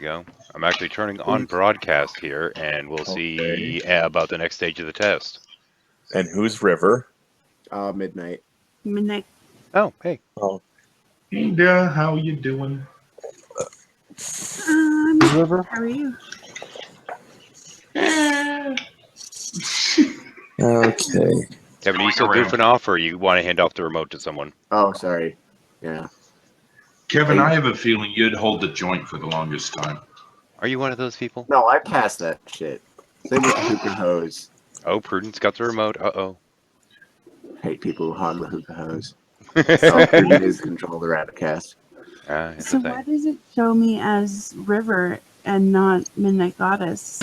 go. I'm actually turning on broadcast here, and we'll see about the next stage of the test. And who's River? Midnight. Midnight. Oh, hey. Oh, Yeah, how you doing? River? How are you? okay. Kevin, are you still goofing off, or you want to hand off the remote to someone? Oh, sorry. Yeah. Kevin, I have a feeling you'd hold the joint for the longest time. Are you one of those people? No, I passed that shit. Same with the hookah hose. Oh, Prudence got the remote. Uh-oh. Hate people who hog the hookah hose. Oh, Prudent is control the Rabbitcast. It's So a thing. why does it show me as River and not Midnight Goddess?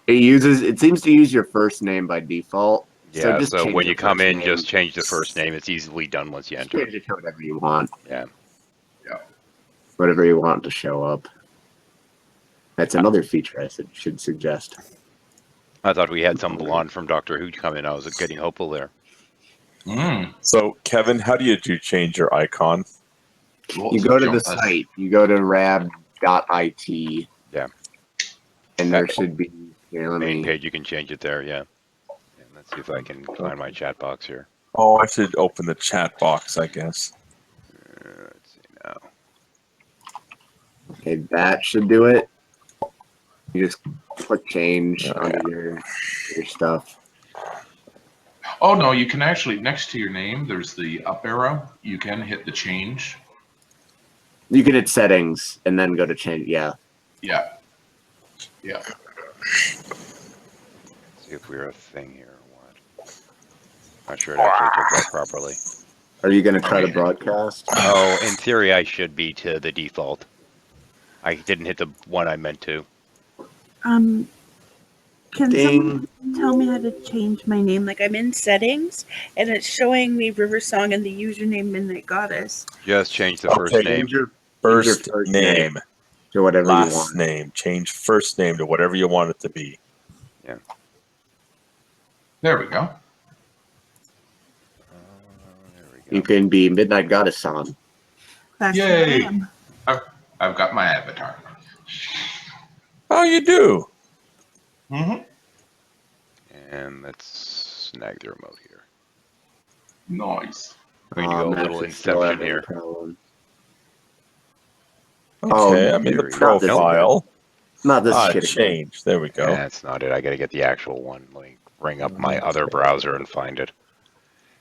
It seems to use your first name by default. Yeah, just so change when your you come first in, name. just change the first name. It's easily done once you Just enter. change it to whatever you want. Yeah. Whatever you want to show up. That's another feature I should suggest. I thought we had some blonde from Doctor Who come in. I was getting hopeful there. So, Kevin, how do you change your icon? You go to the site. You go to rab.it. Yeah. And there should be... Here, let Main me... page, you can change it there, yeah. Let's see if I can find my chat box here. Oh, I should open the chat box, I guess. Let's see now. Okay, that should do it. You just click change under your stuff. Oh, no, you can actually, next to your name, there's the up arrow. You can hit the change. You can hit settings and then go to change. Yeah. Yeah. Yeah. See if we're a thing here or what. Not sure it actually took that properly. Are you going to try to broadcast? Oh, in theory, I should be to the default. I didn't hit the one I meant to. Can Ding. someone tell me how to change my name? Like, I'm in settings, and it's showing me River Song and the username Midnight Goddess. Just change the first name. Change your First first name. to whatever you Last want. name. Change first name to whatever you want it to be. Yeah. There we go. There we go. You can be Midnight Goddess Song. That's Yay. who I am. I've got my avatar. Oh, you do? Mm-hmm. And let's snag the remote here. Nice. We need to go a Max little is still inception having a here. problem. Okay, Oh, I'm in the here we go. profile. Not this shit again. Change. There we go. That's not it. I gotta get the actual one. Let me bring up my other browser and find it.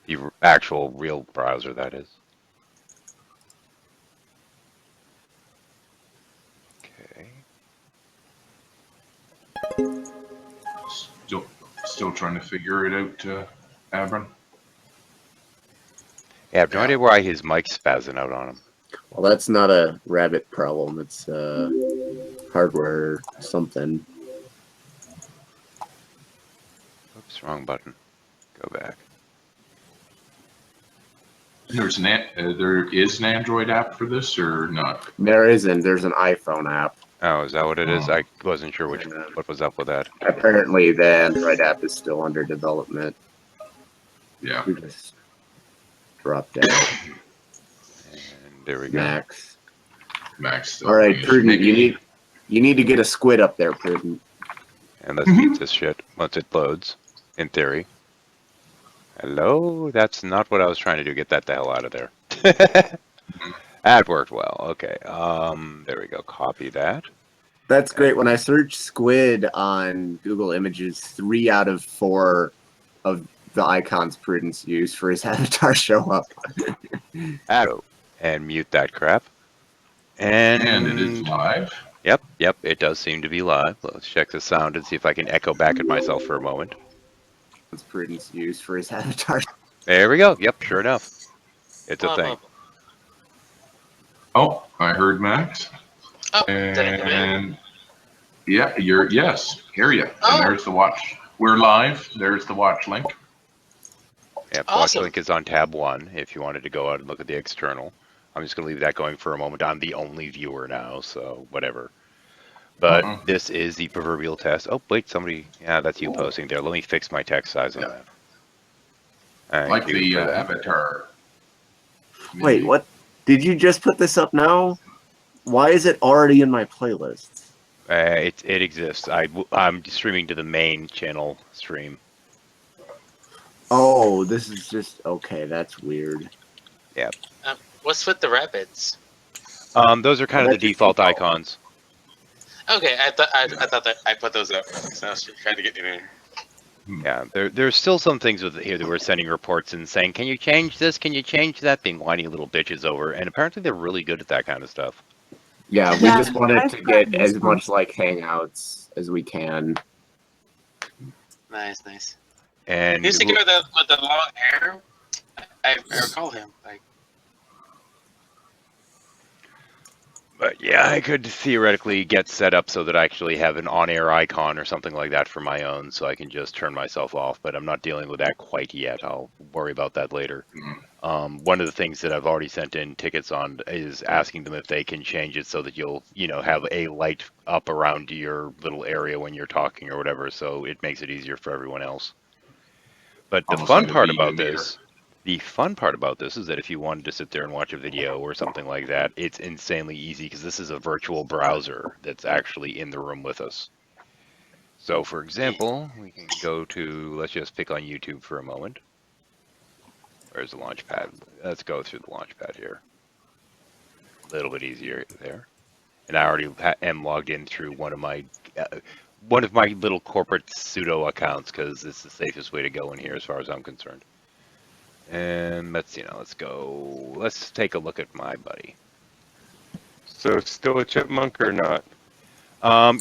The actual real browser, that is. Okay. Still trying to figure it out, Abram. Yeah, I have no idea why his mic's spazzing out on him. Well, that's not a rabbit problem. It's hardware or something. Oops, wrong button. Go back. There is an Android app for this or not? There isn't. There's an iPhone app. Oh, is that what it is? Oh. I wasn't sure what was up with that. Apparently, the Android app is still under development. Yeah. We just dropped out. And there we go. Max. Max. Still All right, finished. Prudent. Maybe- You need to get a squid up there, Prudent. And let's beat this shit once it loads, in theory. Hello? That's not what I was trying to do. Get that the hell out of there. That worked well. Okay. There we go. Copy that. That's great. When I search squid on Google Images, 3 out of 4 of the icons Prudence used for his avatar show up. Arrow. And mute that crap. And it is live. Yep, it does seem to be live. Let's check the sound and see if I can echo back at myself for a moment. It's Prudence used for his avatar. There we go. Yep, sure enough. It's a thing. Oh, I heard Max. Oh, did it come in? And yeah, yes, hear you. Oh. And there's the watch. We're live. There's the watch link. Yeah, Awesome. Watch link is on tab 1 if you wanted to go out and look at the external. I'm just going to leave that going for a moment. I'm the only viewer now, so whatever. But this is the proverbial test. Oh, wait, somebody... Yeah, that's you posting there. Let me fix my text size on that. Thank Like you the for that. avatar. Wait, what? Did you just put this up now? Why is it already in my playlist? It exists. I'm streaming to the main channel stream. Oh, this is just okay. That's weird. What's with the rabbits? Those are kind of the That's just default default. icons. Okay, I thought that I put those up. So I was trying to get in there. Yeah, there's still some things with it here that we're sending reports and saying, "Can you change this? Can you change that?" Being whiny little bitches over, and apparently they're really good at that kind of stuff. Yeah, we Yeah, just wanted I've to gotten get this as one. much like Hangouts as we can. Nice. And He's the guy with the long hair. I recall him. Like, But yeah, I could theoretically get set up so that I actually have an on-air icon or something like that for my own, so I can just turn myself off. But I'm not dealing with that quite yet. I'll worry about that later. One of the things that I've already sent in tickets on is asking them if they can change it so that you'll, have a light up around your little area when you're talking or whatever, so it makes it easier for everyone else. But the Almost fun like a part beat about meter. this is that if you wanted to sit there and watch a video or something like that, it's insanely easy because this is a virtual browser that's actually in the room with us. So, for example, we can go to, let's just pick on YouTube for a moment. Where's the launch pad? Let's go through the launch pad here. A little bit easier there. And I already am logged in through one of my little corporate pseudo accounts because it's the safest way to go in here as far as I'm concerned. And let's go. Let's take a look at my buddy. So still a chipmunk or not?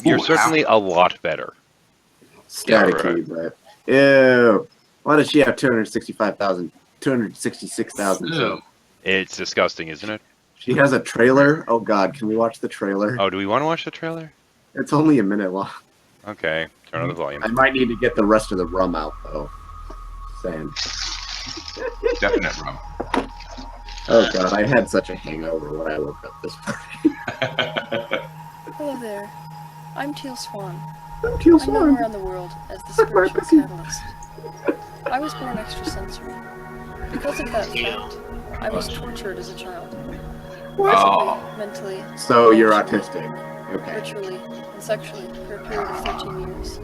You're Ooh, certainly a lot better. Staticky, but ew. Why does she have 266,000? Ew. It's disgusting, isn't it? She has a trailer. Oh God, can we watch the trailer? Oh, do we want to watch the trailer? It's only a minute long. Okay, turn on the volume. I might need to get the rest of the rum out though. Saying. Definite rum. Oh God, I had such a hangover when I woke up this morning. Hello there. I'm Teal Swan. Teal I'm known around the world as the Suck my spiritual pussy. catalyst. I was born extrasensory. Because of that fact, I was tortured as a child. Physically, Oh. mentally, So you're emotionally, autistic. Okay. ritually, and sexually for a period of 13 years.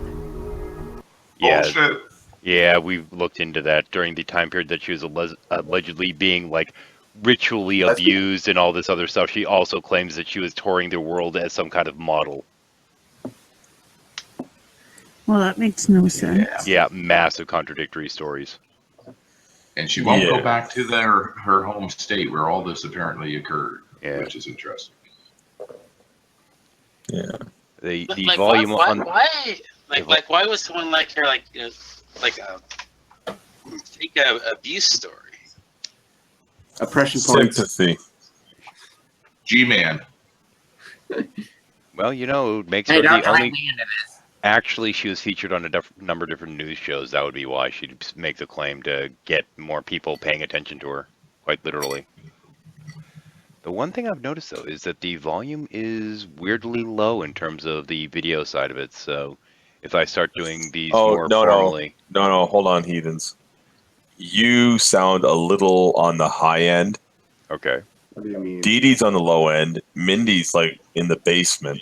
Yeah, Bullshit. yeah, we've looked into that during the time period that she was allegedly being ritually Lesbian. abused and all this other stuff. She also claims that she was touring the world as some kind of model. Well, that makes no sense. Yeah, massive contradictory stories. And she won't go Yeah. back to her home state where all this apparently occurred, Yeah. which is interesting. Yeah. The like volume why, on why was someone like her like a fake abuse story? Oppression points. Sympathy. G-Man. well, it makes Hey, her don't the drag only. me into this. Actually, she was featured on a number of different news shows. That would be why she'd make the claim to get more people paying attention to her, quite literally. The one thing I've noticed, though, is that the volume is weirdly low in terms of the video side of it. So if I start doing these more formally... No, hold on, heathens. You sound a little on the high end. Okay. What do you mean? Dee Dee's on the low end. Mindy's in the basement.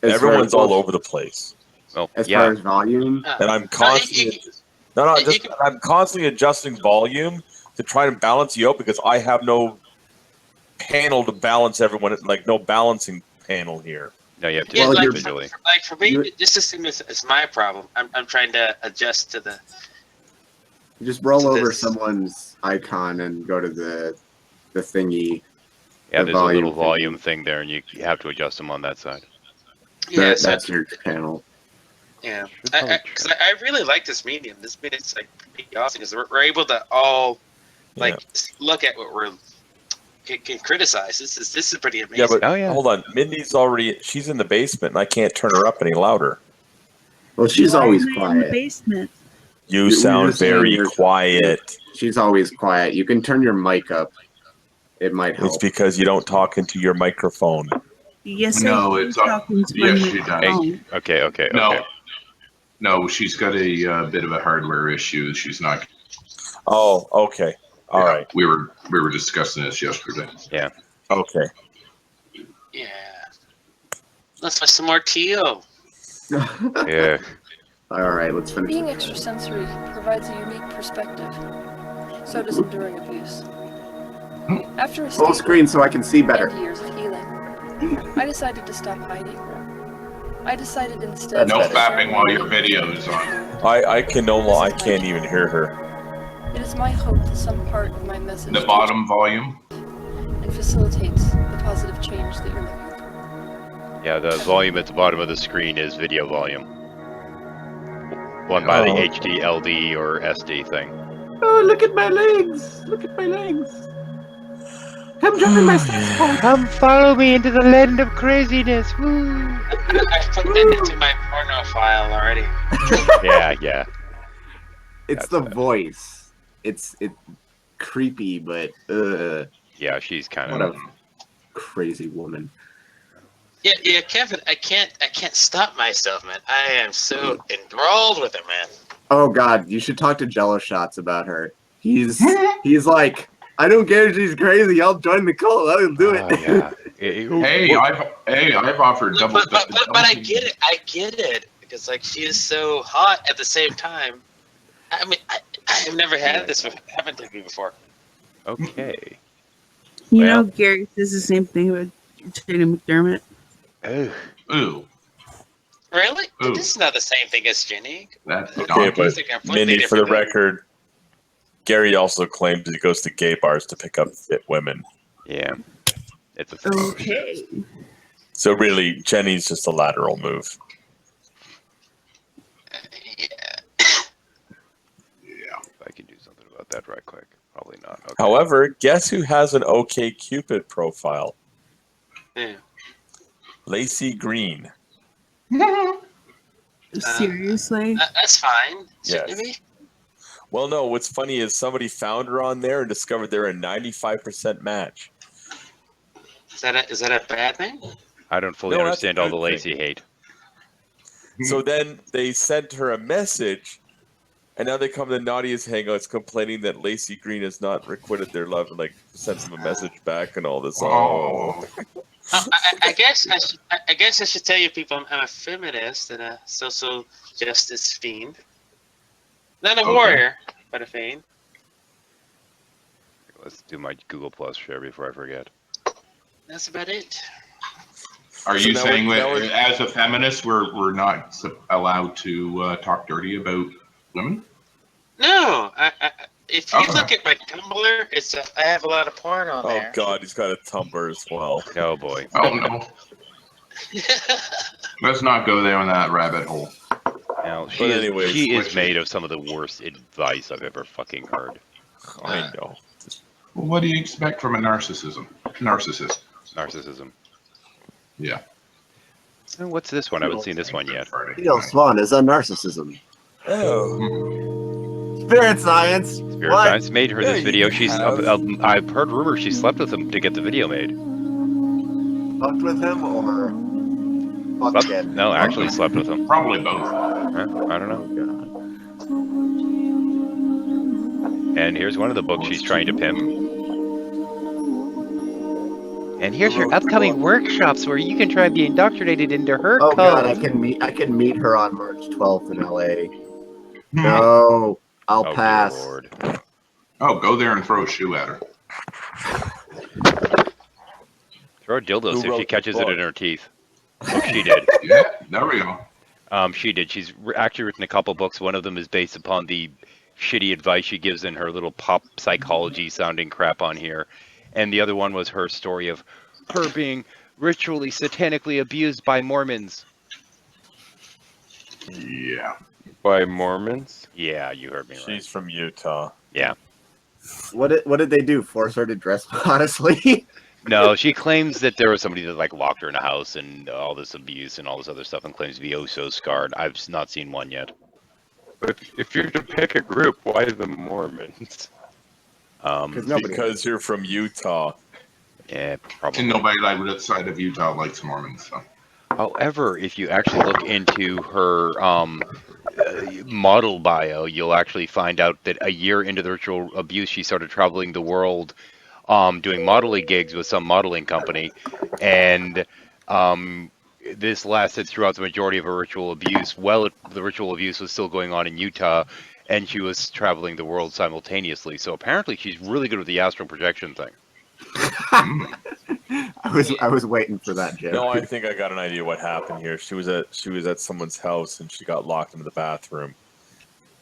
As Everyone's far as, all over the place. Well, As yeah. far as volume, And I'm constantly I'm constantly adjusting volume to try to balance you out because I have no panel to balance everyone, no balancing panel here. No, you have to Yeah, do it Well, like, individually. for me, you- this system is my problem. I'm trying to adjust to the. just roll So over this- someone's icon and go to the thingy. Yeah, the there's a volume little thing. th thing there, and you have to adjust them on that side. Yeah, so, That's your panel. yeah. Should probably Because I really like this medium. This medium's pretty awesome because we're able to all look at what we're can criticize. This is pretty amazing. Yeah, but Oh, yeah. hold on. Mindy's she's in the basement and I can't turn her up any louder. Well, she's Why always am I in the quiet. basement? You You're sound just saying very you're- quiet. She's always quiet. You can turn your mic up. It might It's help. because you don't talk into your microphone. Yes, No, I do it's talking to my yes, she does. microphone. Okay. No, she's got a bit of a hardware issue. She's not. Oh, okay. All right. We were discussing this yesterday. Okay. Yeah. Let's watch some more Tio. Yeah. All right, let's finish. Being the- extrasensory provides a unique perspective. So does enduring abuse. After a Full steep screen so I can see better. and years of healing, I decided to stop hiding. I decided instead. That's No better. fapping while your video is on. I can't even hear her. It is my hope that some part of my message The bottom volume. and facilitates the positive change that you're looking for. Yeah, the volume at the bottom of the screen is video volume. One by the Oh. HD, LD, or SD thing. Oh, look at my legs! Look at my legs! Come join my saxophone! Come follow me into the land of craziness. Woo! I put that into my porno file already. Yeah. It's That's the bad. voice. It's creepy, but Yeah, she's kind what of. a crazy woman. Yeah, Kevin. I can't stop myself, man. I am so enthralled with it, man. Oh God, you should talk to Jello Shots about her. He's like, I don't care if she's crazy. I'll join the cult. I'll do it. Yeah. I've offered double. But I get it. I get it because like she is so hot at the same time. I mean, I've never had this happen to me before. Okay. You Well. know, Gary says the same thing about Jada McDermott. Oh. Ooh, Really? Ooh. This is not the same thing as Jenny. that's Okay, donkey. but These are completely Minnie, for the different things. record, Gary also claims he goes to gay bars to pick up fit women. Yeah. It's a thing. Okay. So really, Jenny's just a lateral move. Yeah. Yeah. If I can do something about that right quick. Probably not. Okay. However, guess who has an OK Cupid profile? Yeah. Lacey Green. Seriously? That's fine. Yes. Shouldn't it be? Well, no, what's funny is somebody found her on there and discovered they're a 95% match. Is that a bad thing? I don't fully No, that's a understand all the good thing. lazy hate. So then they sent her a message, and now they come to Nadia's Hangouts complaining that Lacey Green has not requited their love and like sent them a message back and all this. Oh. I guess I should tell you people I'm a feminist and a social justice fiend. Not a Okay. warrior, but a fiend. Let's do my Google Plus share before I forget. That's about it. Are So you now saying we- that now we- as a feminist, we're not allowed to talk dirty about women? No, if you Okay. look at my Tumblr, I have a lot of porn on Oh there. God, he's got a Tumblr as well. Oh boy. Oh no, let's not go down that rabbit hole. Now, But anyways, she is which- made of some of the worst advice I've ever fucking heard. I know. Well, what do you expect from a narcissist? Narcissism. Yeah. Oh, what's this one? I haven't seen this one yet. Theo Swan is a narcissism. Oh, Spirit science. Spirit What? Science made her Yeah, this you video. She's. have. I've heard rumors she slept with him to get the video made. Fucked with him or fucked Slept- again? no, actually slept with him. Probably both. Huh? I don't know. And here's one of the books she's trying to pimp. And here's your upcoming workshops where you can try to be indoctrinated into her Oh God, cult. I can meet her on March 12th in LA. No, I'll Oh, pass. good Lord. Oh, go there and throw a shoe at her. Throw a dildo, Who see if wrote she the catches it book? in her teeth. Oh, she did. Yeah, there we go. She did. She's actually written a couple books. One of them is based upon the shitty advice she gives in her little pop psychology sounding crap on here. And the other one was her story of her being ritually, satanically abused by Mormons. Yeah. By Mormons? Yeah, you heard me right. she's from Utah. Yeah. What did they do? Force her to dress modestly? No, she claims that there was somebody that like locked her in a house and all this abuse and all this other stuff and claims to be oh so scarred. I've not seen one yet. If you're to pick a group, why the Mormons? Nobody- Because you're from Utah. Yeah, probably. And nobody like outside of Utah likes Mormons. So. However, if you actually look into her model bio, you'll actually find out that a year into the ritual abuse, she started traveling the world, doing modeling gigs with some modeling company, and this lasted throughout the majority of her ritual abuse. Well, the ritual abuse was still going on in Utah, and she was traveling the world simultaneously. So apparently, she's really good with the astral projection thing. I was waiting for that joke. No, I think I got an idea what happened here. She was at someone's house and she got locked into the bathroom,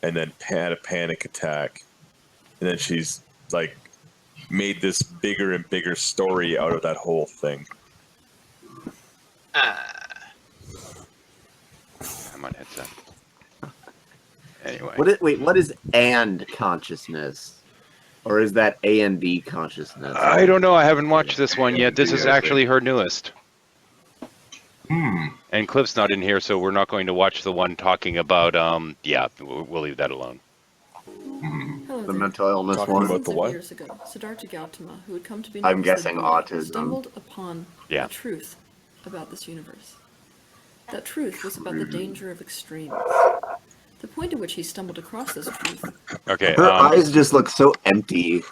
and then had a panic attack, and then she's like made this bigger and bigger story out of that whole thing. I'm on headset. Anyway. What is and consciousness? Or is that A and D consciousness? I don't know. I haven't watched this one yet. This is actually her newest. And Cliff's not in here, so we're not going to watch the one talking about, yeah, we'll leave that alone. Hello The there. mental illness Talking one? about the what? Years ago, Siddhartha Gautama, who had come to be I'm known as the guessing Buddha, autism. stumbled upon Yeah. the truth about this universe. That truth was about the danger of extremes. The point at which he stumbled across this truth. Okay. Her eyes just look so empty.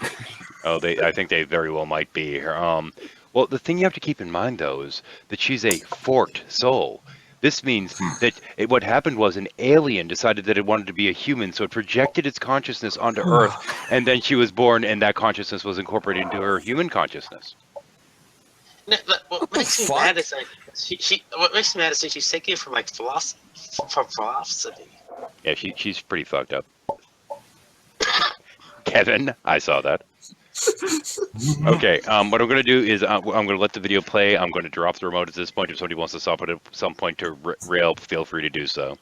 Oh, I think they very well might be here. Well, the thing you have to keep in mind, though, is that she's a forked soul. This means that what happened was an alien decided that it wanted to be a human, so it projected its consciousness onto Earth, and then she was born, and that consciousn's was incorporated into her human consciousness. No, what makes me mad is like what makes me mad is like she's taking it from like philosophy. Yeah, she's pretty fucked up. Kevin, I saw that. Okay, what I'm going to do is I'm going to let the video play. I'm going to drop the remote at this point. If somebody wants to stop it at some point to rail, feel free to do so.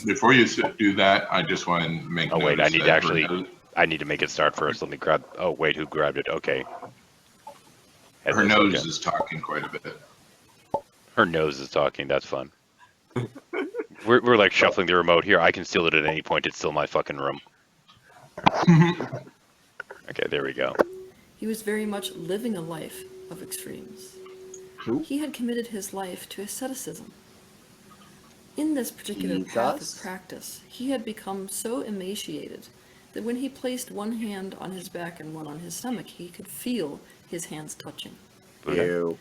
Before you do that, I just want to make. Oh wait, I notice need to that actually. I need to make it start first. Let me grab. Oh wait, who grabbed it? Okay. her nose is talking quite a bit. Her nose is talking. That's fun. We're like shuffling the remote here. I can steal it at any point. It's still my fucking room. Okay, there we go. He was very much living a life of extremes. Who? He had committed his life to asceticism. In this particular path Jesus? of practice, he had become so emaciated that when he placed one hand on his back and one on his stomach, he could feel his hands touching. Ew.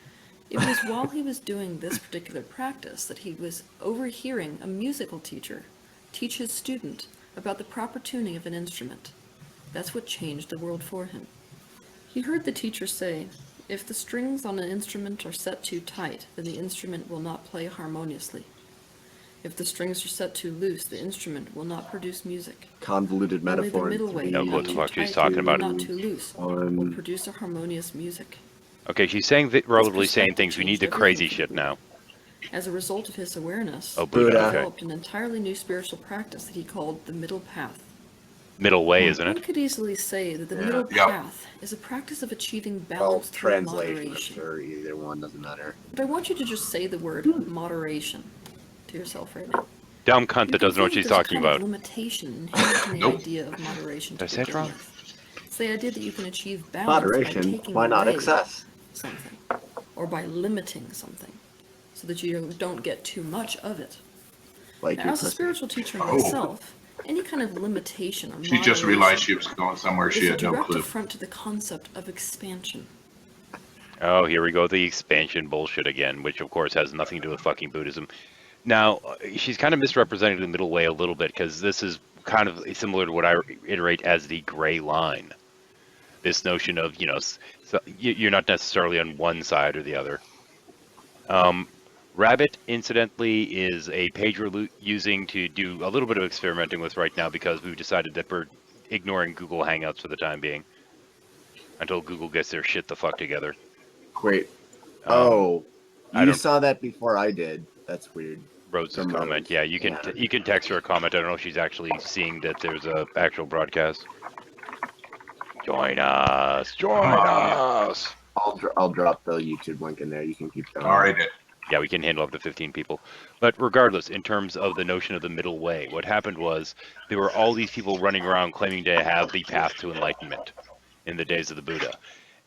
It was while he was doing this particular practice that he was overhearing a musical teacher teach his student about the proper tuning of an instrument. That's what changed the world for him. He heard the teacher say, if the strings on an instrument are set too tight, then the instrument will not play harmoniously. If the strings are set too loose, the instrument will not produce music. Convoluted Only the metaphor. middle way, No, not what the too fuck she's tight, talking about. not too loose, will One. produce a harmonious music. Okay, she's saying relatively saying things. We need the crazy shit now. As a result of his awareness, Oh, he Buddha. Okay. developed an entirely new spiritual practice that he called the middle path. Middle way, isn't One it? could easily say that the middle Yep. path is a practice of achieving Well, balance through translation, I'm moderation. sure either one doesn't matter. But I want you to just say the word moderation to yourself right now. Dumb cunt You that can doesn't know what see she's there's a talking kind of about. limitation inherent in the Nope. idea of moderation. Did I to say it begin wrong? with. It's the idea that you can achieve balance by Moderation. taking Why not away excess? something, or by limiting something, so that you don't get too much of it. Like Now, your as a pussy. spiritual teacher Oh. myself, any kind of limitation or She just realized she was going somewhere she is a had no direct clue. affront to the concept of expansion. Oh, here we go, the expansion bullshit again, which of course has nothing to do with fucking Buddhism. Now, she's kind of misrepresenting the middle way a little bit, because this is kind of similar to what I iterate as the gray line. This notion of, so you're not necessarily on one side or the other. Rabbit, incidentally, is a page we're using to do a little bit of experimenting with right now, because we've decided that we're ignoring Google Hangouts for the time being, until Google gets their shit the fuck together. Wait. I You don't- saw that before I did. That's weird. Rose's From comment. Rose. Yeah, you can Yeah. you can text her a comment. I don't know if she's actually seeing that there's a actual broadcast. Join us. Join us. I'll drop the YouTube link in there. You can keep going. All right. Yeah, we can handle up to 15 people. But regardless, in terms of the notion of the middle way, what happened was there were all these people running around claiming to have the path to enlightenment in the days of the Buddha.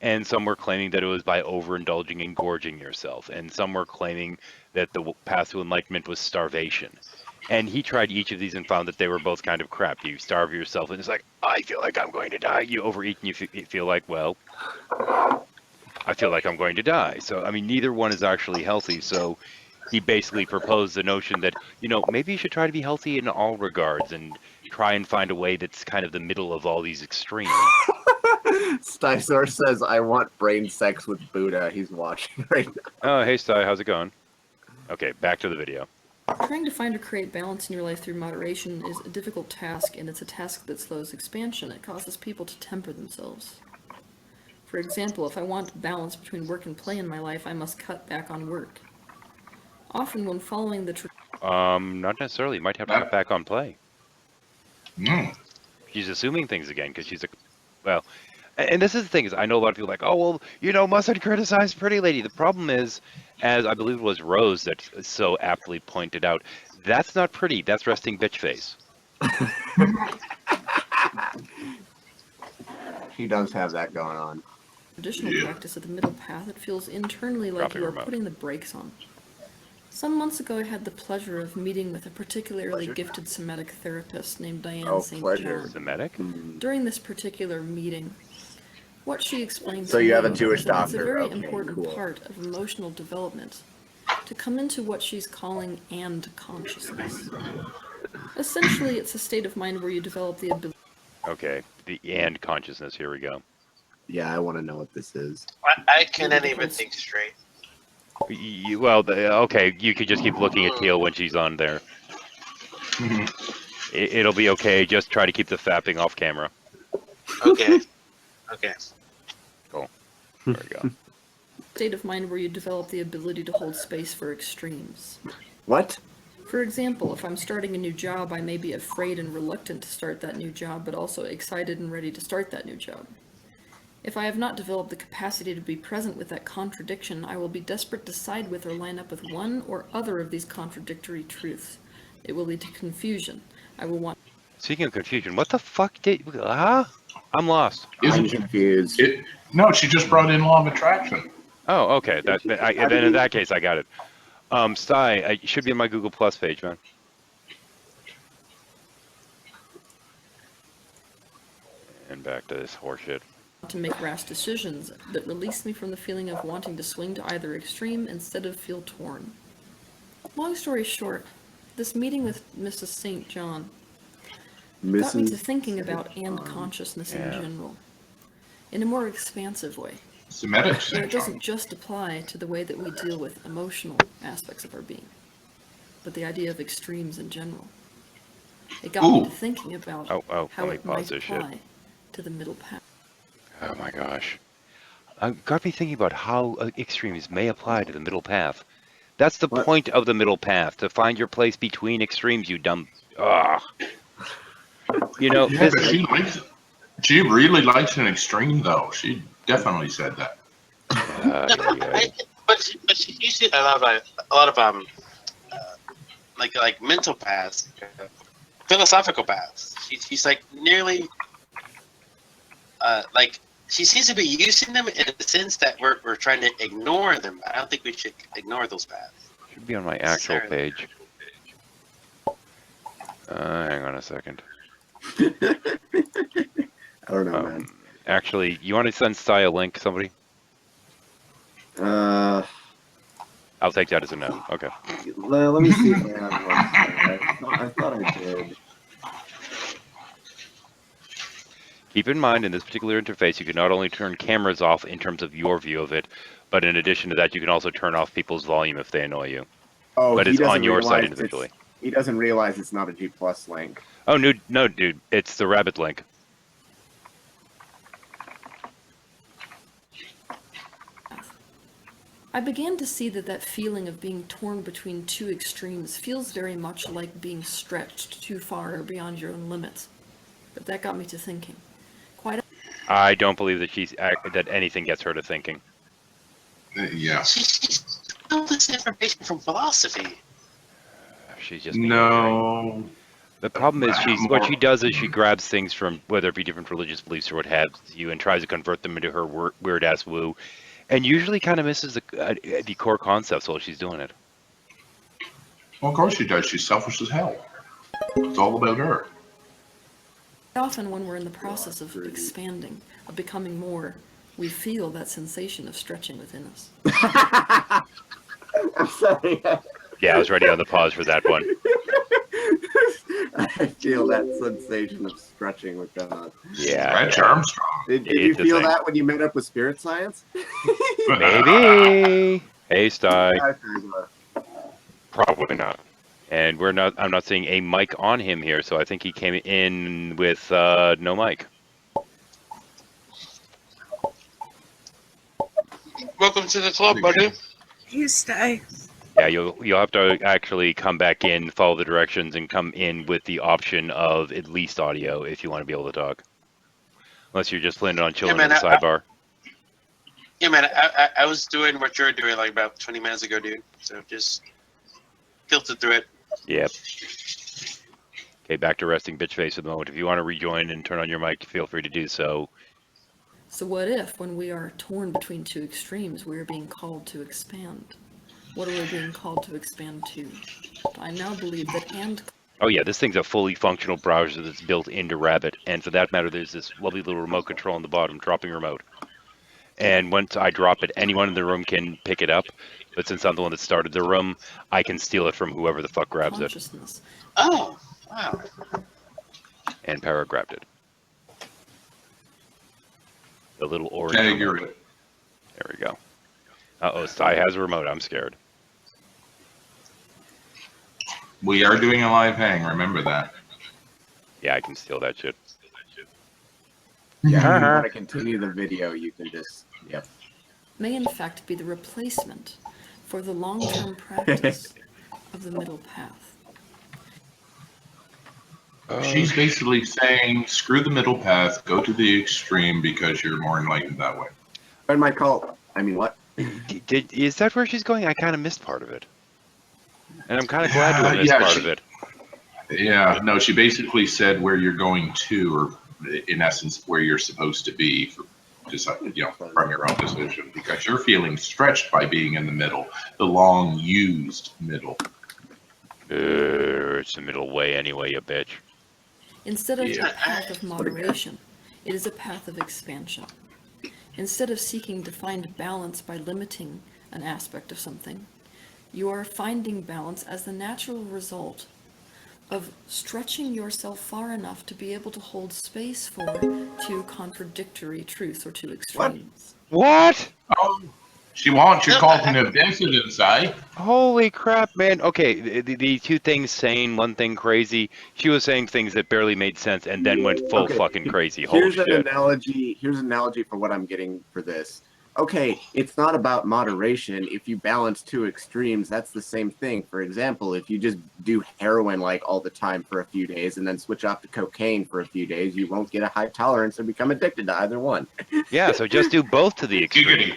And some were claiming that it was by overindulging and gorging yourself. And some were claiming that the path to enlightenment was starvation. And he tried each of these and found that they were both kind of crap. You starve yourself and it's like, I feel like I'm going to die. You overeat and you feel like, well, I feel like I'm going to die. So, I mean, neither one is actually healthy. So he basically proposed the notion that, maybe you should try to be healthy in all regards and try and find a way that's kind of the middle of all these extremes. Stysor says, I want brain sex with Buddha. He's watching right now. Oh, hey, Sty, how's it going? Okay, back to the video. Trying to find or create balance in your life through moderation is a difficult task, and it's a task that slows expansion. It causes people to temper themselves. For example, if I want balance between work and play in my life, I must cut back on work. Often when following the Not necessarily. You might have to cut back on play. Mm. She's assuming things again because and this is the thing is I know a lot of people are like, oh, well, mustn't criticize Pretty Lady. The problem is, as I believe it was Rose that so aptly pointed out, that's not pretty. That's resting bitch face. He does have that going on. traditional practice of the middle path, it feels internally like Dropping you are remote. putting the brakes on. Some months ago, I had the pleasure of meeting with a particularly gifted Semitic therapist named Diane Oh, St. pleasure. John. Semitic? During this particular meeting, what she explained So to you have a me Jewish is that it's a doctor. very Okay, important cool. part of emotional development to come into what she's calling and consciousness. Essentially, it's a state of mind where you develop the ability Okay, the and consciousness. Here we go. Yeah, I want to know what this is. I couldn't even think straight. Okay, you could just keep looking at Teal when she's on there. It'll be okay. Just try to keep the fapping off camera. Okay. Okay. Cool. There we go. state of mind where you develop the ability to hold space for extremes. What? For example, if I'm starting a new job, I may be afraid and reluctant to start that new job, but also excited and ready to start that new job. If I have not developed the capacity to be present with that contradiction, I will be desperate to side with or line up with one or other of these contradictory truths. It will lead to confusion. I will want... Speaking of confusion, what the fuck did... Huh? I'm lost. I'm confused. No, she just brought in law of attraction. Oh, okay. Then in that case, I got it. Sty, it should be on my Google Plus page, man. And back to this horseshit. to make rash decisions that release me from the feeling of wanting to swing to either extreme instead of feel torn. Long story short, this meeting with Mrs. St. John got me to thinking about and consciousness in general, in a more expansive way. Semitic Where it doesn't just apply to the way that we deal with emotional aspects of our being, but the idea of extremes in general. It got me to thinking about how how let it me pause might this shit. apply to the middle path. Oh my gosh. Got me thinking about how extremes may apply to the middle path. That's the point of the middle path, to find your place between extremes, you dumb... Ugh. You know, Yeah, but she really likes an extreme, though. She definitely said that. But she usually a lot of like mental paths, philosophical paths. She's like nearly like she seems to be using them in the sense that we're trying to ignore them. I don't think we should ignore those paths. Should be on my actual page. Hang on a second. I don't know, man. Actually, you want to send Sty a link, somebody? I'll take that as a no. Okay. Let me see. I thought I did. Keep in mind, in this particular interface, you can not only turn cameras off in terms of your view of it, but in addition to that, you can also turn off people's volume if they annoy you. Oh, but he it's on doesn't your side realize individually. He doesn't realize it's not a G Plus link. Oh, no, dude. It's the rabbit link. I began to see that feeling of being torn between two extremes feels very much like being stretched too far or beyond your own limits. But that got me to thinking. I don't believe that that anything gets her to thinking. Yeah. She stole this information from philosophy. She's just no. The problem is what she does is she grabs things from whether it be different religious beliefs or what have you, and tries to convert them into her weird ass woo, and usually kind of misses the core concepts while she's doing it. Well, of course she does. She's selfish as hell. It's all about her. Often when we're in the process of expanding, of becoming more, We feel that sensation of stretching within us. I'm sorry. Yeah, I was ready on the pause for that one. I feel that sensation of stretching within us. Yeah. Stretch yeah. Armstrong. Did It's you a feel thing. that when you met up with Spirit Science? Maybe. Hey, Sty. Probably not. And I'm not seeing a mic on him here, so I think he came in with no mic. Welcome to the club, buddy. He's Sty. Yeah, you'll have to actually come back in, follow the directions, and come in with the option of at least audio if you want to be able to talk. Unless you're just planning on chilling man, in the sidebar. Yeah, man, I was doing what you're doing like about 20 minutes ago, dude. So just filter through it. Yep. Okay, back to resting bitch face for the moment. If you want to rejoin and turn on your mic, feel free to do so. So what if, when we are torn between two extremes, we are being called to expand? What are we being called to expand to? I now believe that and Oh yeah, this thing's a fully functional browser that's built into Rabbit, and for that matter, there's this lovely little remote control on the bottom, dropping remote. And once I drop it, anyone in the room can pick it up. But since I'm the one that started the room, I can steal it from whoever the fuck grabs it. consciousness. Oh, wow. And Para grabbed it. The little orange Okay, remote. you're There we go. Uh-oh, Sty has a remote. I'm scared. We are doing a live hang. Remember that. Yeah, I can steal that shit. Yeah, if you want to continue the video, you can just, yep. May in fact be the replacement for the long-term practice of the middle path. She's basically saying, screw the middle path, go to the extreme because you're more enlightened that way. Join my cult. I mean, what? Is that where she's going? I kind of missed part of it. And I'm kind of glad to have missed part of it. Yeah, no, she basically said where you're going to, or in essence, where you're supposed to be, from your own decision, because you're feeling stretched by being in the middle, the long used middle. It's the middle way anyway, you bitch. Instead of Yeah. a path of moderation, it is a path of expansion. Instead of seeking to find balance by limiting an aspect of something, you are finding balance as the natural result of stretching yourself far enough to be able to hold space for two contradictory truths or two extremes. What? Oh, she wants your cognitive dissonance, eh? Holy crap, man. Okay, the two things saying one thing crazy. She was saying things that barely made sense and then went full Okay, fucking crazy. Holy Here's an shit. analogy. Here's an analogy for what I'm getting for this. Okay, it's not about moderation. If you balance two extremes, that's the same thing. For example, if you just do heroin like all the time for a few days and then switch off to cocaine for a few days, you won't get a high tolerance or become addicted to either one. Yeah, so just do both to the extreme.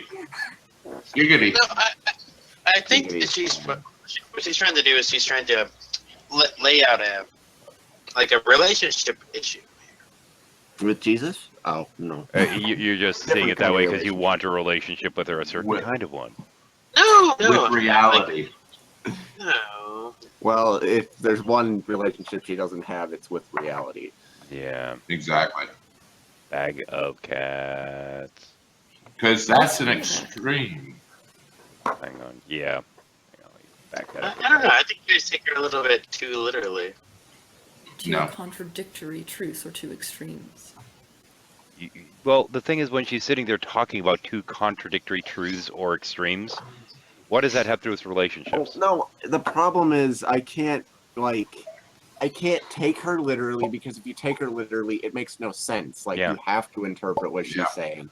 Giggity. No, I think that what she's trying to do is she's trying to lay out a relationship issue. With Jesus? Oh, no. You're just seeing it that way because you want a relationship with her, a certain kind of one. No. With reality. No. Well, if there's one relationship she doesn't have, it's with reality. Yeah. Exactly. Bag of cats. Because that's an extreme. Hang on. Yeah. Hang on, back that up. I don't know. I think you guys take her a little bit too literally. Two No. contradictory truths or two extremes. Well, the thing is, when she's sitting there talking about two contradictory truths or extremes, what does that have to do with relationships? No, the problem is I can't take her literally, because if you take her literally, it makes no sense. Like, Yeah. you have to interpret what she's Yeah. saying.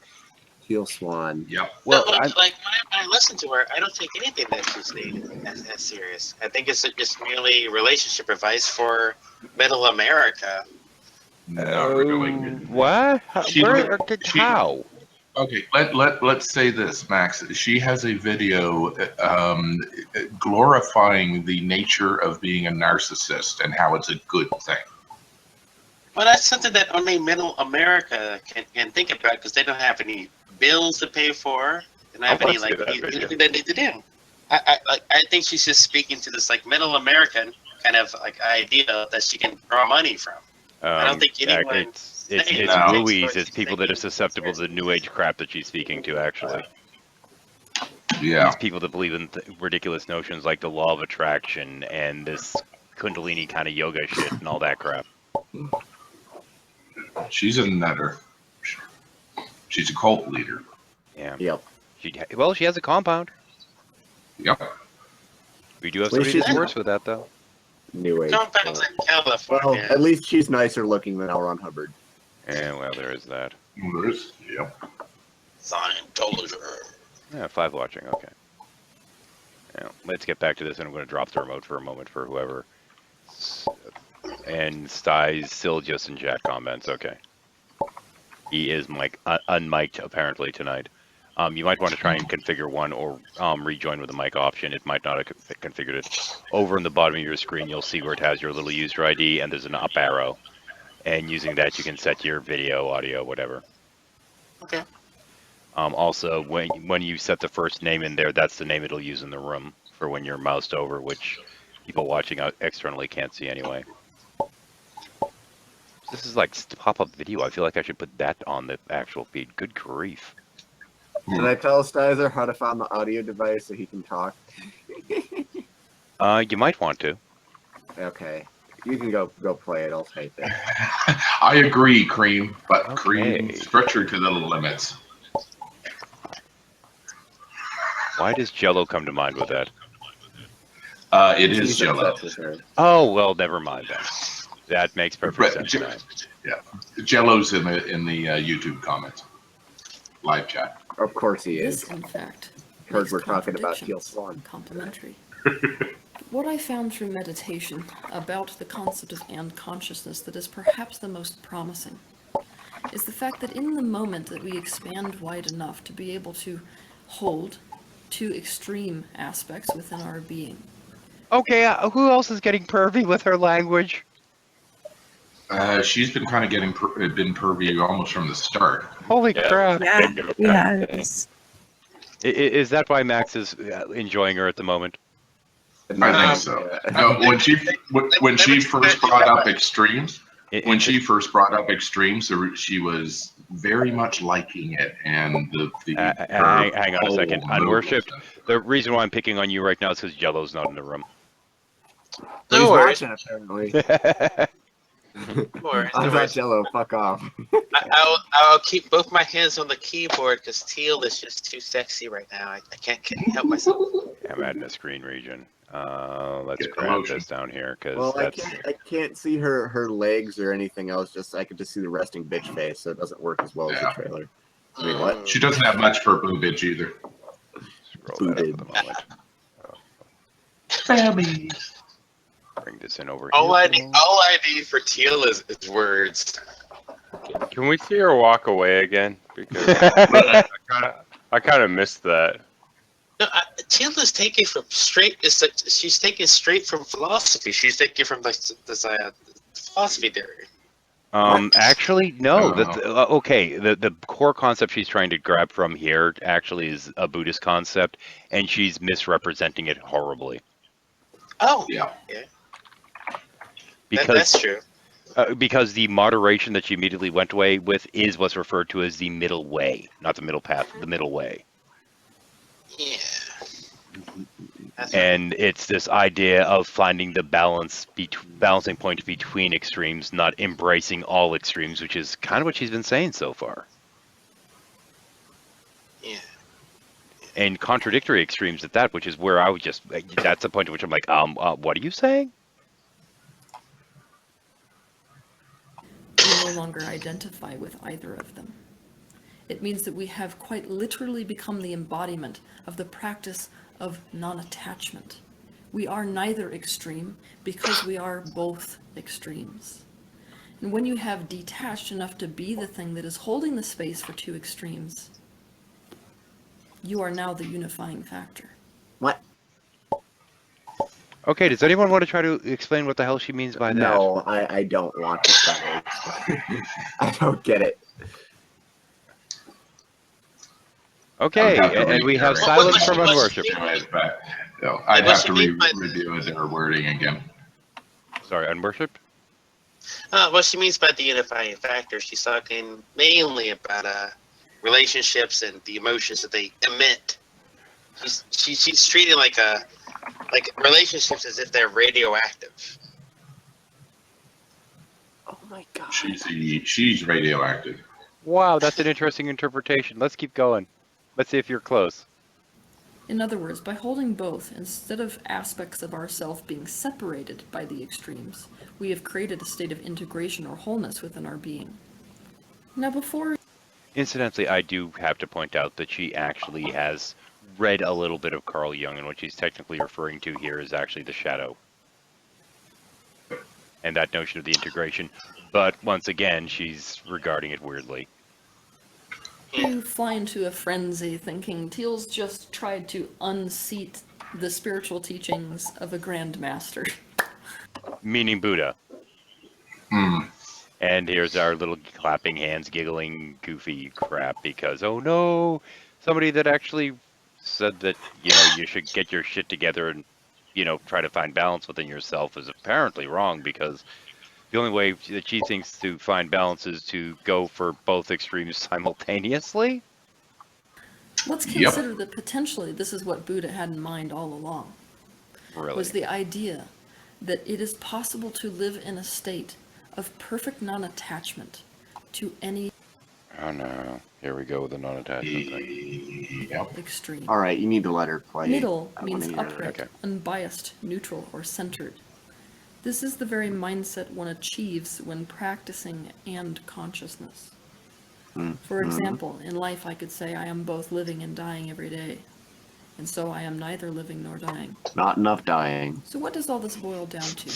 Teal Swan. Yep. Well, No, I'm, like when I listen to her, I don't take anything that she's saying as serious. I think it's just merely relationship advice for middle America. No, we're doing what? She- she- How? Okay, let's say this, Max. She has a video glorifying the nature of being a narcissist and how it's a good thing. Well, that's something that only middle America can think about because they don't have any bills to pay for. They don't have I any wanna see that video. anything they need to do. I think she's just speaking to this like middle American kind of like idea that she can draw money from. I don't think anyone It's No. Louise. It's people that are susceptible to the New Age crap that she's speaking to. Actually, Yeah. these people that believe in ridiculous notions like the law of attraction and this Kundalini kind of yoga shit and all that crap. She's a nutter. She's a cult leader. Yeah. Yep. She has a compound. Yep. We do have Well, somebody she's that's worse with that though. New Age. Compounds in Well, California. at least she's nicer looking than L. Ron Hubbard. Yeah, well, there is that. Yep. Scientology. Yeah, 5 watching. Okay. Now, let's get back to this, and I'm going to drop the remote for a moment for whoever. And Sty's still just in chat comments. Okay. He is unmiked apparently tonight. You might want to try and configure one or rejoin with the mic option. It might not have configured it. Over in the bottom of your screen, you'll see where it has your little user ID, and there's an up arrow. And using that, you can set your video, audio, whatever. Okay. Also, when you set the first name in there, that's the name it'll use in the room for when you're moused over, which people watching out externally can't see anyway. This is like pop-up video. I feel like I should put that on the actual feed. Good grief. Did I tell Stizer how to find the audio device so he can talk? You might want to. Okay. You can go play it. I'll type it. I agree, Cream, but Okay. Cream, stretch her to the limits. Why does Jello come to mind with that? It is She's Jello. obsessed with her. Oh, well, never mind then. That makes perfect But sense now. Jello's in the YouTube comments, live chat. Of course he This, is. in fact, Heard makes we're talking about Teal contradictions Swan. complementary. What I found through meditation about the concept of and consciousness that is perhaps the most promising is the fact that in the moment that we expand wide enough to be able to hold two extreme aspects within our being. Okay, who else is getting pervy with her language? She's been kind of been pervy almost from the start. Holy crap. Yeah, yes. Is that why Max is enjoying her at the moment? I think so. No, when she first brought up extremes, she was very much liking it, and hang on a second. whole mood Unworshipped. The reason why I'm picking on you right now is because Jello's not in the room. He's No worries. watching, apparently. No worries. I'm No not worries. Jello. Fuck off. I'll keep both my hands on the keyboard because Teal is just too sexy right now. I can't help myself. I'm adding a screen region. Let's Get grab promotion. this down here because Well, that's I can't see her legs or anything else. I could just see the resting bitch face, so it doesn't work as well as the Yeah. trailer. I mean, what? She doesn't have much for a boobage either. scroll that up for the moment. Family. Bring this in over All here. I need for Teal is words. Can we see her walk away again? Because I kind of missed that. No, Teal is taking from straight. She's taking straight from philosophy. She's taking from the philosophy theory. Actually, no. No. Okay, the core concept she's trying to grab from here actually is a Buddhist concept, and she's misrepresenting it horribly. Oh, Yeah. that's true. Because the moderation that she immediately went away with is what's referred to as the middle way, not the middle path, the middle way. Yeah. That's And it's this idea of finding the balancing point between extremes, not embracing all extremes, which is kind of what she's been saying so far. Yeah. And contradictory extremes at that, which is where I would that's the point at which I'm like, what are you saying? We no longer identify with either of them. It means that we have quite literally become the embodiment of the practice of non-attachment. We are neither extreme because we are both extremes. And when you have detached enough to be the thing that is holding the space for two extremes, you are now the unifying factor. What? Okay, does anyone want to try to explain what the hell she means by that? No, I don't want to try. I don't get it. Okay, I would have to and we have read her. silence from What- unworship. But, I'd What have she to mean by- review her wording again. Sorry, unworship? What she means by the unifying factor, she's talking mainly about relationships and the emotions that they emit. She's treating like relationships as if they're radioactive. Oh my god. She's radioactive. Wow, that's an interesting interpretation. Let's keep going. Let's see if you're close. In other words, by holding both, instead of aspects of ourself being separated by the extremes, we have created a state of integration or wholeness within our being. Now before... Incidentally, I do have to point out that she actually has read a little bit of Carl Jung, and what she's technically referring to here is actually the shadow. And that notion of the integration. But once again, she's regarding it weirdly. you fly into a frenzy thinking Teal's just tried to unseat the spiritual teachings of a grand master. Meaning Buddha. Hmm. And here's our little clapping hands, giggling, goofy crap because, oh no, somebody that actually said that, you know, you should get your shit together and, you know, try to find balance within yourself is apparently wrong because the only way that she thinks to find balance is to go for both extremes simultaneously. Let's Yep. consider that potentially this is what Buddha had in mind all along. Really? Was the idea that it is possible to live in a state of perfect non-attachment to any Oh no, here we go with the non-attachment thing. Yep. extreme. All right, you need to let her play. Middle I means wanna hear it. upright, Okay. unbiased, neutral, or centered. This is the very mindset one achieves when practicing and consciousness. For example, in life I could say I am both living and dying every day, and so I am neither living nor dying. Not enough dying. So what does all this boil down to?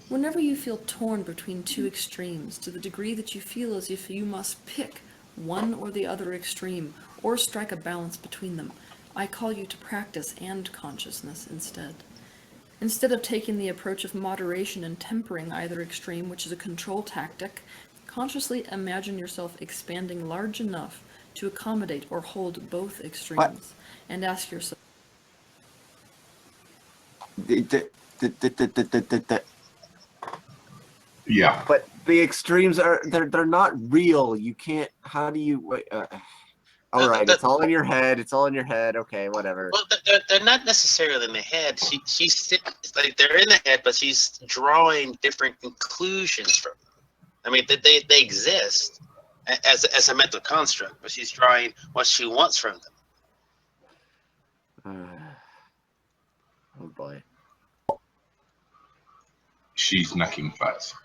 Whenever you feel torn between two extremes, to the degree that you feel as if you must pick one or the other extreme, or strike a balance between them, I call you to practice and consciousness instead. Instead of taking the approach of moderation and tempering either extreme, which is a control tactic, consciously imagine yourself expanding large enough to accommodate or hold both extremes, and ask yourself, Yeah. But the extremes are they're not real. You can't. How do you? Wait, all right, it's all in your head. It's all in your head. Okay, whatever. Well, they're not necessarily in the head. She's like they're in the head, but she's drawing different conclusions from them. I mean, they exist as a mental construct, but she's drawing what she wants from them. Oh boy. She's knucking butts.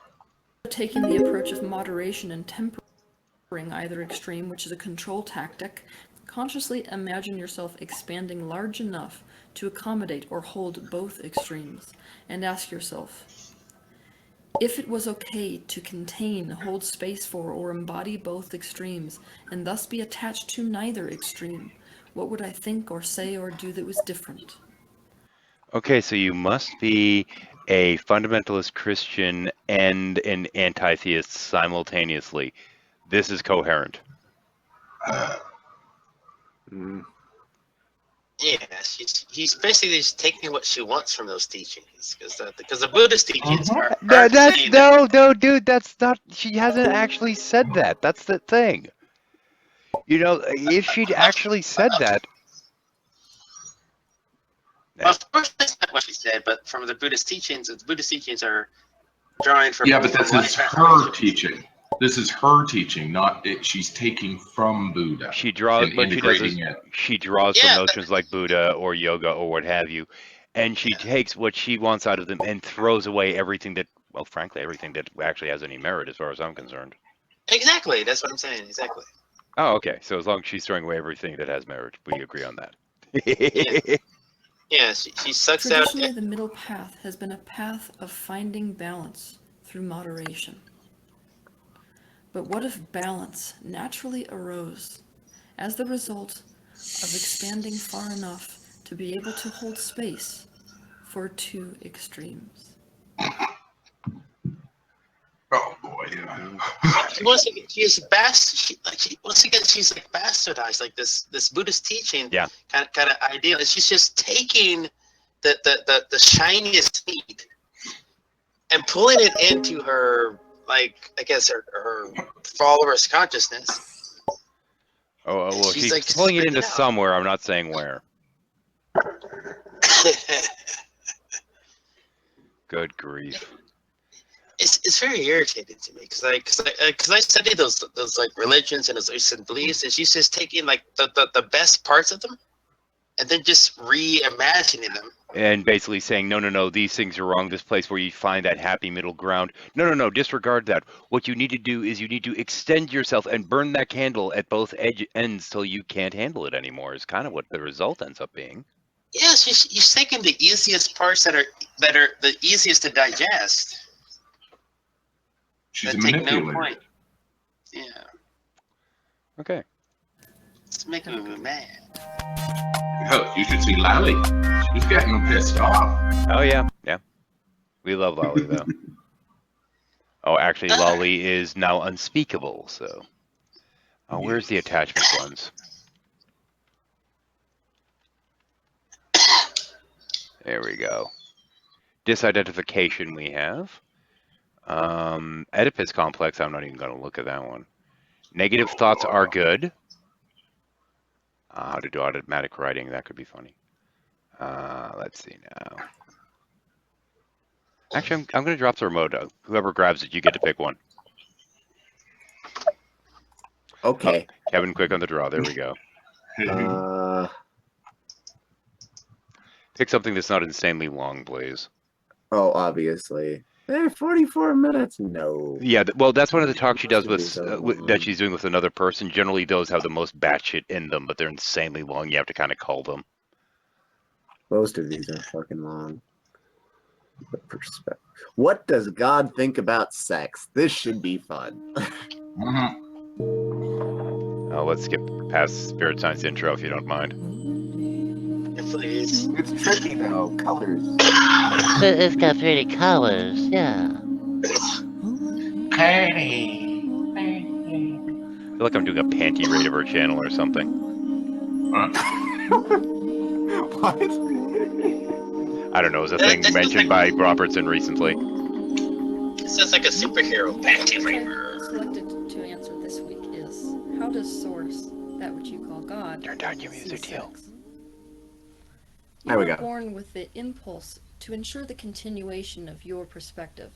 taking the approach of moderation and tempering either extreme, which is a control tactic, consciously imagine yourself expanding large enough to accommodate or hold both extremes, and ask yourself, if it was okay to contain, hold space for, or embody both extremes, and thus be attached to neither extreme, what would I think or say or do that was different? Okay, so you must be a fundamentalist Christian and an anti-theist simultaneously. This is coherent. Yeah, he's basically just taking what she wants from those teachings, because the Buddhist teachings are No, that's saying that- no, dude. That's not. She hasn't actually said that. That's the thing. You know, if she'd actually said that, Well, of course, that's not what she said, but from the Buddhist teachings are drawing from. Yeah, but this from is life her transformation. teaching. This is her teaching, not it. She's taking from Buddha. she draws. and What she does is integrating it. she draws Yeah, from notions like Buddha or yoga or what have you, and she takes what she wants out of them and throws away everything that, well, frankly, everything that actually has any merit, as far as I'm concerned. Exactly, that's what I'm saying. Exactly. Oh, okay. So as long as she's throwing away everything that has merit, we agree on that. Yeah, she sucks out. Traditionally, the middle path has been a path of finding balance through moderation. But what if balance naturally arose as the result of expanding far enough to be able to hold space for two extremes? Oh boy, yeah. Once again, she's like bastardized, like this Buddhist teaching, Yeah. kind of ideal, and she's just taking the shiniest seed and pulling it into her, like, I guess her followers' consciousness. Oh, well, She's, she's like, pulling it freaking into out. somewhere. I'm not saying where. Good grief. It's very irritating to me because I study those like religions and those beliefs, and she's just taking like the best parts of them and then just reimagining them. And basically saying, no, these things are wrong. This place where you find that happy middle ground. No, disregard that. What you need to do is you need to extend yourself and burn that candle at both ends till you can't handle it anymore. Is kind of what the result ends up being. Yeah, she's taking the easiest parts that are the easiest to digest. She's a that take no manipulator. point. Yeah, Okay. it's making me mad. Oh, you should see Lally. She's getting pissed off. Oh, yeah. We love Lolly, though. Oh, actually, Lolly is now unspeakable, so. Oh, where's the attachment ones? There we go. Disidentification we have. Oedipus complex, I'm not even going to look at that one. Negative thoughts are good. How to do automatic writing, that could be funny. Let's see now. Actually, I'm going to drop the remote. Whoever grabs it, you get to pick one. Okay. Kevin, quick on the draw. There we go. Pick something that's not insanely long, please. Oh, obviously. 44 minutes? No. Yeah, well, that's one of the talks she does with that she's doing with another person. Generally, those have the most batshit in them, but they're insanely long. You have to kind of cull them. Most of these are fucking long. The perspective. What does God think about sex? This should be fun. Let's skip past Spirit Science intro if you don't mind. Please. It's tricky though. Colors. But it's got pretty colors, yeah. Hey. I feel like I'm doing a panty raid of her channel or something. What? I don't know. It was a thing That's mentioned by Robertson recently. It sounds like a superhero panty raper. Selected to answer this week is, how does Source, that which you call God, Turn down your see music, Teal. sex? There we You were go. born with the impulse to ensure the continuation of your perspective,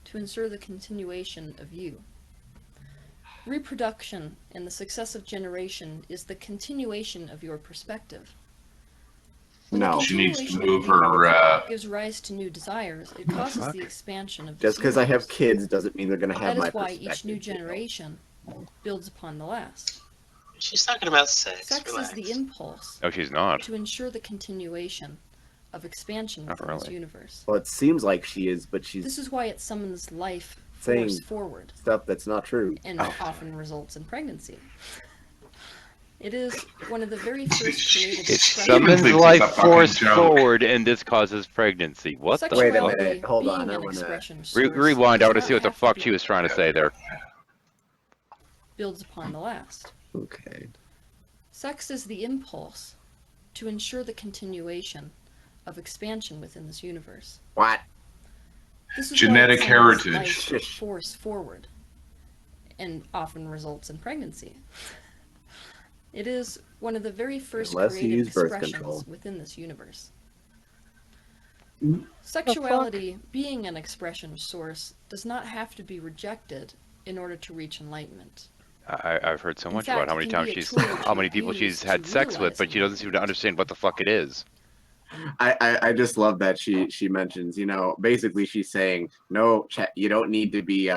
to ensure the continuation of you. Reproduction and the successive generation is the continuation of your perspective. When the No. She needs to continuation move of her, gives rise to new desires, it causes fuck? the expansion of Just this because I have universe. kids doesn't mean they're gonna have That my is why perspective. each new generation builds upon the last. She's talking about sex. Sex Relax. is the impulse No, she's not. to ensure the continuation of expansion Not within this really. universe. Well, it seems like she is, but she's This is why it summons life Saying- force forward stuff that's not true. and often results in pregnancy. It is one of the very first creative It expressions. summons thinks it's life a fucking force joke. forward, and this causes pregnancy. What the Wait a fuck? minute, hold being on, I an wanna- expression of Re- source rewind. I does want to not see what the have fuck be she was trying to say there. builds upon the last. Okay. Sex is the impulse to ensure the continuation of expansion within this universe. What? This is Genetic why it summons heritage. life force forward and often results in pregnancy. It is one of the very first Unless you creative use birth expressions control. within this universe. Mm. Sexuality, being an expression of source, does not have to be rejected in order to reach enlightenment. I've heard so In much fact, about how it many can times be a she's, tool how many to people use she's to had sex with, realize but she doesn't seem to understand what the fuck it is. I just love that she mentions, basically she's saying, no, you don't need to be,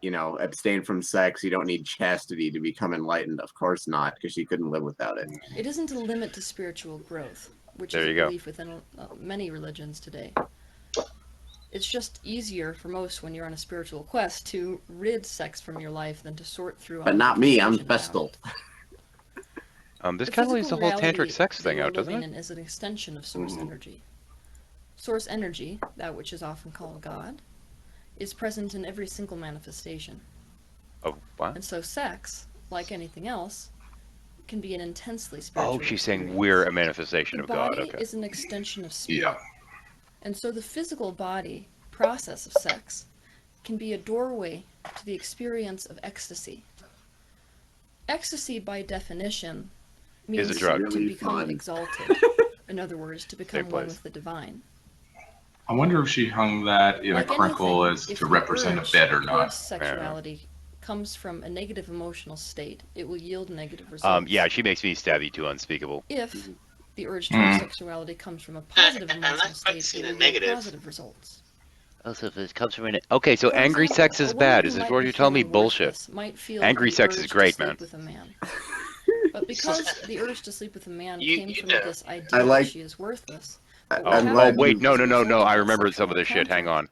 abstain from sex. You don't need chastity to become enlightened. Of course not, because she couldn't live without it. It isn't a limit to spiritual growth, which There is you a go. belief within many religions today. It's just easier for most when you're on a spiritual quest to rid sex from your life than to sort through. But all not the me. I'm confusion about Vestal. it. This The kind of leaves the physical whole tantric reality sex that thing you are out, doesn't living it? in is an extension of source energy. Source energy, that which is often called God, is present in every single manifestation. Oh, what? And so sex, like anything else, can be an intensely spiritual Oh, she's saying experience. we're a manifestation The of God. body Okay. is an extension of spirit. Yeah. And so the physical body process of sex can be a doorway to the experience of ecstasy. Ecstasy, by definition, Is a means drug. to Really become fun. exalted. In other words, to become one place. with the divine. I wonder if she hung that in Like a crinkle anything, as if to the represent a urge bed or towards not. sexuality comes from a negative emotional state, it will yield negative results. Yeah, she makes me stabby too unspeakable. If the urge towards Mm. sexuality comes from a positive I'm not emotional quite state, seeing it a will yield negative. positive results. Also, if it comes from an Okay, so For angry example, sex is a woman bad. who Is this might what be you're telling me? feeling Bullshit. worthless might feel Angry the sex is urge great, to sleep man. with a man. But because the urge to sleep with a man You- came you from know. this idea I that like- she is worthless, I- what will I'm happen glad wait, you- no, as a no, no, result no. of I that remember some of sexual this shit. Hang encounter, on.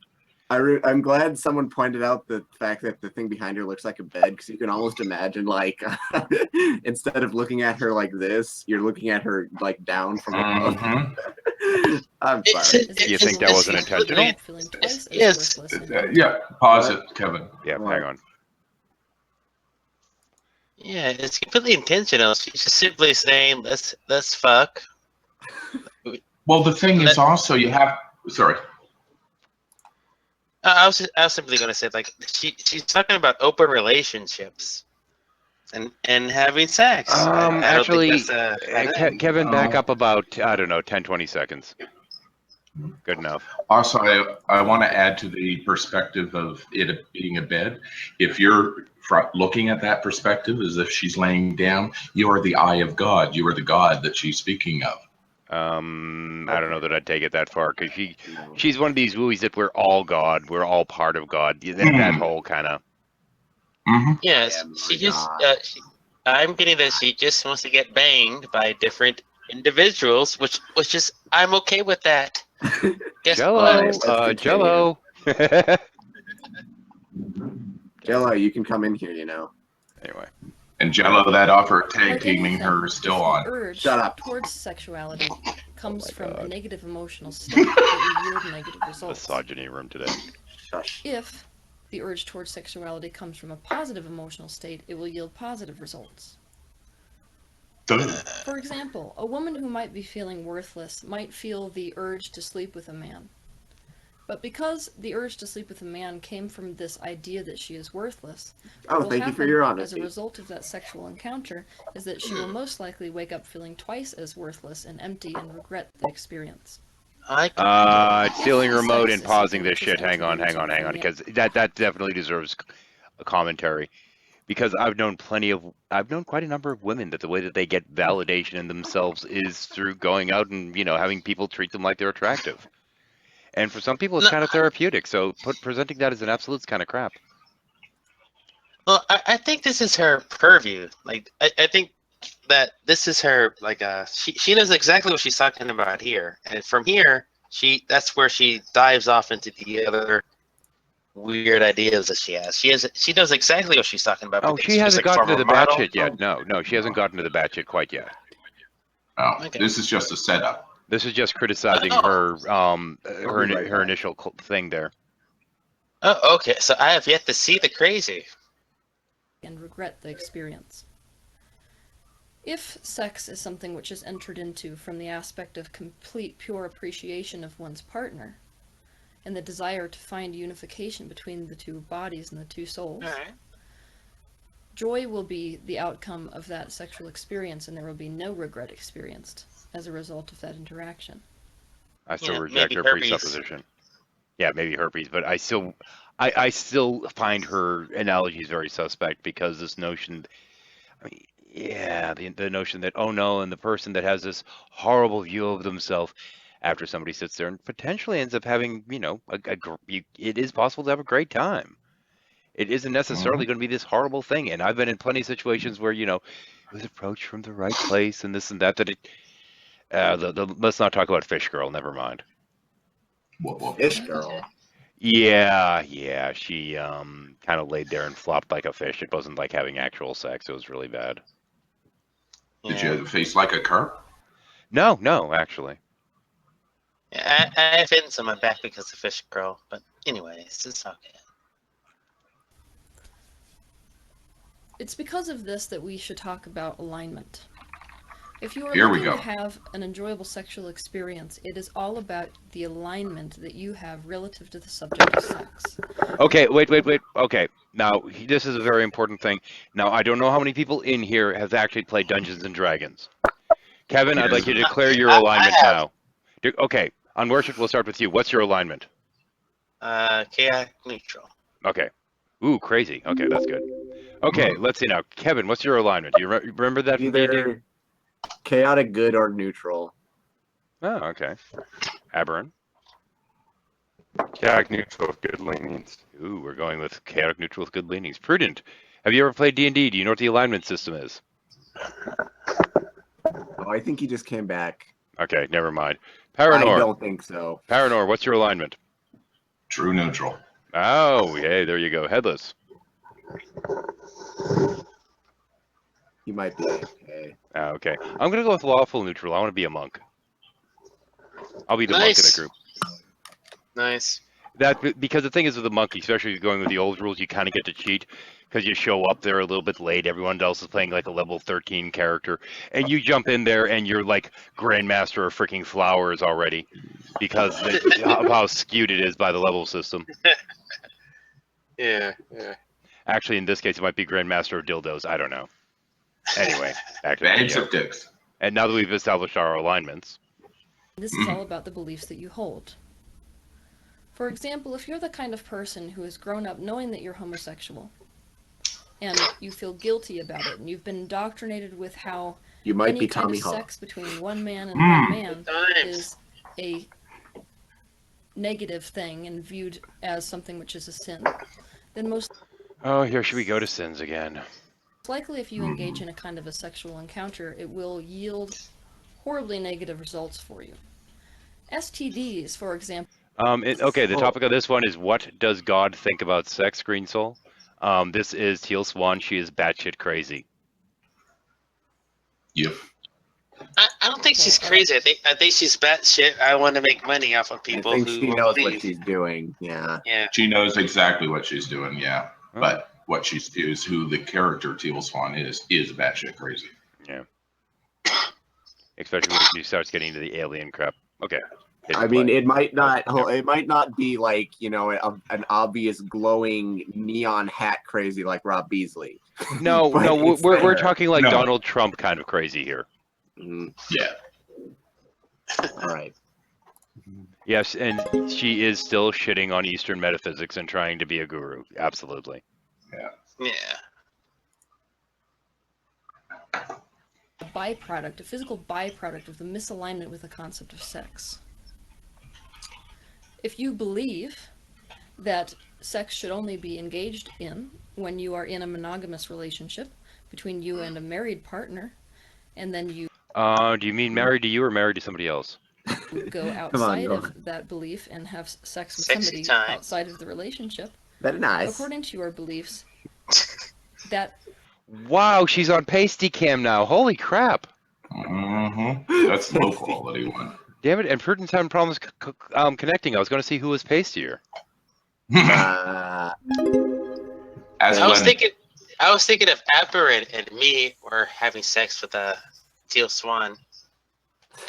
I'm glad someone pointed out the fact that the thing behind her looks like a bed, because you can almost imagine, like, instead of looking at her like this, you're looking at her like down from above. Mhm. I'm It's- sorry. is that You she think will that most wasn't likely intentional? end up feeling twice as Yes. worthless and empty. Yeah, pause it, Kevin. Yeah, hang on. Yeah, it's completely intentional. She's just simply saying, "Let's fuck." Well, the thing is also you have. Sorry. I was simply gonna say, like, she's talking about open relationships and having sex. I don't Actually, think that's a bad thing. Kevin, back up about, I don't know, 10, 20 seconds. Good enough. Also, I want to add to the perspective of it being a bed. If you're looking at that perspective as if she's laying down, you are the eye of God. You are the God that she's speaking of. I don't know that I'd take it that far because she's one of these movies that we're all God, we're all part of God. That whole kind of. Mm-hmm. Yes, Yeah, she my just. God. I'm getting that she just wants to get banged by different individuals, which is I'm okay with that. Guess Jello, what? Let's continue. Jello. Jello, you can come in here, you know. Anyway, And Jello, that offer of tag Like teaming anything, her is still if on. the urge Shut up. towards sexuality comes my from a God. negative emotional state, it will yield negative results. misogyny room today. Shush. If the urge towards sexuality comes from a positive emotional state, it will yield positive results. Duh. For example, a woman who might be feeling worthless might feel the urge to sleep with a man. But because the urge to sleep with a man came from this idea that she is worthless, Oh, what will thank you happen for your as a honesty. result of that sexual encounter is that she will most likely wake up feeling twice as worthless and empty and regret the experience. Stealing If remote sex and is pausing something this which is shit. Hang on, entered into from the because that definitely deserves a commentary. Because I've known quite a number of women that the way that they get validation in themselves is through going out and having people treat them like they're attractive. And for some people, it's No, kind of therapeutic. So presenting that as an absolute's kind of crap. Well, I think this is her purview. Like, I think that this is her, like, she knows exactly what she's talking about here. And from here, that's where she dives off into the other weird ideas that she has. She knows exactly what she's talking about. Oh, because she she's hasn't like a gotten to former the model. batshit yet. No, she hasn't gotten to the batshit quite yet. Oh, Okay. this is just a setup. This is just criticizing Oh. her initial thing there. Oh, okay. So I have yet to see the crazy. And regret the experience. If sex is something which is entered into from the aspect of complete pure appreciation of one's partner, and the desire to find unification between the two bodies and the two souls, All right. joy will be the outcome of that sexual experience, and there will be no regret experienced as a result of that interaction. I still Yeah, reject maybe her herpes. presupposition. Yeah, maybe herpes, but I still find her analogies very suspect because this notion, the notion that, oh no, and the person that has this horrible view of themselves after somebody sits there and potentially ends up having, it is possible to have a great time. It isn't necessarily going to be this horrible thing. And I've been in plenty of situations where, it was approached from the right place and this and that, let's not talk about Fish Girl, never mind. Fish girl. Yeah, she kind of laid there and flopped like a fish. It wasn't like having actual sex. It was really bad. Did you have a face like a carp? No, actually. Yeah, I have veins on my back because of Fish Girl, but anyways, it's okay. It's because of this that we should talk about alignment. If you are Here we looking go. to have an enjoyable sexual experience, it is all about the alignment that you have relative to the subject of sex. Okay, wait. Okay, now this is a very important thing. Now I don't know how many people in here have actually played Dungeons and Dragons. Kevin, I'd like you to declare your alignment have. now. Okay, Unworshipped, we'll start with you. What's your alignment? Chaotic neutral. Okay. Ooh, crazy. Okay, that's good. Okay, let's see now. Kevin, what's your alignment? Do you remember that from D&D? Either chaotic good or neutral. Oh, okay. Aberrant. Chaotic neutral with good leanings. Ooh, we're going with chaotic neutral with good leanings. Prudent. Have you ever played D&D? Do you know what the alignment system is? Oh, I think he just came back. Okay, never mind. I Paranor. don't think so. Paranor, what's your alignment? True neutral. Oh, yay, there you go. Headless. He might be okay. Okay. I'm going to go with lawful neutral. I want to be a monk. I'll be the monk in Nice. the group. Nice. Because the thing is with the monk, especially if you're going with the old rules, you kind of get to cheat because you show up there a little bit late. Everyone else is playing like a level 13 character, and you jump in there and you're like Grandmaster of freaking flowers already because of how skewed it is by the level system. Yeah. Actually, in this case, it might be Grandmaster of dildos. I don't know. Anyway, back to the Bags video. of dicks. And now that we've established our alignments, This is all about the beliefs that you hold. For example, if you're the kind of person who has grown up knowing that you're homosexual, and you feel guilty about it, and you've been indoctrinated with how You might any be kind Tommy of Hawk. sex between one man and one man Times. is a negative thing and viewed as something which is a sin, then most oh, here should we go to sins again? likely if you engage in a kind of a sexual encounter, it will yield horribly negative results for you. STDs, for example. Okay, the topic of this one is what does God think about sex, Green Soul? This is Teal Swan. She is batshit crazy. Yep. I don't think she's crazy. I think she's batshit. I want to make money off of people I think who she won't knows believe. what she's doing. Yeah. Yeah. She knows exactly what she's doing, yeah. Oh. But what she's is who the character Teal Swan is batshit crazy. Yeah. Especially when she starts getting into the alien crap. Okay. I mean, it might not be like, you know, an obvious glowing neon hat crazy like Rob Beasley. No, But no, it's we're there. talking like No. Donald Trump kind of crazy here. Mm, Yeah. all right. Yes, and she is still shitting on Eastern metaphysics and trying to be a guru. Absolutely. Yeah. A physical byproduct of the misalignment with the concept of sex. If you believe that sex should only be engaged in when you are in a monogamous relationship between you and a married partner, and then you Do you mean married to you or married to somebody else? go on, outside go of that belief and have sex with Sexy somebody time. outside of the relationship, Very nice. according to your beliefs, that Wow, she's on pasty cam now. Holy crap. Mm-hmm. That's low quality one. Damn it, and Prudence having problems connecting. I was going to see who was pastier. As I was when thinking if Aberrant and me were having sex with a Teal Swan.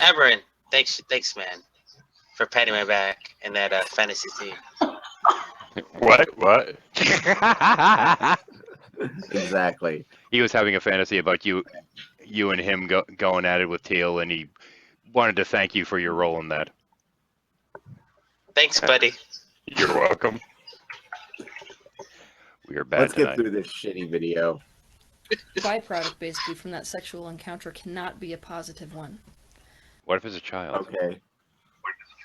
Aberrant, thanks, man, for patting my back in that fantasy team. What? Exactly. He was having a fantasy about you and him going at it with Teal, and he wanted to thank you for your role in that. Thanks, buddy. You're welcome. We are bad Let's tonight. get through this shitty video. byproduct basically from that sexual encounter cannot be a positive one. What if it's a child? Okay.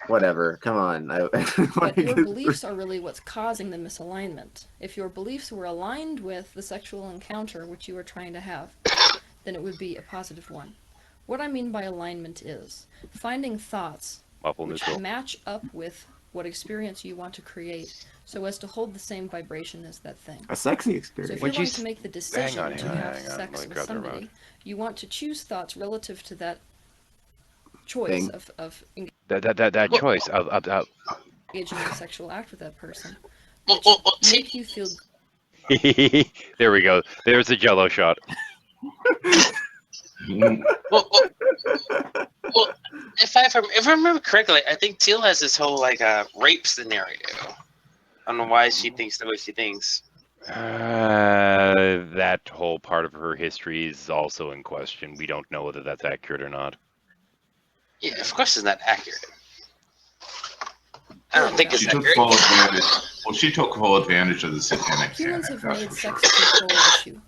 Whatever. Come on. But your beliefs are really what's causing the misalignment. If your beliefs were aligned with the sexual encounter which you are trying to have, then it would be a positive one. What I mean by alignment is finding thoughts Lawful which neutral. match up with what experience you want to create so as to hold the same vibration as that thing. A sexy So experience. if When you're going she's- to make the decision hang to on, have hang on. sex Let me with grab the remote. somebody, you want to choose thoughts relative to that choice Thing. of That choice of engaging in a sexual act with that person. Well, see, Make you feel there we go. There's the Jello shot. Well, if I remember correctly, I think Teal has this whole like rape scenario. I don't know why she thinks the way she thinks. That whole part of her history is also in question. We don't know whether that's accurate or not. Yeah, of course it's not accurate. I don't think it's She took accurate. full advantage. Well, she took full advantage of the satanic Humans panic. have made sex a control issue.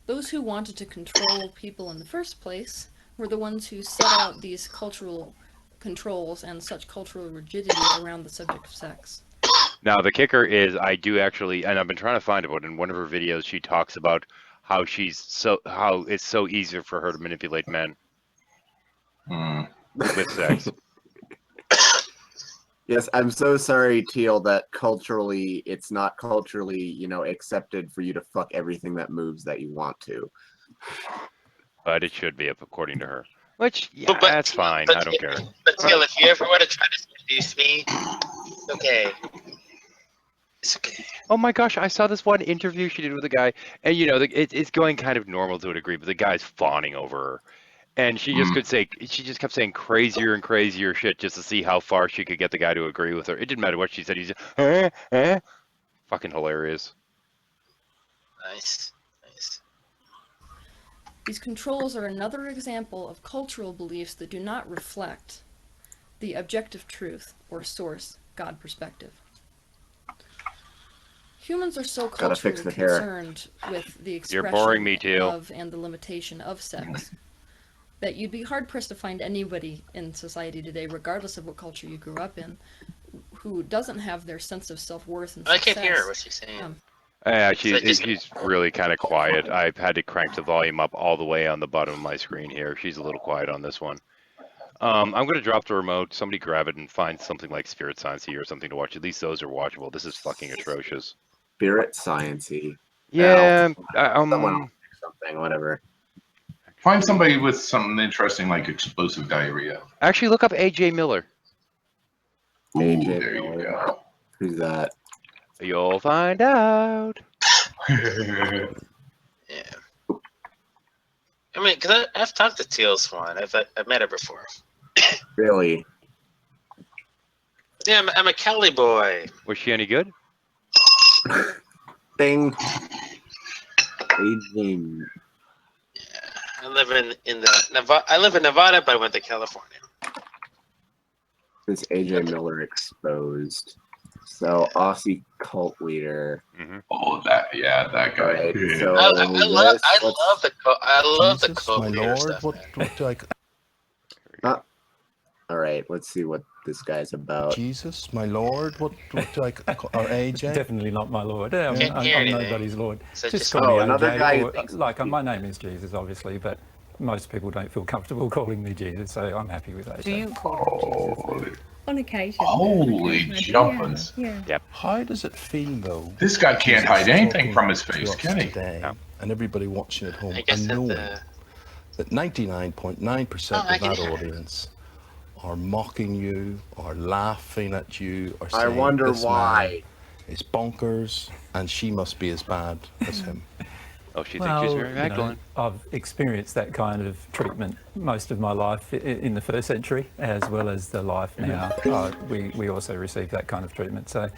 Those who wanted to control people in the first place were the ones who set out these cultural controls and such cultural rigidity around the subject of sex. Now, the kicker is I do actually, and I've been trying to find it, but in one of her videos, she talks about how how it's so easier for her to manipulate men with sex. Yes, I'm so sorry, Teal, that culturally, it's not culturally, accepted for you to fuck everything that moves that you want to. But it should be, according to her. Which, yeah, But- that's fine. I don't care. But Teal, if you ever want to try to seduce me, okay. It's okay. Oh my gosh, I saw this one interview she did with a guy, and it's going kind of normal to a degree, but the guy's fawning over her. And she just kept saying crazier and crazier shit just to see how far she could get the guy to agree with her. It didn't matter what she said. He's fucking hilarious. Nice. These controls are another example of cultural beliefs that do not reflect the objective truth or source, God perspective. Humans are so Gotta fix culturally the hair. concerned with the You're boring me, expression Teal. of and the limitation of sex that you'd be hard-pressed to find anybody in society today, regardless of what culture you grew up in, who doesn't have their sense of self-worth and I success. can't hear what she's saying. Yeah, So just- she's really kind of quiet. I've had to crank the volume up all the way on the bottom of my screen here. She's a little quiet on this one. I'm going to drop the remote. Somebody grab it and find something like Spirit Science or something to watch. At least those are watchable. This is fucking atrocious. Spirit science-y. Yeah, Someone something, whatever. Find somebody with something interesting like explosive diarrhea. actually look up AJ Miller. Ooh, AJ there you Miller. go. Who's that? You'll find out. Yeah. I mean, because I've talked to Teal Swan. I've met her before. Really? Yeah, I'm a Cali boy. Was she any good? Thing. AJ. I live in Nevada. I live in Nevada, but I went to California. This AJ Miller exposed. So Aussie cult leader. Oh, that guy. Right, Yeah. so I this- love the Jesus, cult my leader lord, stuff. what do I? All right, let's see what this guy's about. Jesus, my lord, what do I? Or AJ? Definitely not my lord. I'm Can't hear anything. nobody's lord. So Just just- call me another AJ, guy who or, thinks my name is Jesus, obviously, but most people don't feel comfortable calling me Jesus, so I'm happy with that. Do you call him Jesus? On occasion. Holy Yeah, jumpers. Yeah. How does it feel though? This guy can't Jesus hide anything talking from his to face, us can he? Today, and everybody watching at home, I guess and that knowing the that 99.9% Oh, I of can that hear it. audience are mocking you, or laughing at you, or I saying, wonder "This why." man is bonkers, and she must be as bad as him." Oh, she thinks she's Mary Magdalene. I've experienced that kind of treatment most of my life in the first century, as well as the life now. We also receive that kind of treatment. So,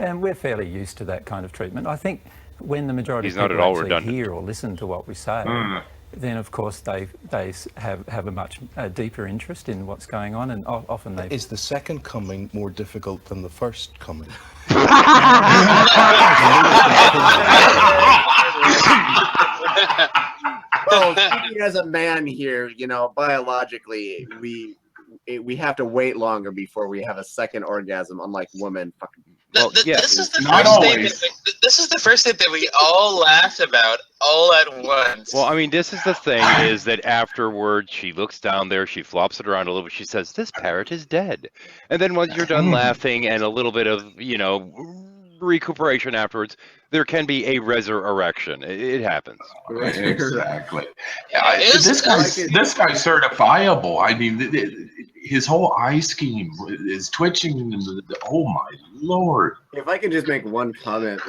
and we're fairly used to that kind of treatment. I think when the majority He's of not people at all actually redundant. hear or listen to what we say, then of course they have a much deeper interest in what's going on, and often they. Is the second coming more difficult than the first coming? Well, speaking as a man here, biologically, we have to wait longer before we have a second orgasm, unlike women. Fucking. Well, yeah, this is the not first always. thing. This is the first thing that we all laughed about all at once. Well, I mean, this is the thing, is that afterward, she looks down there, she flops it around a little bit, she says, "This parrot is dead." And then once you're done laughing and a little bit of, recuperation afterwards, there can be a resurrection. It happens. Exactly. Yeah, it is- This guy's certifiable. I mean, his whole eye scheme is twitching. Oh my lord! If I could just make one comment,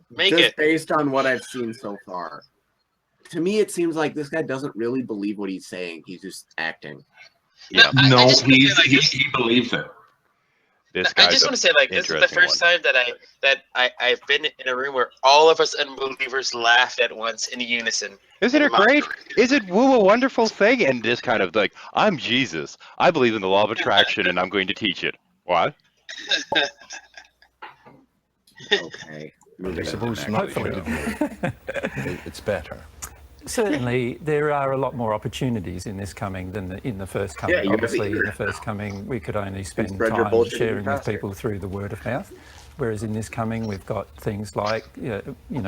Make just it. based on what I've seen so far, to me, it seems like this guy doesn't really believe what he's saying. He's just acting. Yeah. No, I just he feel believes it. This I guy's just a want to say, like, this is the interesting first one. time that I've been in a room where all of us unbelievers laughed at once in unison. Isn't it In my great? room. Isn't woo a wonderful thing? And this kind of like, I'm Jesus. I believe in the law of attraction, and I'm going to teach it. What? Okay. I suppose from that point of view, it's better. Certainly, there are a lot more opportunities in this coming than in the first coming. Yeah, you have Obviously, in either. the first coming, we could only spend spread your time bullshit even sharing with faster. people through the word of mouth. Whereas in this coming, we've got things like,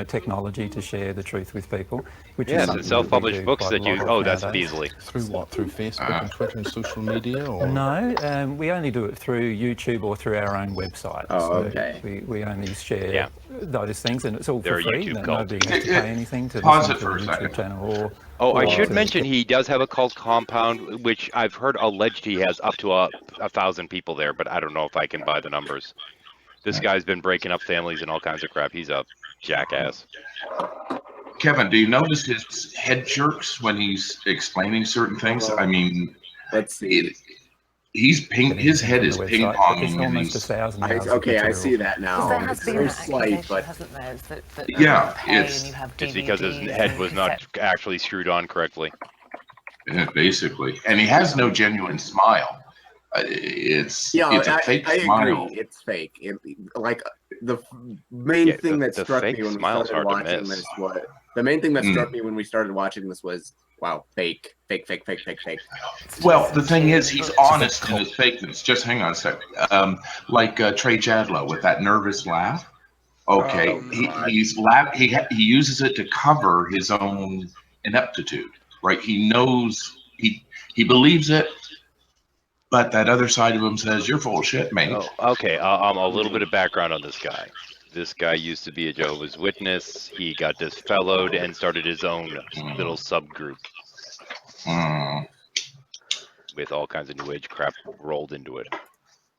technology to share the truth with people, which is Yes, something and that self-published we do books quite that a you. lot of Oh, that's nowadays. easily. Through what? Through Facebook and Twitter and social media? Or? No, we only do it through YouTube or through our own website. Oh, So okay. we only share those things, and it's all They're for a free. YouTube No- cult. Nobody has to pay anything to Pause listen it to for the a YouTube second. channel. Oh, I or should to- mention he does have a cult compound, which I've heard alleged he has up to 1,000 people there, but I don't know if I can buy the numbers. This guy's been breaking up families and all kinds of crap. He's a jackass. Kevin, do you notice his head jerks when he's explaining certain things? I mean, Let's see. His head is From the ping website, but there's ponging, and almost he's 1,000 I hours of see material. that now. Because there has It's been very that slight, accusation, but hasn't there? That Yeah, you pay it's- and you have It's because his DVDs head and was not actually screwed on correctly. basically, and he has no genuine smile. It's yeah, a fake I smile. agree. It's fake. The main Yeah, thing that the struck fake me when we smile's started hard to watching miss. this was the main thing that Mm. struck me when we started watching this was wow, fake. Well, the thing is, he's honest in his fakeness. Just hang on a sec. Like Trey Jadlow with that nervous laugh. Okay, he's laugh. He uses it to cover his own ineptitude, right? He knows he believes it, but that other side of him says, "You're full of shit, mate." Oh, okay. A little bit of background on this guy. This guy used to be a Jehovah's Witness. He got disfellowed and started his own little subgroup Mm. with all kinds of New Age crap rolled into it.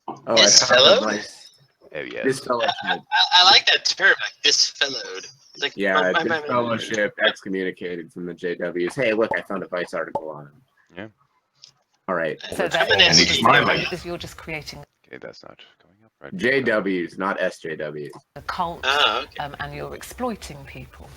Oh, I found Disfellowed? advice. Oh, yes. Disfellowship. I like that term, like disfellowed. It's like Yeah, my- disfellowship, excommunicated from the JWs. Hey, look, I found a Vice article on him. Yeah. All right. So that And he's smiling. is you're just creating Okay, that's not going up right. JWs, not SJWs. a cult, Oh, okay. and you're exploiting people.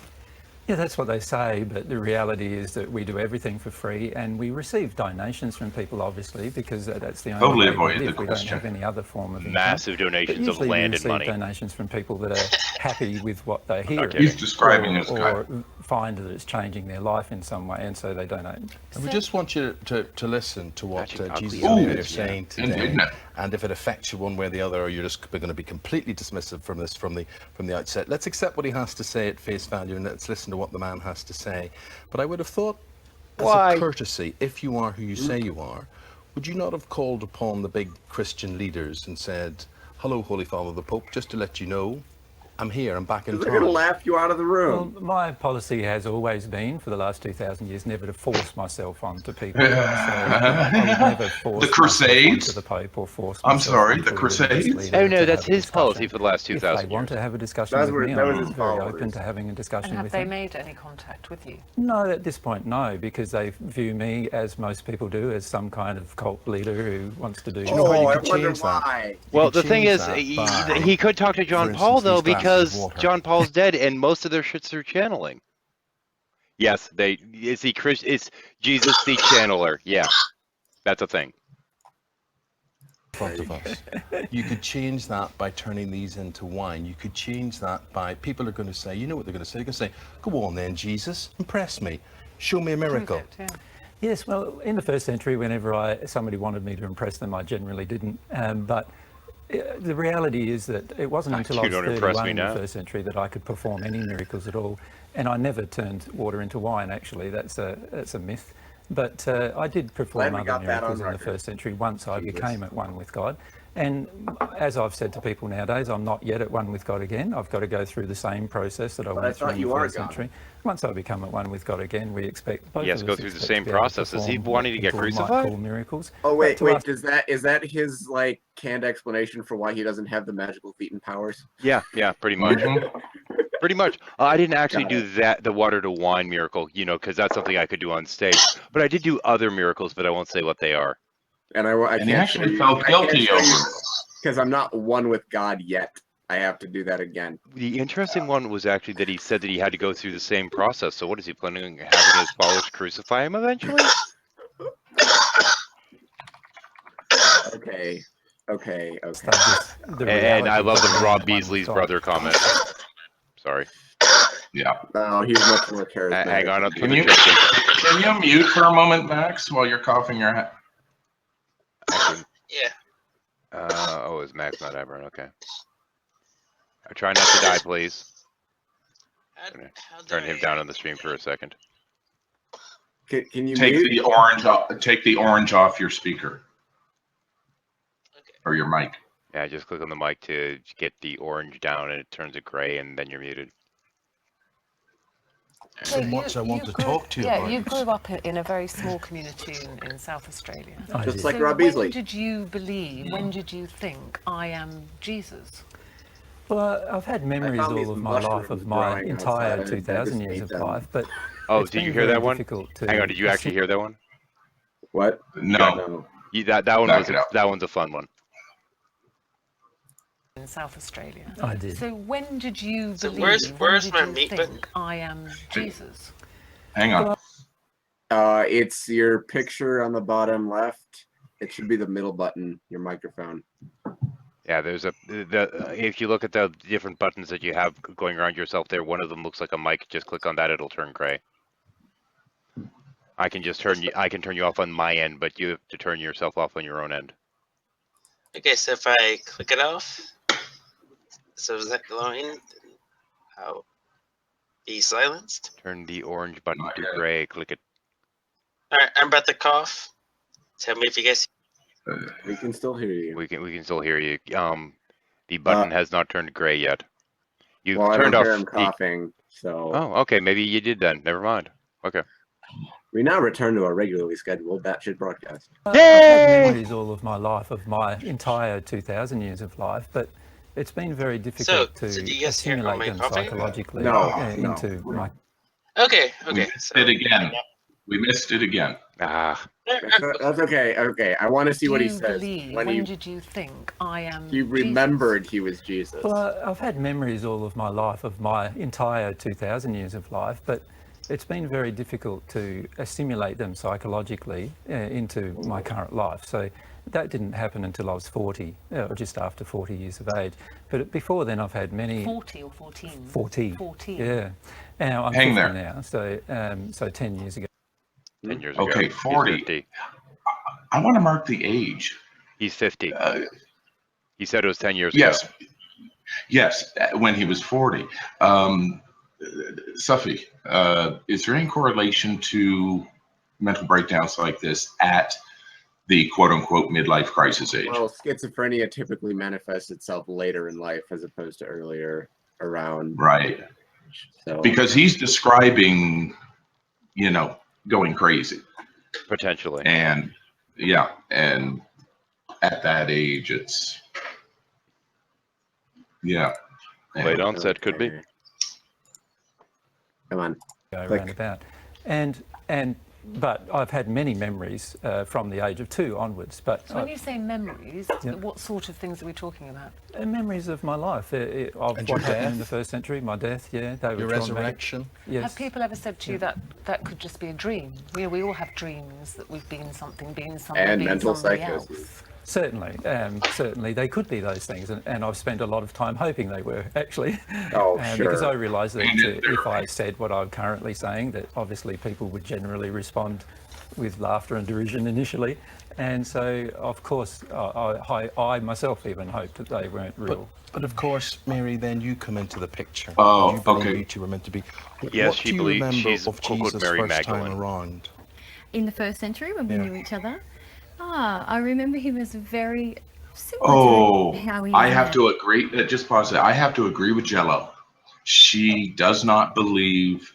Yeah, that's what they say, but the reality is that we do everything for free, and we receive donations from people, obviously, because that's the only Totally way we avoided live. the We don't question. have any other form of income. Massive But donations of usually land we and receive money. donations from people that are happy with what they hear. not kidding. He's describing this guy. or find that it's changing their life in some way, and so they donate. And we just want you to listen to what Imagine ugly Jesus ugly, is saying today, indignant. and if it affects you one way or the other, or you're just going to be completely dismissive from this from the outset. Let's accept what he has to say at face value, and let's listen to what the man has to say. But I would have thought, as Why? a courtesy, if you are who you say you are, would you not have called upon the big Christian leaders and said, "Hello, Holy Father the Pope, just to let you know, I'm here, I'm back in They're going to town." laugh you out of the Well, room. my policy has always been, for the last 2,000 years, never to force myself onto people. So I would never force The Crusades? myself onto the Pope or force I'm myself sorry, onto the a religious Crusades? leader Oh to no, that's have a his policy discussion. for the last If 2,000 they want years. to have a discussion That with me, was I'm his very followers. open to having a discussion And have with they them. made any contact with you? No, at this point, no, because they view me, as most people do, as some kind of cult leader who wants to do. Do you know how Oh, you I could wonder change that? why. You Well, could the thing change is, that by, he could talk to John for Paul instance, though, these glasses of because water. John Paul's dead, and most of their shit's through channeling. Yes, is Jesus the channeler? Yeah, that's a thing. front of us. You could change that by turning these into wine. You could change that by, people are going to say, you know what they're going to say? They're going to say, "Go on then, Jesus, impress me. Show me a miracle." Yes, well, in the first century, whenever somebody wanted me to impress them, I generally didn't. But the reality is that it wasn't until I You was don't impress 31 me in the now. first century that I could perform any miracles at all. And I never turned water into wine, actually. That's a myth. But I did perform Glad we other got that on miracles in the record. first century once I Jesus. became at one with God. And as I've said to people nowadays, I'm not yet at one with God again. I've got to go through the same process that I But I went through thought in you the are first God. century. Once I become at one with God again, we expect both Yes, of go us through the expect same to be able to process. Is he perform wanting to what get people might crucified? call miracles. Oh But wait, to wait. us- Is that his like canned explanation for why he doesn't have the magical feet and powers? Yeah, pretty much. Mhm. Pretty much. I didn't actually do that, the water to wine miracle, you know, because that's something I could do on stage. But I did do other miracles, but I won't say what they are. And I And he can't actually felt guilty over it. because I'm not one with God yet. I have to do that again. The interesting one was actually that he said that he had to go through the same process. So what is he planning on having his followers crucify him eventually? Okay. And I love the Rob Beasley's brother comment. Sorry. Yeah. No, he's much more charismatic. Hang on. Can you mute for a moment, Max, while you're coughing your head? Yeah. Oh, is Max not Everett? Okay. I try not to die, please. Turn him down on the stream for a second. Can you take mute? the orange off? Take the orange off your speaker or your mic. Yeah, just click on the mic to get the orange down, and it turns it gray, and then you're muted. So much I want to talk to you yeah, about. you grew up in a very small community in South Australia. Just like so Rob Beasley. When did you believe, when did you think, I am Jesus? Well, I've had memories all of my life of my entire 2,000 years of life, but oh, did you hear that one? Hang on, did you actually hear that one? What? No. That one was that one's a fun one. In South Australia. I did. So when did you So believe? where's my when did meat you button? think, I am Jesus? Hang on. It's your picture on the bottom left. It should be the middle button, your microphone. Yeah, there's if you look at the different buttons that you have going around yourself there, one of them looks like a mic. Just click on that, it'll turn gray. I can turn you off on my end, but you have to turn yourself off on your own end. Okay, so if I click it off, so is that glowing? How? Be silenced? Turn the orange button to gray, click it. Alright, I'm about to cough. Tell me if you guys... We can still hear you. We can still hear you. The button has not turned gray yet. You've Well, turned I off don't hear him coughing, so... Oh, okay, maybe you did then. Never mind. Okay. We now return to our regularly scheduled batshit broadcast. I've had memories all of my life of my entire 2,000 years of life, but it's been very difficult to do you guys hear all assimilate my them coughing? psychologically No. into my... Okay, We okay. missed it again. We missed it again. Ah. That's okay. Okay, I want to see what he Do you says. believe, When when did you think, I am he remembered he was Jesus. Well, I've had memories all of my life of my entire 2,000 years of life, but it's been very difficult to assimilate them psychologically into my current life. So that didn't happen until I was 40, or just after 40 years of age. But before then, I've had many... 40 or 14? 40. 14. Yeah. Now I'm Hang 50 there. now, so 10 years ago. 10 years ago. Okay, He's 40. 50. I want to mark the age. He's 50. He said it was 10 years Yes. ago. Yes, when he was 40. Sufi, is there any correlation to mental breakdowns like this at the quote-unquote midlife crisis age? Well, schizophrenia typically manifests itself later in life as opposed to earlier around. Right. So Because he's describing, going crazy. Potentially. And yeah, and at that age, it's, yeah. Late onset could be. Come on. Go Click. around about. But I've had many memories from the age of 2 onwards. But So when you say memories, what sort of things are we talking about? memories of my life, of And what your happened in death? the first century, my death, yeah. They were Your traumatic. resurrection? Yes. Have people ever said to you that that could just be a dream? We all have dreams that we've been something, been something, And been mental somebody psychosis. else. Certainly they could be those things, and I've spent a lot of time hoping they were, actually. Oh, sure. Because I realise that if I said what I'm currently saying, that obviously people would generally respond with laughter and derision initially. And so, of course, I myself even hoped that they weren't real. But of course, Mary, then you come into the picture. Oh, you okay. You were meant to be. Yes, what she do you believes remember she's of quote, Jesus' Mary first Magdalene. time around? In the first century when we knew each other? I remember he was very similar Oh, to how he I is have now. to agree. Just pause it. I have to agree with Jello. She does not believe,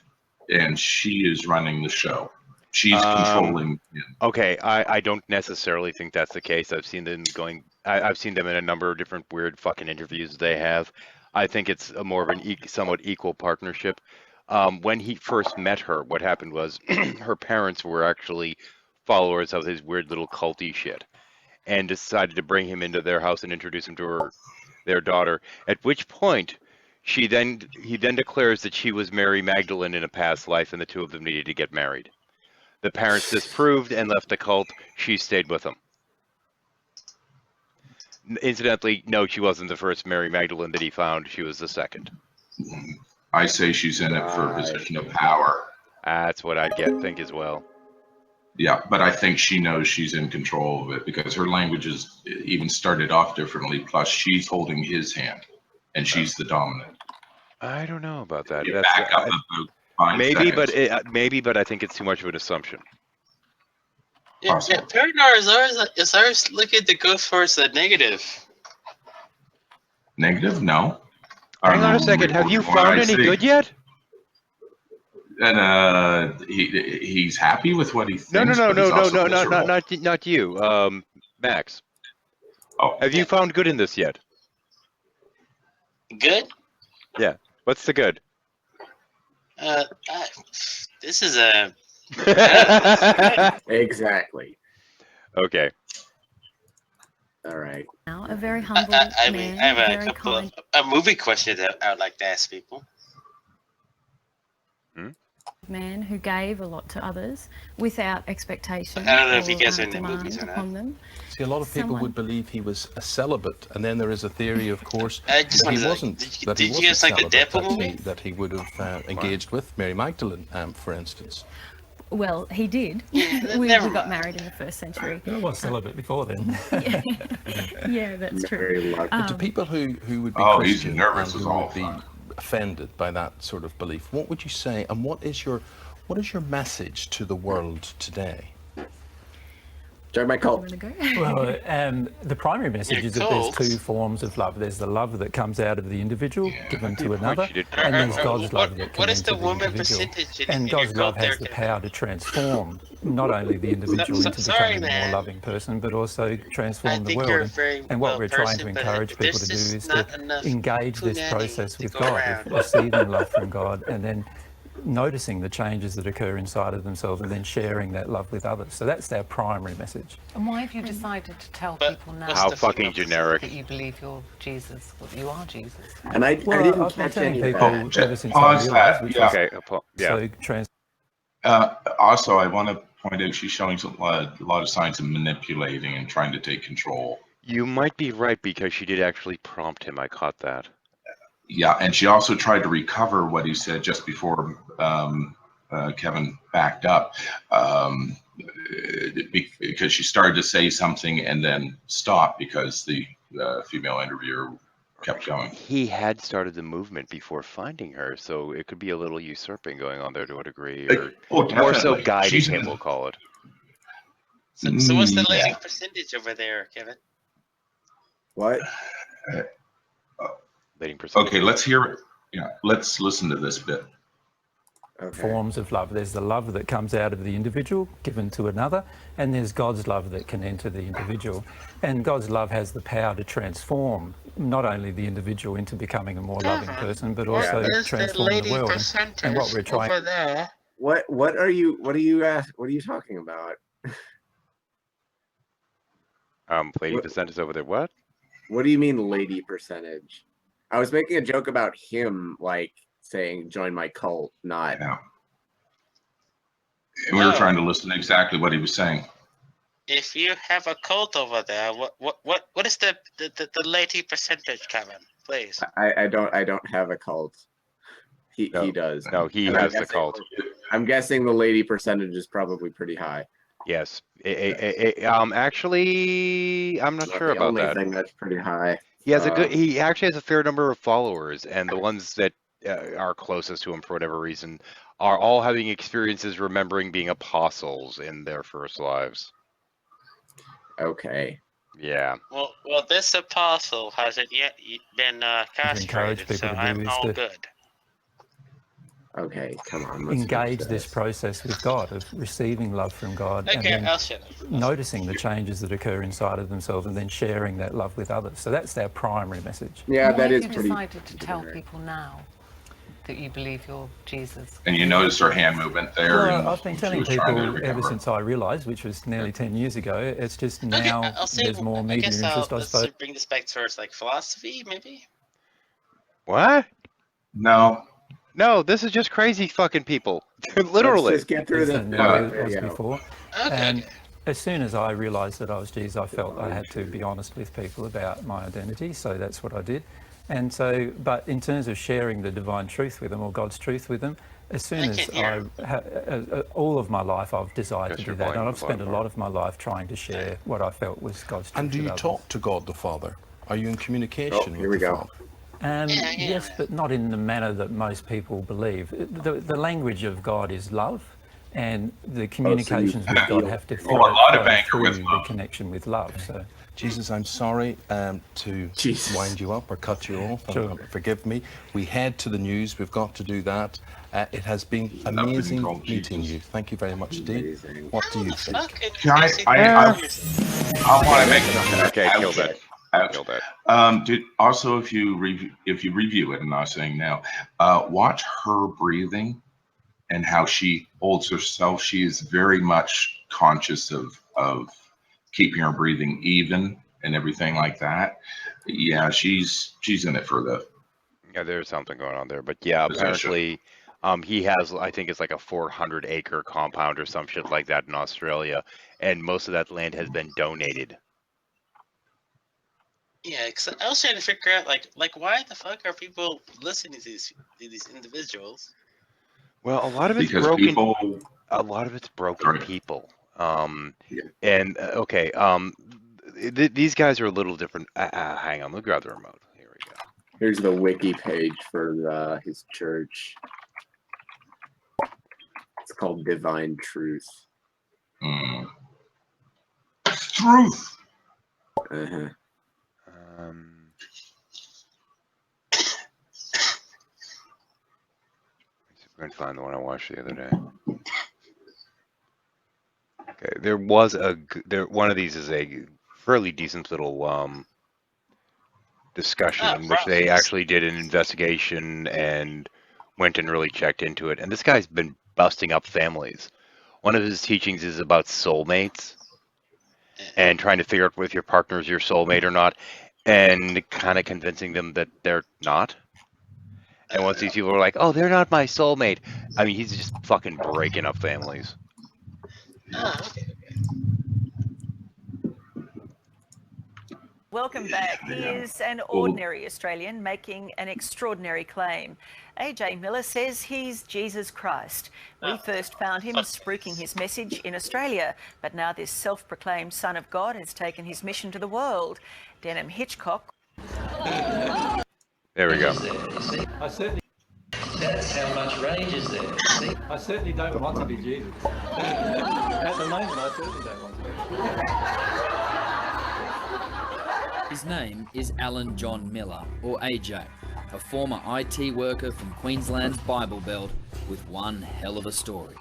and she is running the show. She's controlling him. Okay, I don't necessarily think that's the case. I've seen them going I've seen them in a number of different weird fucking interviews they have. I think it's a more of an somewhat equal partnership. When he first met her, what happened was her parents were actually followers of his weird little culty shit, and decided to bring him into their house and introduce him to their daughter. At which point, he then declares that she was Mary Magdalene in a past life, and the two of them needed to get married. The parents disproved and left the cult. She stayed with them. Incidentally, no, she wasn't the first Mary Magdalene that he found. She was the second. I say she's in it for a position of power. That's what I think as well. Yeah, but I think she knows she's in control of it because her language is even started off differently. Plus, she's holding his hand, and she's the dominant. I don't know about that. You back up about 5 maybe, seconds. but I think it's too much of an assumption. Yeah, Paranar is ours looking to go towards the negative. Negative? No. Hang on a second. Have you found any good yet? And he's happy with what he thinks. No, but he's also miserable. not you, Max. Oh, have you found good in this yet? Good? Yeah. What's the good? This is a. Exactly. Okay. All right. Now, a very humble I man, mean, I have very a couple kind of a movie question that I would like to ask people. man who gave a lot to others without expectation. I don't know if you or, guys are in the demand movies or not. upon them. See, a lot of people would believe he was a celibate, and then there is a theory, of course, I just that he wanted to- wasn't. did you guys like the celibate, Deadpool movie? that he would have engaged with Mary Magdalene, for instance. Well, he did. Yeah, we never got mind. married in the first century. I was celibate before then. Yeah, that's true. Very lucky. But to people who would be Oh, he's Christian nervous and as who all would be fun. offended by that sort of belief, what would you say, and what is your message to the world today? Join my cult. Well, the primary message Yeah, is that there's cool. two forms of love. There's the love that comes out of the individual, given to point another, you did. and there's God's love that What comes is the into the woman individual. percentage in And your God's love cult has there, the power to transform not only the individual So- into sorry, becoming a man. more loving person, but also I transform the think world. you're a very And what well we're trying to person, but encourage people to do there's is just not to enough engage this punani process to with go God, around. of receiving love from God, and then noticing the changes that occur inside of themselves, and then sharing that love with others. So that's our primary message. And why have you decided to tell But people now what's How the fucking female generic. that you believe you're Jesus, that you are Jesus? And I Well, didn't I've been catch telling any of people that. ever since I Pause realised, that, which yeah. was Okay. Yeah. so trans. Also, I want to point out she's showing a lot of signs of manipulating and trying to take control. You might be right because she did actually prompt him. I caught that. Yeah, and she also tried to recover what he said just before Kevin backed up, because she started to say something and then stopped because the female interviewer kept going. He had started the movement before finding her, so it could be a little usurping going on there to a degree, or Oh, more so definitely. guiding She's him, in- we'll call it. So what's the lady Yeah. percentage over there, Kevin? What? Leading percentage. Okay, let's hear it. Yeah, let's listen to this bit. Okay. Forms of love. There's the love that comes out of the individual, given to another, and there's God's love that can enter the individual. And God's love has the power to transform not only the individual into becoming a more loving person, but also What is the transform lady the world. percentage And what we're trying. over there? What are you talking about? Lady What- percentage over there. What? What do you mean lady percentage? I was making a joke about him like saying join my cult, not Yeah. And we were No. trying to listen to exactly what he was saying. If you have a cult over there, what is the lady percentage, Kevin? Please. I don't have a cult. He does. No, he And I'm has the guessing- cult. I'm guessing the lady percentage is probably pretty high. Yes. Actually, I'm not Not sure the about only that. thing that's pretty high. He has a good. He actually has a fair number of followers, and the ones that are closest to him for whatever reason are all having experiences remembering being apostles in their first lives. Okay. Yeah. Well, this apostle hasn't yet been encourage castrated, people so to do I'm is all to- good. Okay, come on. Let's engage fix this process with God of receiving love from God and Okay, then I'll shut up. noticing the changes that occur inside of themselves and then sharing that love with others. So that's our primary message. Yeah, Why that have is you pretty. decided to tell people now that you believe you're Jesus? And you noticed her hand movement there. Well, and I've been she telling was trying to people ever recover. since I realised, which was nearly 10 years ago, it's just Okay, now I'll say. there's more I media guess interest, I let's suppose. bring this back towards like philosophy, maybe. What? No. No, this is just crazy fucking people. Let's Literally. just get through this. Than I was Video. before. And as soon as I realised that I was Jesus, I felt I had to be honest with people about my identity. So that's what I did. And so, but in terms of sharing the divine truth with them or God's truth with them, as soon as all of my life I've desired to do that, and I've spent a lot of my life trying to share what I felt was God's truth. And do with you others. talk to God the Father? Are you in communication Here with we the go. Father? Yes, but not in the manner that most people believe. The language of God is love, and the communications with God have to flow through the connection with love. So, Jesus, I'm sorry to wind you up or cut you off. Sure. Forgive me. We head to the news. We've got to do that. It has been amazing meeting you. Thank you very much indeed. What do you think? Can I want to make Okay, kill that. Kill that. Dude, also, if you review it, I'm not saying now, watch her breathing and how she holds herself. She is very much conscious of keeping her breathing even and everything like that. Yeah, she's in it for the. Yeah, there's something going on there, but yeah, apparently, he has, I think it's like a 400-acre compound or some shit like that in Australia, and most of that land has been donated. Yeah, cause I was trying to figure out like why the fuck are people listening to these individuals? Well, a lot of it's Because broken. people. A lot of it's broken people. And okay, these guys are a little different. Hang on, let me grab the remote. Here we go. Here's the wiki page for his church. It's called Divine Truth. Truth. Uh-huh. I'm gonna find the one I watched the other day. Okay, there was one of these is a fairly decent little discussion in which they actually did an investigation and went and really checked into it. And this guy's been busting up families. One of his teachings is about soulmates and trying to figure out if your partner is your soulmate or not, and kind of convincing them that they're not. And once these people are like, "Oh, they're not my soulmate," I mean, he's just fucking breaking up families. Okay. Welcome back. He is an ordinary Australian making an extraordinary claim. AJ Miller says he's Jesus Christ. We first found him spruiking his message in Australia, but now this self-proclaimed Son of God has taken his mission to the world. Denham Hitchcock. There we go. I certainly. That's how much rage is there. See? I certainly don't want to be Jesus. At the moment, I certainly don't want to. His name is Alan John Miller, or AJ, a former IT worker from Queensland's Bible Belt with one hell of a story.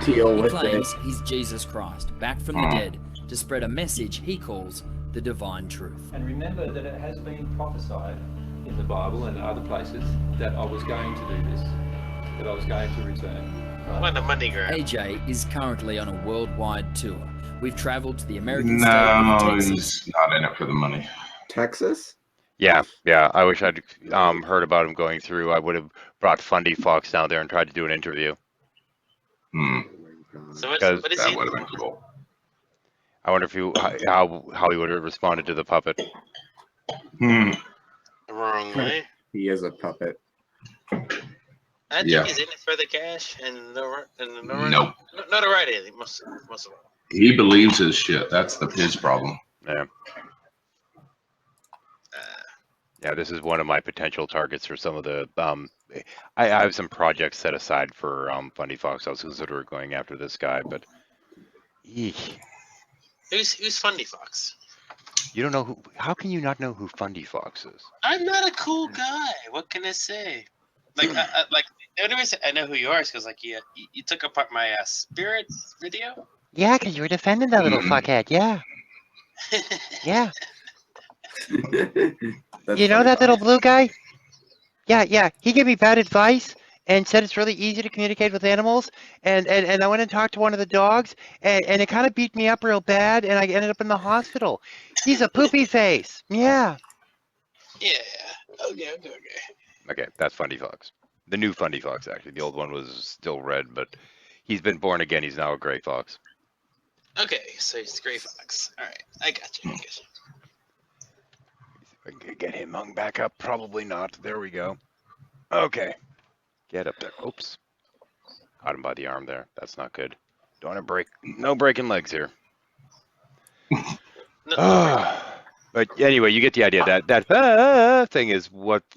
He claims he's Jesus Christ, back from the dead, to spread a message he calls the divine truth. And remember that it has been prophesied in the Bible and other places that I was going to do this, that I was going to return. What a money grab. AJ is currently on a worldwide tour. We've travelled to the American state No, of Texas. he's not in it for the money. Texas? Yeah. I wish I'd heard about him going through. I would have brought Fundy Fox down there and tried to do an interview. So what is that he? would have been cool. I wonder if how he would have responded to the puppet. Wrong way. He is a puppet. I think he's in it for the cash and Nope. notoriety. Most of all. He believes his shit. That's his problem. Yeah. Yeah, this is one of my potential targets for some of the. I have some projects set aside for Fundy Fox. I was considering going after this guy, but. Eek. Who's Fundy Fox? You don't know who? How can you not know who Fundy Fox is? I'm not a cool guy. What can I say? Like, like the only reason I know who you are is because like you took apart my spirit video. Yeah, 'cause you were defending that little fuckhead. Yeah. Yeah. You know that little blue guy? Yeah. He gave me bad advice and said it's really easy to communicate with animals. And I went and talked to one of the dogs, and it kind of beat me up real bad, and I ended up in the hospital. He's a poopy face. Yeah. Yeah. Okay. Okay, that's Fundy Fox. The new Fundy Fox, actually. The old one was still red, but he's been born again. He's now a gray fox. Okay, so he's the gray fox. All right, I got you. If I can get him hung back up, probably not. There we go. Okay, get up there. Oops, caught him by the arm there. That's not good. Don't want to break. No breaking legs here. But anyway, you get the idea. That thing is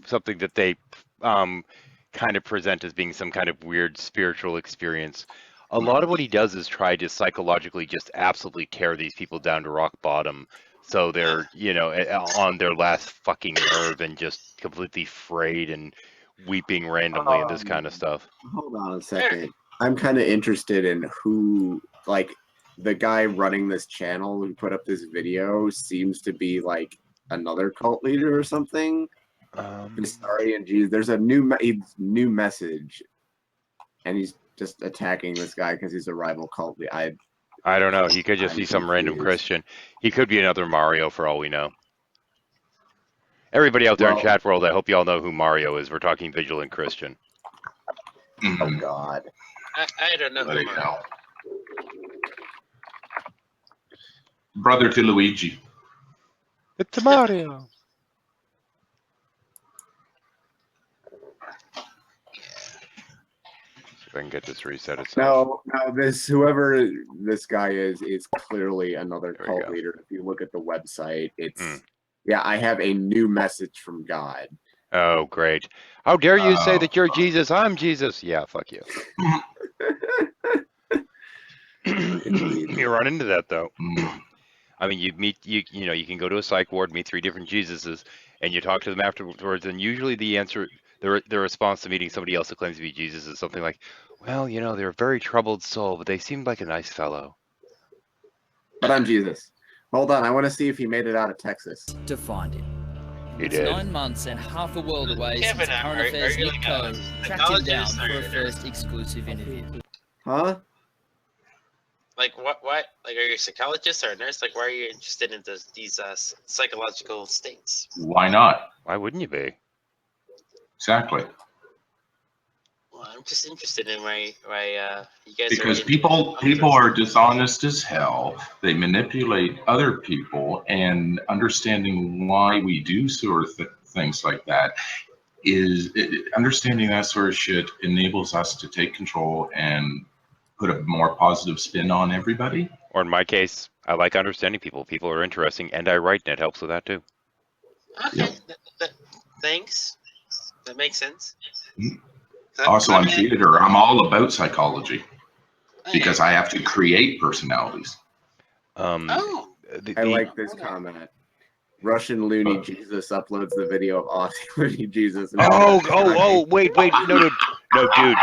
something that they kind of present as being some kind of weird spiritual experience. A lot of what he does is try to psychologically just absolutely tear these people down to rock bottom, so they're, you know, on their last fucking nerve and just completely frayed and weeping randomly and this kind of stuff. Hold on a second. I'm kind of interested in who, like, the guy running this channel who put up this video seems to be like another cult leader or something. I'm sorry, and geez, there's a new message, and he's just attacking this guy because he's a rival cult leader. I don't know. He could just be some random Christian. He could be another Mario for all we know. Everybody out there in chat world, I hope you all know who Mario is. We're talking Vigilant Christian. Oh God. I don't know who Mario. Brother to Luigi. It's Mario. If I can get this reset itself. No, whoever this guy is clearly another cult leader. If you look at the website, it's yeah, I have a new message from God. Oh, great. How dare you say that you're Jesus? I'm Jesus. Yeah, fuck you. You run into that though. I mean, you know, you can go to a psych ward, meet 3 different Jesuses, and you talk to them afterwards, and usually the answer, the response to meeting somebody else that claims to be Jesus is something like, well, you know, they're a very troubled soul, but they seemed like a nice fellow. But I'm Jesus. Hold on, I want to see if he made it out of Texas. To find him. He It's did. 9 months and half a world away Kevin, since Current Affairs Nick Coe tracked him down psychologist for a or- first exclusive interview. Huh? Like what? Like, are you a psychologist or a nurse? Like, why are you interested in these psychological states? Why not? Why wouldn't you be? Exactly. Well, I'm just interested in why you guys Because are people are dishonest as hell. They manipulate other people, and understanding why we do sort of things like that understanding that sort of shit enables us to take control and put a more positive spin on everybody. Or in my case, I like understanding people. People are interesting, and I write, and it helps with that too. Okay, thanks. That makes sense. Also, on theater, I'm all about psychology because I have to create personalities. I like this comment. Russian Looney Jesus uploads the video of Aussie Looney Jesus. Wait, no, dude,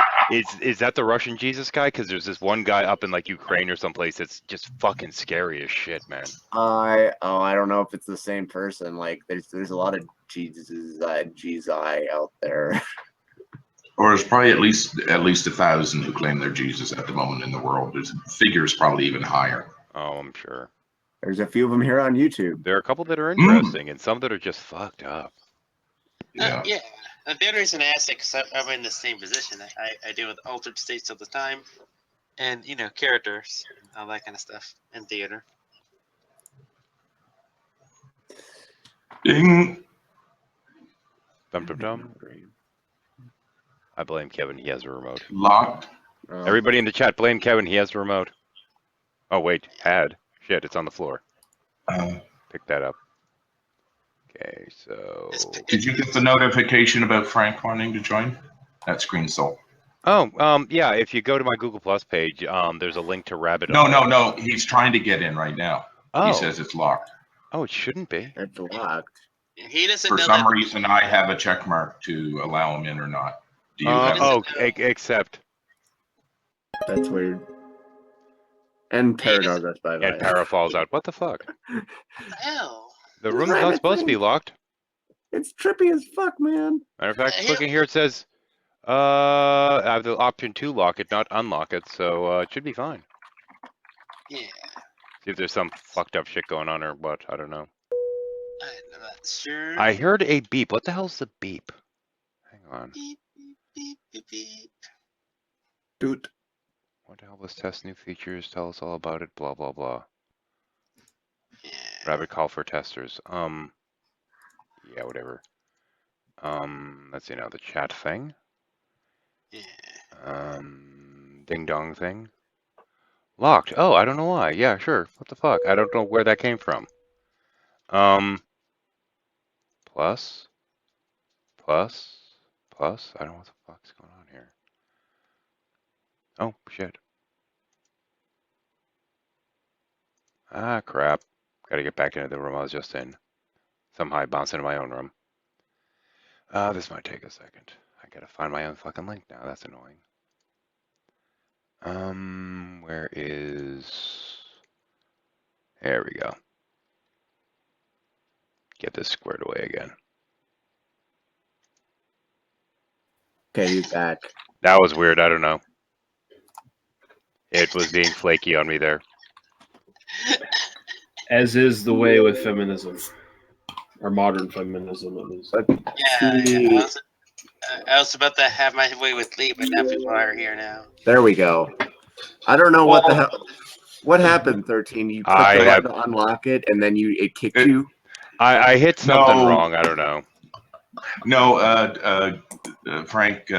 is that the Russian Jesus guy? Because there's this one guy up in like Ukraine or someplace that's just fucking scary as shit, man. I don't know if it's the same person. Like, there's a lot of Jesus out there. Or there's probably at least 1,000 who claim they're Jesus at the moment in the world. There's figures probably even higher. Oh, I'm sure. There's a few of them here on YouTube. There are a couple that are interesting, and some that are just fucked up. Yeah. The other reason I asked it because I'm in the same position. I deal with altered states all the time, and characters, and all that kind of stuff in theater. Ding. Dum. I blame Kevin. He has a remote. Locked. Everybody in the chat, blame Kevin. He has the remote. Oh wait, shit, it's on the floor. Pick that up. Okay, so. Did you get the notification about Frank wanting to join? That's Green Soul. Oh, yeah. If you go to my Google Plus page, there's a link to Rabbit. No. He's trying to get in right now. Oh. He says it's locked. Oh, it shouldn't be. It's locked. He doesn't For know some that. reason, I have a check mark to allow him in or not. Do you have? Except. That's weird. And Paradog goes bye-bye. And Para falls out. What the fuck? What the hell? The room's not supposed to be locked. It's trippy as fuck, man. Matter of fact, looking here, it says, I have the option to lock it, not unlock it, so it should be fine. Yeah. See if there's some fucked up shit going on or what. I don't know. I'm not sure. I heard a beep. What the hell's the beep? Hang on. Beep, beep, beep, beep. Dude. What to help us test new features? Tell us all about it. Blah blah blah. Yeah. Rabbit call for testers. Yeah, whatever. Let's see now the chat thing. Yeah. Ding dong thing. Locked. Oh, I don't know why. Yeah, sure. What the fuck? I don't know where that came from. Plus. I don't know what the fuck's going on here. Oh, shit. Ah, crap. Gotta get back into the room I was just in. Somehow I bounced into my own room. This might take a second. I gotta find my own fucking link now. That's annoying. Where is... There we go. Get this squared away again. Okay, he's back. That was weird. I don't know. It was being flaky on me there. As is the way with feminism, or modern feminism, at least. Yeah. I was about to have my way with Lee, but now people are here now. There we go. I don't know what the hell. What happened, 13? You clicked the button to unlock it, and then it kicked you? I hit something wrong. I don't know. No, Frank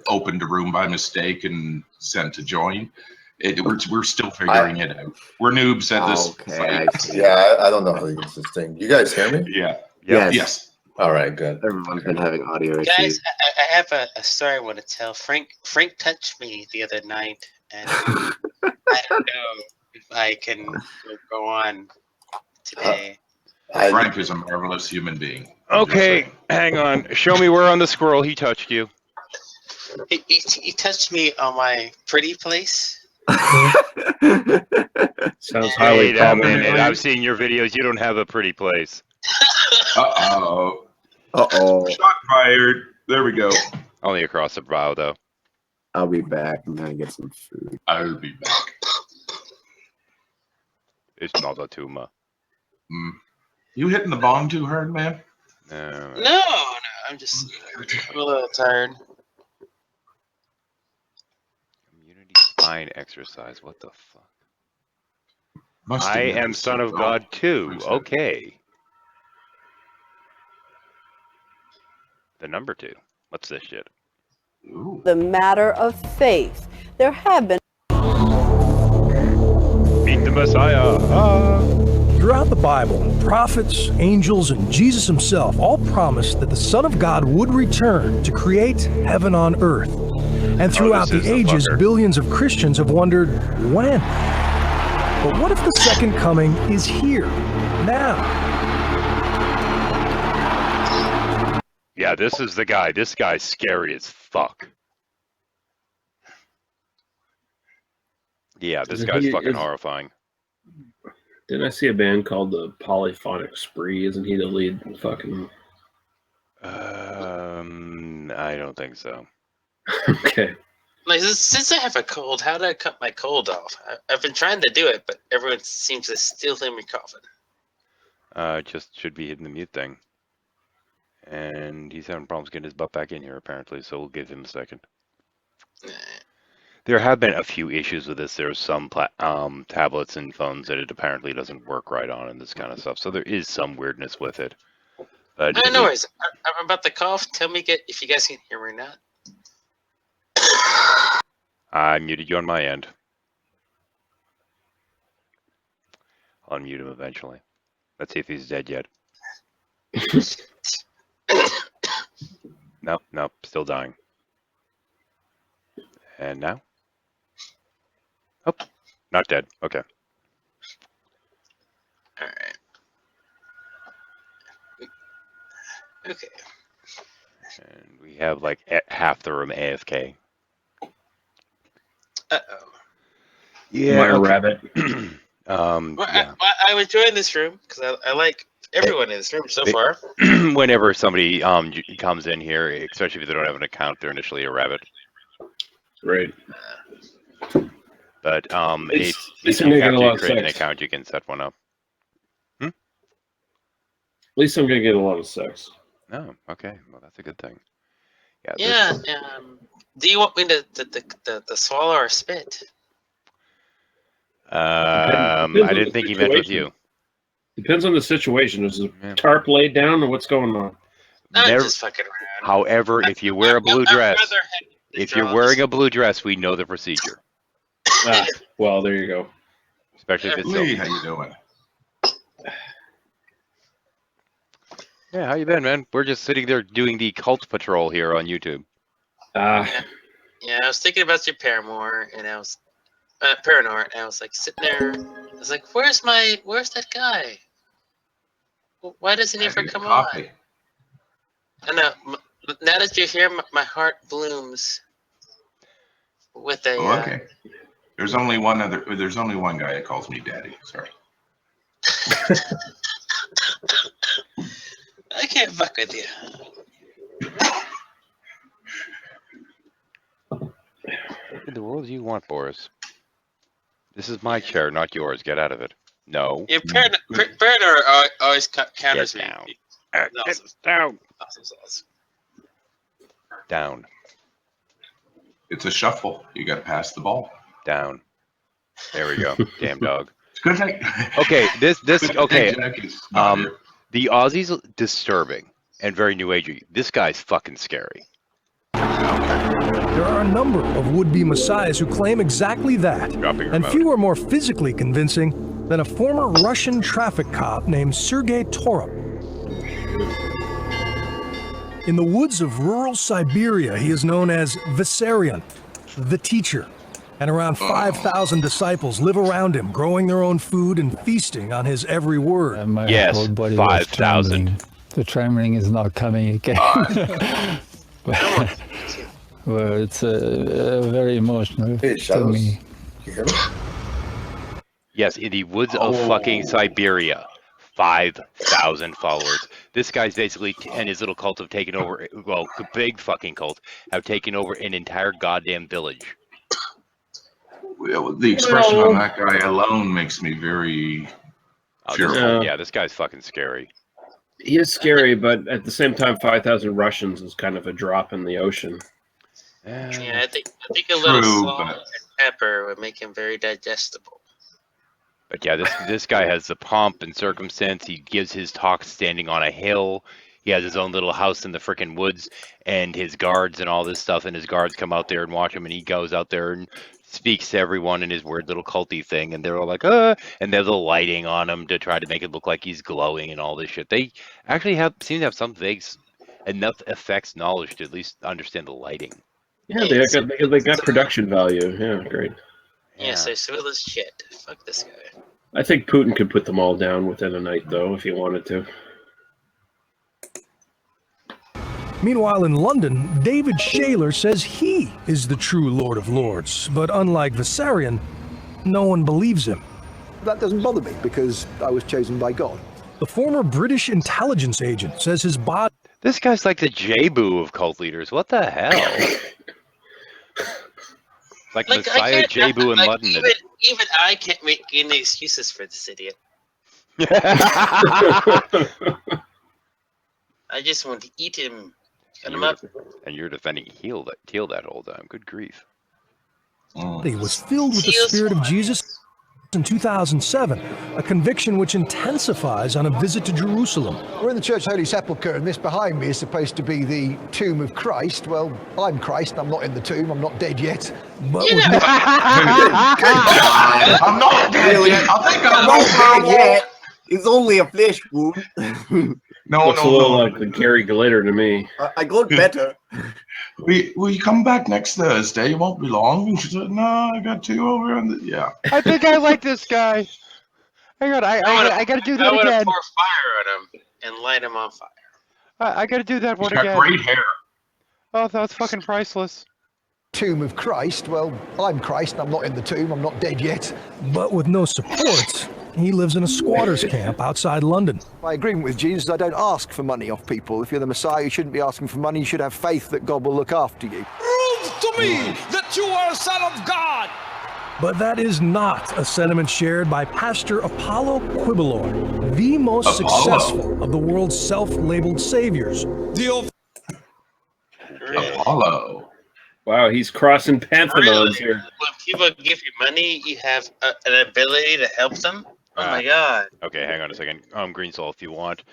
opened a room by mistake and sent to join. We're still figuring it out. We're noobs at this. Okay, yeah, I don't know how to use this thing. You guys hear me? Yeah. Yes. All right, good. Everyone's been having audio Guys, issues. I have a story I want to tell. Frank touched me the other night, and I don't know if I can go on today. Frank is a marvelous human being. Okay, hang on. Show me where on the scroll he touched you. He touched me on my pretty place. Sounds highly Wait a prominent. minute. I've seen your videos. You don't have a pretty place. Uh-oh. Uh-oh. Shot fired. There we go. Only across the brow, though. I'll be back. I'm gonna get some food. I'll be back. It's not a tumor. You hitting the bong too hard, man? No, I'm just I'm a little tired. Community spine exercise. What the fuck? Must I have am son of God too. Okay. The number 2. What's this shit? The matter of faith. There have been. Meet the Messiah. Throughout the Bible, prophets, angels, and Jesus himself all promised that the Son of God would return to create heaven on earth. And throughout the ages, billions of Christians have wondered, when? But what if the second coming is here, now? Yeah, this is the guy. This guy's scary as fuck. Yeah, this guy's fucking horrifying. Didn't I see a band called the Polyphonic Spree? Isn't he the lead fucking... I don't think so. Okay. Like since I have a cold, how do I cut my cold off? I've been trying to do it, but everyone seems to still hear me coughing. Just should be hitting the mute thing. And he's having problems getting his butt back in here, apparently, so we'll give him a second. There have been a few issues with this. There's some tablets and phones that it apparently doesn't work right on and this kind of stuff. So there is some weirdness with it. But No worries. I'm about to cough. Tell me if you guys can hear me or not. I muted you on my end. I'll unmute him eventually. Let's see if he's dead yet. Nope, still dying. And now? Oh, not dead. Okay. Alright. Okay. And we have like half the room AFK. Uh-oh. Yeah. Mire okay. Rabbit. Well, Yeah. I was enjoying this room because I like everyone in this room so far. Whenever somebody comes in here, especially if they don't have an account, they're initially a rabbit. Right. But It's if gonna you get have a lot to of create an sex. account, you can set one up. At least I'm gonna get a lot of sex. Oh, okay. Well, that's a good thing. Yeah. Yeah. Do you want me to swallow or spit? I Depends on didn't the think he meant with situation. you. Depends on the situation. Is the tarp laid down or what's going on? I'm Never- just fucking around. However, if you wear a blue dress, rather if you're wearing a blue dress, we know the procedure. Ah, well, there you go. Especially if it's Lee, silky. how you doing? Yeah, how you been, man? We're just sitting there doing the cult patrol here on YouTube. Yeah, I was thinking about your Paramore, and I was Paranor, and I was like sitting there. I was like, where's that guy? Why doesn't he ever come on? I know. Now that you're here, my heart blooms with a. Oh, okay. There's only one guy that calls me daddy. Sorry. I can't fuck with you. What in the world do you want, Boris? This is my chair, not yours. Get out of it. No. Yeah, Paranor always counters me. down. Down. Down. It's a shuffle. You got to pass the ball. Down. There we go. Damn dog. It's good thing. Okay, this okay. Jack is not here. The Aussie's disturbing and very new agey. This guy's fucking scary. There are a number of would-be messiahs who claim exactly that, and few are more physically convincing than a former Russian traffic cop named Sergei Torop. In the woods of rural Siberia, he is known as Vissarion, the teacher, and around 5,000 disciples live around him, growing their own food and feasting on his every word. My whole body was trembling. The trembling is not coming again. Well, it's very emotional to me. Yes, in the woods of fucking Siberia. 5,000 followers. This guy's basically, and his little cult have taken over, well, big fucking cult, have taken over an entire goddamn village. Well, the expression on that guy alone makes me very fearful. Yeah, this guy's fucking scary. He is scary, but at the same time, 5,000 Russians is kind of a drop in the ocean. Yeah, I think a little salt and pepper would make him very digestible. But yeah, this guy has the pomp and circumstance. He gives his talk standing on a hill. He has his own little house in the frickin' woods, and his guards and all this stuff, and his guards come out there and watch him, and he goes out there and speaks to everyone in his weird little culty thing, and they're all like, and there's a lighting on him to try to make it look like he's glowing and all this shit. They actually seem to have some vague enough effects knowledge to at least understand the lighting. Yeah, they got production value. Yeah, great. Yeah, so civil as shit. Fuck this guy. I think Putin could put them all down within a night, though, if he wanted to. Meanwhile, in London, David Shaler says he is the true Lord of Lords, but unlike Vissarion, no one believes him. That doesn't bother me because I was chosen by God. The former British intelligence agent says his body... This guy's like the J-Boo of cult leaders. What the hell? Like Messiah J-Boo in London. Even I can't make any excuses for this idiot. I just want to eat him. Cut him up. And you're defending Teal that whole time. Good grief. He was filled with the Spirit of Jesus in 2007, a conviction which intensifies on a visit to Jerusalem. We're in the Church Holy Sepulchre, and this behind me is supposed to be the tomb of Christ. Well, I'm Christ. I'm not in the tomb. I'm not dead yet. But I'm not dead yet. I think I'm not dead yet. It's only a flesh wound. Looks a little like the Gary Glitter to me. I got better. Will you come back next Thursday? It won't be long. She said, no, I got two over on the... Yeah. I think I like this guy. I got to do that I want again. to pour fire on him and light him on fire. I gotta do that He's one got again. great hair. Oh, that's fucking priceless. Tomb of Christ. Well, I'm Christ. I'm not in the tomb. I'm not dead yet. But with no support, he lives in a squatter's camp outside London. My agreement with Jesus, I don't ask for money off people. If you're the Messiah, you shouldn't be asking for money. You should have faith that God will look after you. Prove to me that you are a son of God. But that is not a sentiment shared by Pastor Apollo Quibelor, the most successful of the world's self-labeled saviors. Apollo. Wow, he's crossing pantheons here. When people give you money, you have an ability to help them. Oh my god. Okay, hang on a second. Green Soul, if you want,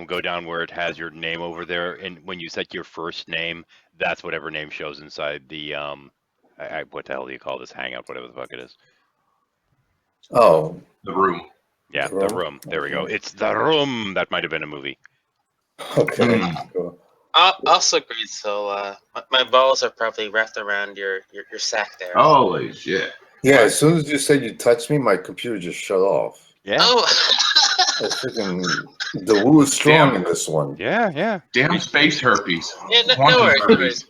go down where it has your name over there, and when you set your first name, that's whatever name shows inside the what the hell do you call this hangout? Whatever the fuck it is. Oh, the room. Yeah, the room. There we go. It's the room. That might have been a movie. Okay. Also, Green Soul, my balls are probably wrapped around your sack there. Holy shit. Yeah, as soon as you said you touched me, my computer just shut off. Yeah. Oh. Freaking, the woo is strong in this one. Yeah, yeah. Damn space herpes. Yeah, no Quantum worries. No herpes. worries.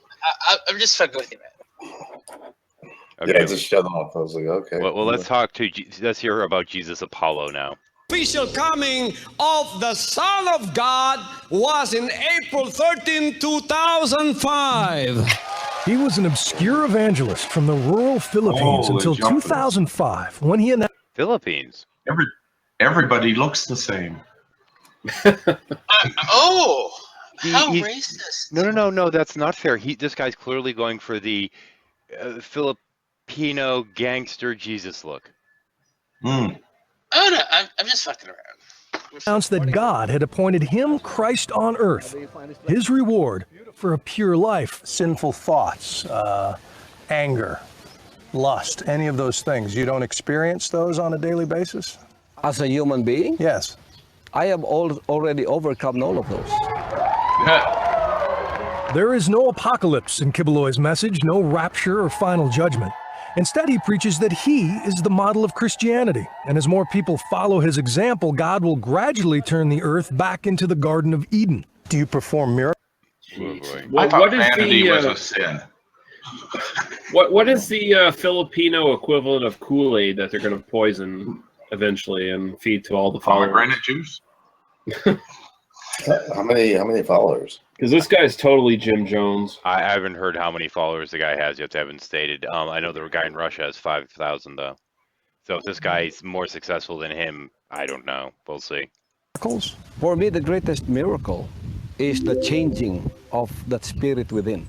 I'm just fucking with you, man. Okay. Yeah, it just shut off. I was like, okay. Well, let's talk to. Let's hear about Jesus Apollo now. Official coming of the Son of God was in April 13, 2005. He was an obscure evangelist from the rural Philippines until 2005, when he announced Philippines. Everybody looks the same. How He's- racist. No. That's not fair. This guy's clearly going for the Filipino gangster Jesus look. Oh no, I'm just fucking around. announced that God had appointed him Christ on earth. His reward for a pure life. Sinful thoughts, anger, lust, any of those things. You don't experience those on a daily basis? As a human being? Yes. I have already overcome all of those. There is no apocalypse in Kibeloy's message, no rapture or final judgment. Instead, he preaches that he is the model of Christianity, and as more people follow his example, God will gradually turn the earth back into the Garden of Eden. Do you perform miracles? I thought vanity was a sin. What is the Filipino equivalent of Kool-Aid that they're going to poison eventually and feed to all the followers? Pomegranate juice? How many followers? Because this guy's totally Jim Jones. I haven't heard how many followers the guy has yet. They haven't stated. I know the guy in Russia has 5,000 though. So if this guy's more successful than him, I don't know. We'll see. For me, the greatest miracle is the changing of that spirit within.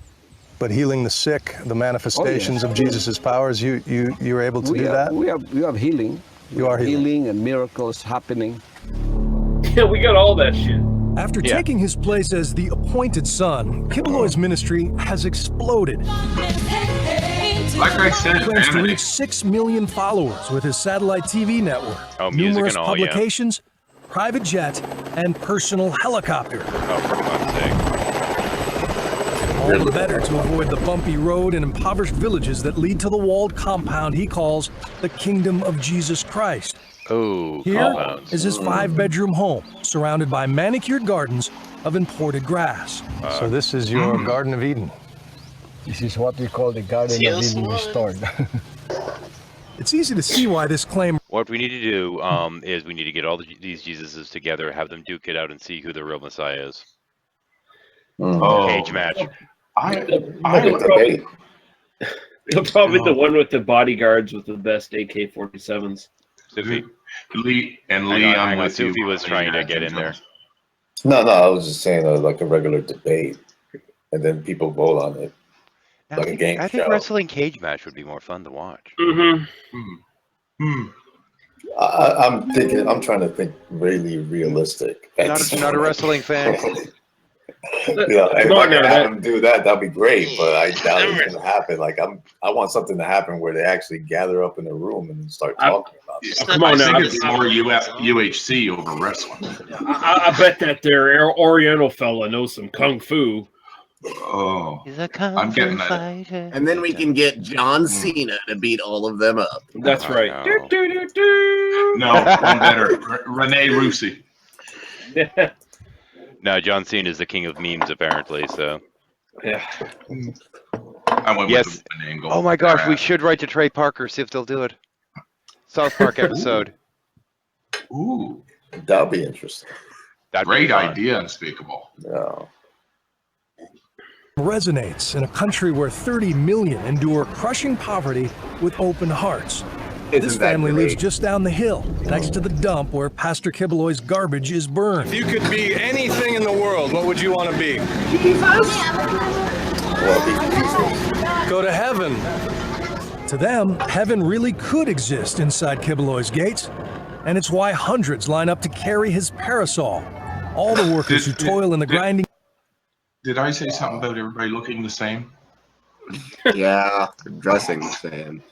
But healing the sick, the manifestations of Jesus' powers, you're able to do that? We have healing. You are healing and miracles happening. Yeah, we got all that shit. After taking his place as the appointed son, Kibeloy's ministry has exploded. Like I said, He plans to vanity. reach 6 million followers with his satellite TV network, Oh, music numerous and all, yeah. publications, private jet, and personal helicopter. Oh, for fuck's sake. All the better to avoid the bumpy road and impoverished villages that lead to the walled compound he calls the Kingdom of Jesus Christ. Oh, Here compounds. is his 5-bedroom home, surrounded by manicured gardens of imported grass. So this is your Garden of Eden. This is what we call the Garden of Eden restored. It's easy to see why this claim. What we need to do is we need to get all these Jesuses together, have them duke it out, and see who the real Messiah is. Oh. Cage match. He'll probably be the one with the bodyguards with the best AK-47s. Sufi. Lee, I'm hang on. with you. Sufi was trying to get in there. No, I was just saying like a regular debate, and then people vote on it, like a game I think show. wrestling cage match would be more fun to watch. I'm trying to think really realistic. Not a wrestling fan. Yeah, if Come I on can now, have them do that, that'd be great. But I doubt it's gonna happen. Like I want something to happen where they actually gather up in a room and start talking about it. Come on I now. think it's more UHC over wrestling. I bet that their Oriental fella knows some kung fu. Oh, He's a I'm getting that. fighter. And then we can get John Cena to beat all of them up. That's right. No, one better. Rene Rusi. No, John Cena is the king of memes, apparently. So. Yeah. I went Yes. with the angle. Oh my gosh, we should write to Trey Parker, see if they'll do it. South Park episode. Ooh, that'd be interesting. That'd great be fun. idea, Unspeakable. Yeah. Resonates in a country where 30 million endure crushing poverty with open hearts. This Isn't that family lives great? just down the hill, next to the dump where Pastor Kibaloy's garbage is burned. If you could be anything in the world, what would you want to be? Go to heaven. To them, heaven really could exist inside Kibaloy's gates, and it's why hundreds line up to carry his parasol. All the workers who toil in the grinding. Did I say something about everybody looking the same? Yeah, dressing the same.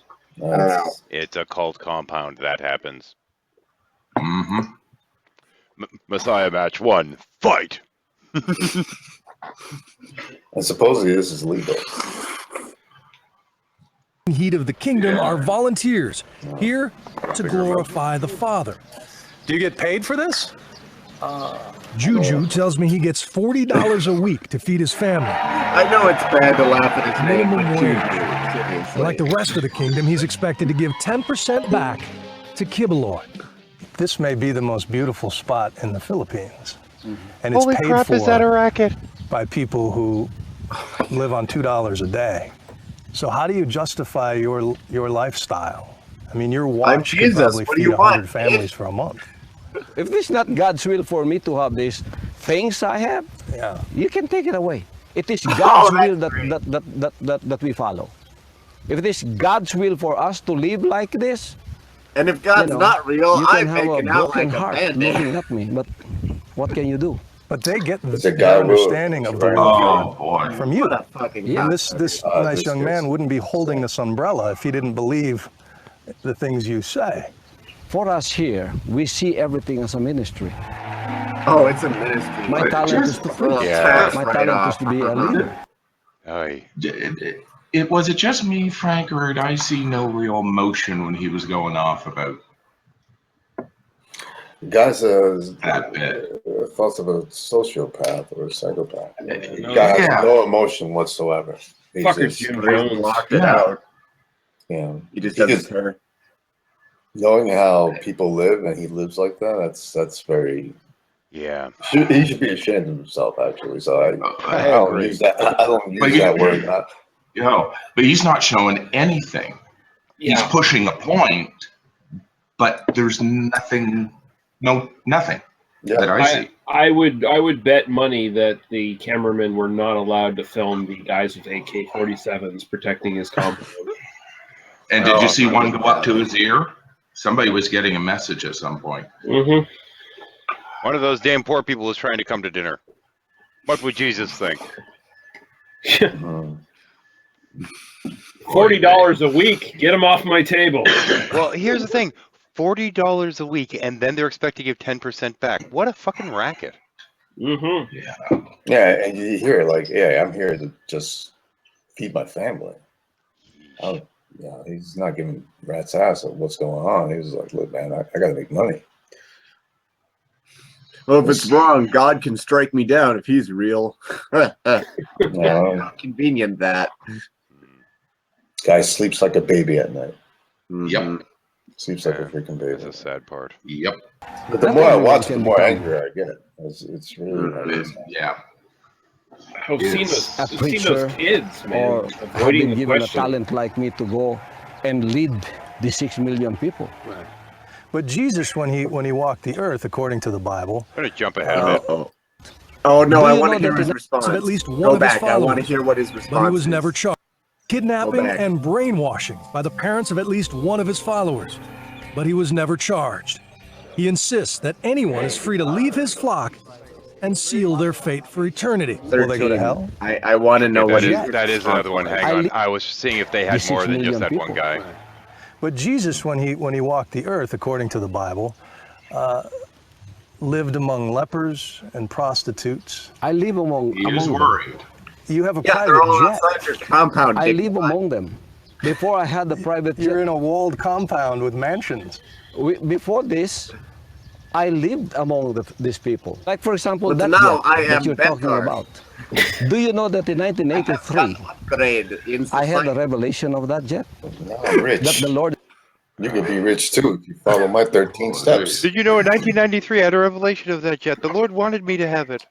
It's a cult compound that happens. Mm-hmm. Messiah match 1, fight! And supposedly this is legal. Heat of the kingdom are volunteers here to glorify the Father. Do you get paid for this? Juju tells me he gets $40 a week to feed his family. I know it's bad to laugh at his name, Minimum but wage. seriously. Like the rest of the kingdom, he's expected to give 10% back to Kibaloy. This may be the most beautiful spot in the Philippines. And it's Holy paid crap, for is that a racket? by people who live on $2 a day. So how do you justify your lifestyle? I mean, your watch could Jesus. probably What do feed you 100 want? families for a month. If it's not God's will for me to have these things I have, you can take it away. It is God's will that we follow. If it is God's will for us to live like this, and if God's not real, you I'm can have a making out broken like a heart Band-Aid. looking at me. But what can you do? But they get a their God will. understanding of the Right. world Oh, boy. from you. What a fucking And this nice this young is- man wouldn't be holding this umbrella if he didn't believe the things you say. For us here, we see everything as a ministry. Oh, it's a ministry. My talent is to preach. Yeah. My talent is to be a leader. Aye. Was it just me, Frank, or did I see no real emotion when he was going off about Guy's that bit? thoughts of a sociopath or a psychopath. The guy has no emotion whatsoever. He's Fucker just Jim Jones. Locked it out. Yeah. He just doesn't care. Knowing how people live and he lives like that, that's very. Yeah. He should be ashamed of himself, actually. So I don't agree. use that. I don't use that word. But he's not showing anything. He's pushing a point, but there's nothing that I see. I would bet money that the cameramen were not allowed to film the guys with AK-47s protecting his compound. And did you see one go up to his ear? Somebody was getting a message at some point. Mm-hmm. One of those damn poor people was trying to come to dinner. What would Jesus think? $40 a week, get him off my table. Well, here's the thing. $40 a week, and then they're expected to give 10% back. What a fucking racket. Mm-hmm. Yeah, and you hear it like, yeah, I'm here to just feed my family. He's not giving rat's ass of what's going on. He's like, look, man, I got to make money. Well, if it's wrong, God can strike me down if he's real. Convenient that. Guy sleeps like a baby at night. Yep. Sleeps like a freaking baby. That's a sad part. Yep. But the more I watch, the more angrier I get. It's really yeah. I've seen A those preacher kids, man, or avoiding having the given a question. talent like me to go and lead the 6 million people. But Jesus, when he walked the earth, according to the Bible, I'm gonna jump ahead a bit. Oh no, Do I you want know to hear that his the- response. Of at least one Go of his back. I want to followers. hear what his response But he was is. never charged. Kidnapping back. and brainwashing by the parents of at least one of his followers. But he was never charged. He insists that anyone is free to leave his flock and seal their fate for eternity. will they go to 13. hell? I want to know what That is another one. Hang on. I was seeing if they had The more 6 than just million that one guy. But Jesus, when he walked the earth, according to the Bible, lived among lepers and prostitutes. I live among He is them. worried. You have a Yeah, private they're all jet. outside your compound. I Dick. live among them. Before I had the private You're jet, in a walled compound with mansions. before this, I lived among these people. Like, for example, But that now jet I that am you're talking better. about. Do you know that in 1983, I had the revelation of that jet? Now I'm rich. That the Lord... You could be rich too if you follow my 13 steps. Did you know in 1993 I had a revelation of that jet? The Lord wanted me to have it.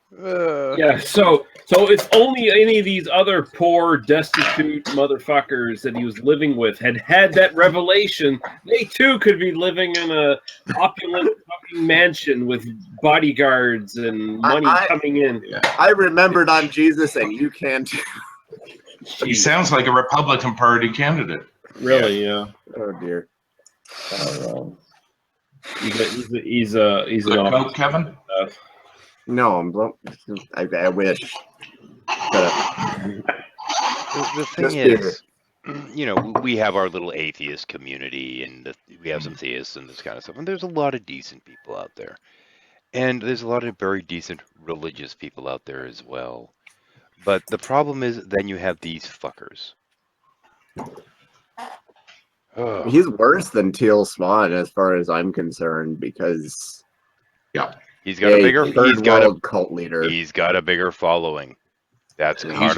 Yeah, so if only any of these other poor, destitute motherfuckers that he was living with had that revelation, they too could be living in a opulent fucking mansion with bodyguards and money coming in. I remembered I'm Jesus, and you can too. He sounds like a Republican Party candidate. Really, yeah. Oh dear. He's an Coke, Kevin? No, I wish. The thing is, you know, we have our little atheist community, and we have some theists and this kind of stuff, and there's a lot of decent people out there. And there's a lot of very decent religious people out there as well. But the problem is, then you have these fuckers. Oh. He's worse than Teal Swan as far as I'm concerned, because he's got a bigger cult leader. He's got a bigger following. That's He's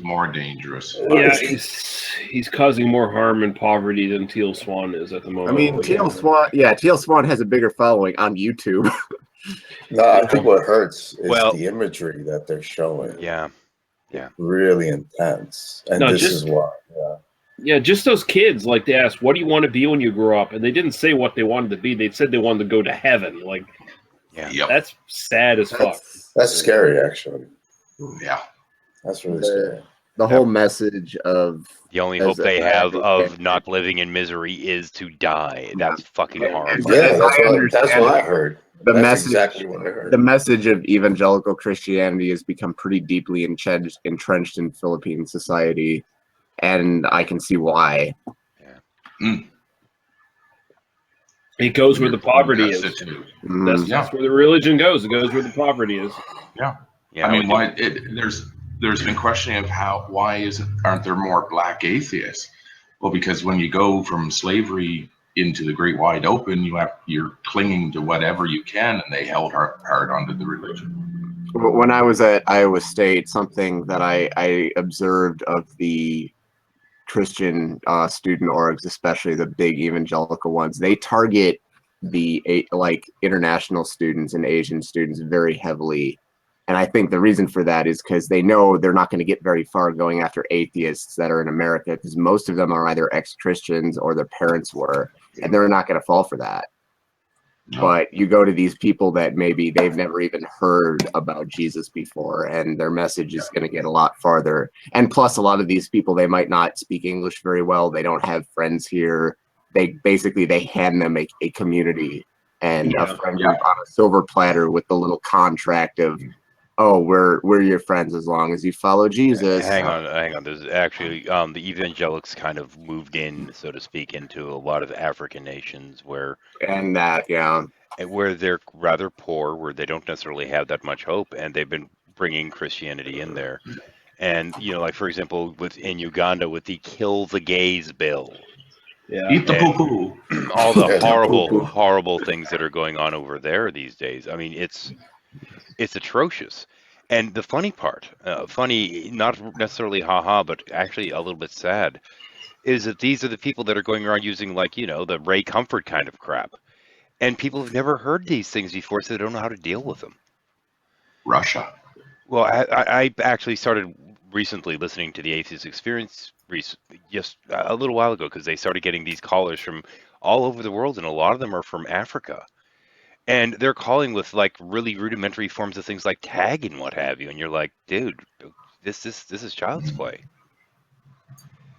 more dangerous. Yeah, he's causing more harm and poverty than Teal Swan is at the moment. I mean, Teal Swan has a bigger following on YouTube. No, I think what hurts is the imagery that they're showing. Yeah. Really intense, and this is why. Yeah, just those kids, like, they asked, what do you want to be when you grow up? And they didn't say what they wanted to be. They said they wanted to go to heaven. Like, that's sad as fuck. That's scary, actually. Yeah. That's really scary. The whole message of... The only hope they have of not living in misery is to die. That's fucking horrible. Yeah, that's what I heard. That's exactly what I heard. The message of evangelical Christianity has become pretty deeply entrenched in Philippine society. And I can see why. It goes where the poverty is. That's where the religion goes. It goes where the poverty is. Yeah. I mean, there's been questioning of why aren't there more black atheists? Well, because when you go from slavery into the great wide open, you're clinging to whatever you can, and they held hard onto the religion. When I was at Iowa State, something that I observed of the Christian student orgs, especially the big evangelical ones, they target the international students and Asian students very heavily. And I think the reason for that is because they know they're not going to get very far going after atheists that are in America, because most of them are either ex-Christians or their parents were, and they're not going to fall for that. No. But you go to these people that maybe they've never even heard about Jesus before, and their message is going to get a lot farther. And plus, a lot of these people, they might not speak English very well. They don't have friends here. They hand them a community and a friend group on a silver platter with the little contract of, oh, we're your friends as long as you follow Jesus. Hang on. There's actually the evangelics kind of moved in, so to speak, into a lot of African nations where they're rather poor, where they don't necessarily have that much hope, and they've been bringing Christianity in there. And like for example, in Uganda with the "Kill the Gays" bill. Yeah. Eat the poo-poo. All the horrible things that are going on over there these days. I mean, it's atrocious. And the funny part, funny, not necessarily haha, but actually a little bit sad, is that these are the people that are going around using the Ray Comfort kind of crap. And people have never heard these things before, so they don't know how to deal with them. Russia. Well, I actually started recently listening to the Atheist Experience just a little while ago, because they started getting these callers from all over the world, and a lot of them are from Africa. And they're calling with really rudimentary forms of things like tag and what have you, and you're like, dude, this is child's play.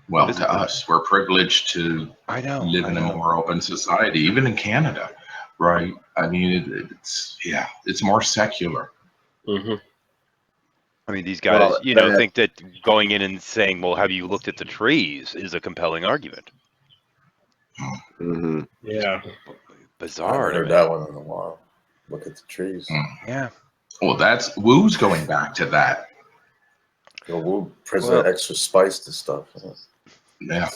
Well, to us, we're privileged to live in a more open society, even in Canada, right? I mean, it's more secular. Mm-hmm. I mean, these guys, think that going in and saying, well, have you looked at the trees, is a compelling argument. Mm-hmm. Yeah. Bizarre. I haven't heard that one in a while. Look at the trees. Yeah. Well, Woo's going back to that. Woo, President extra spice to stuff. Yeah.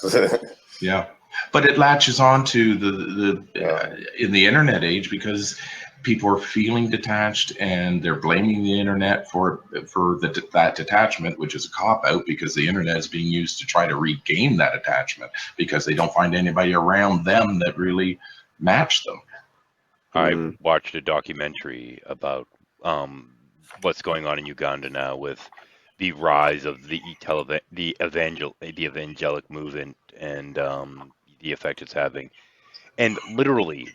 Yeah. But it latches on to in the internet age because people are feeling detached and they're blaming the internet for that detachment, which is a cop-out because the internet is being used to try to regain that attachment because they don't find anybody around them that really match them. I watched a documentary about what's going on in Uganda now with the rise of the evangelic movement and the effect it's having. And literally,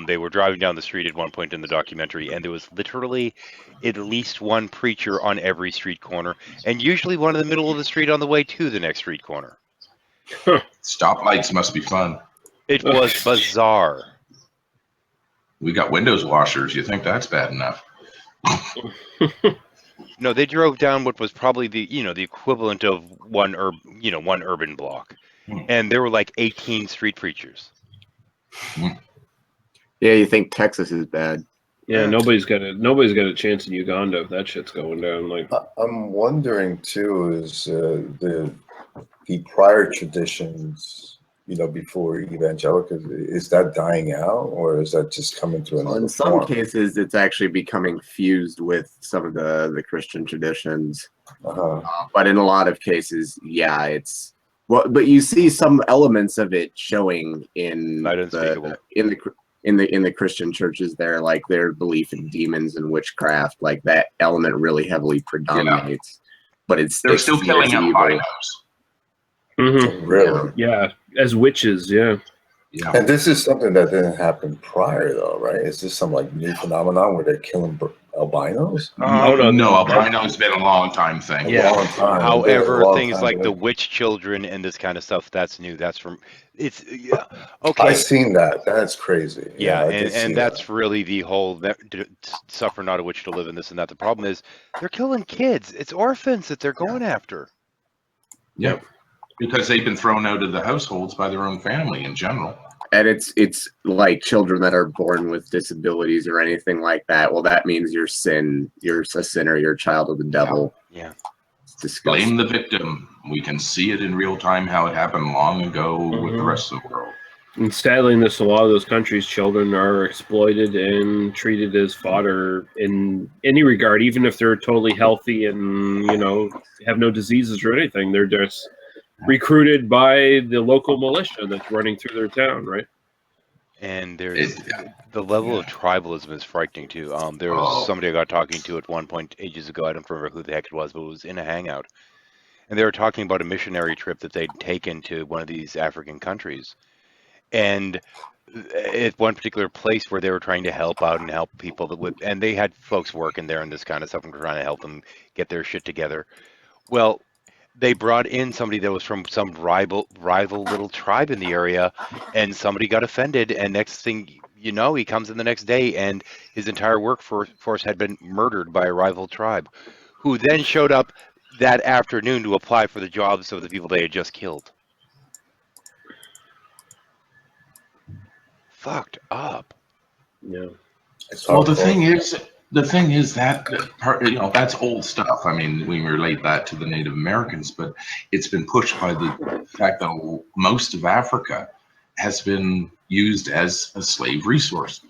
they were driving down the street at one point in the documentary, and there was literally at least one preacher on every street corner, and usually one in the middle of the street on the way to the next street corner. Stoplights must be fun. It was bizarre. We got windows washers. You think that's bad enough? No, they drove down what was probably the equivalent of one urban block, and there were like 18 street preachers. Yeah, you think Texas is bad? Yeah, nobody's got a chance in Uganda if that shit's going down. Like, I'm wondering too, is the prior traditions, before evangelical, is that dying out, or is that just coming to an end? In some cases, it's actually becoming fused with some of the Christian traditions. But in a lot of cases, yeah, it's. Well, but you see some elements of it showing in the Christian churches there, like their belief in demons and witchcraft, like that element really heavily predominates. But they're still killing albinos. Really? Yeah, as witches, yeah. And this is something that didn't happen prior, though, right? Is this some new phenomenon where they're killing albinos? No, albino's been a long time thing. Yeah. A long time. However, A long things time, like yeah. the witch children and this kind of stuff, that's new. That's from okay. I've seen that. That's crazy. Yeah, I did see and that's really the whole suffer not a witch to live in this and that. The problem is they're killing kids. It's orphans that they're going after. Yep. Because they've been thrown out of the households by their own family in general. And it's like children that are born with disabilities or anything like that. Well, that means you're a sinner, you're a child of the devil. Yeah. It's disgusting. Blame the victim. We can see it in real time how it happened long ago with the rest of the world. And sadly, in a lot of those countries, children are exploited and treated as fodder in any regard, even if they're totally healthy and have no diseases or anything. They're just recruited by the local militia that's running through their town, right? And there's the level of tribalism is frightening too. There was somebody I got talking to at one point ages ago. I don't remember who the heck it was, but it was in a hangout, and they were talking about a missionary trip that they'd taken to one of these African countries, and at one particular place where they were trying to help out and help people and they had folks working there and this kind of stuff and trying to help them get their shit together. Well, they brought in somebody that was from some rival little tribe in the area, and somebody got offended, and next thing you know, he comes in the next day and his entire workforce had been murdered by a rival tribe, who then showed up that afternoon to apply for the jobs of the people they had just killed. Fucked up. Yeah. Well, the thing is that part, that's old stuff. I mean, we relate that to the Native Americans, but it's been pushed by the fact that most of Africa has been used as a slave resource,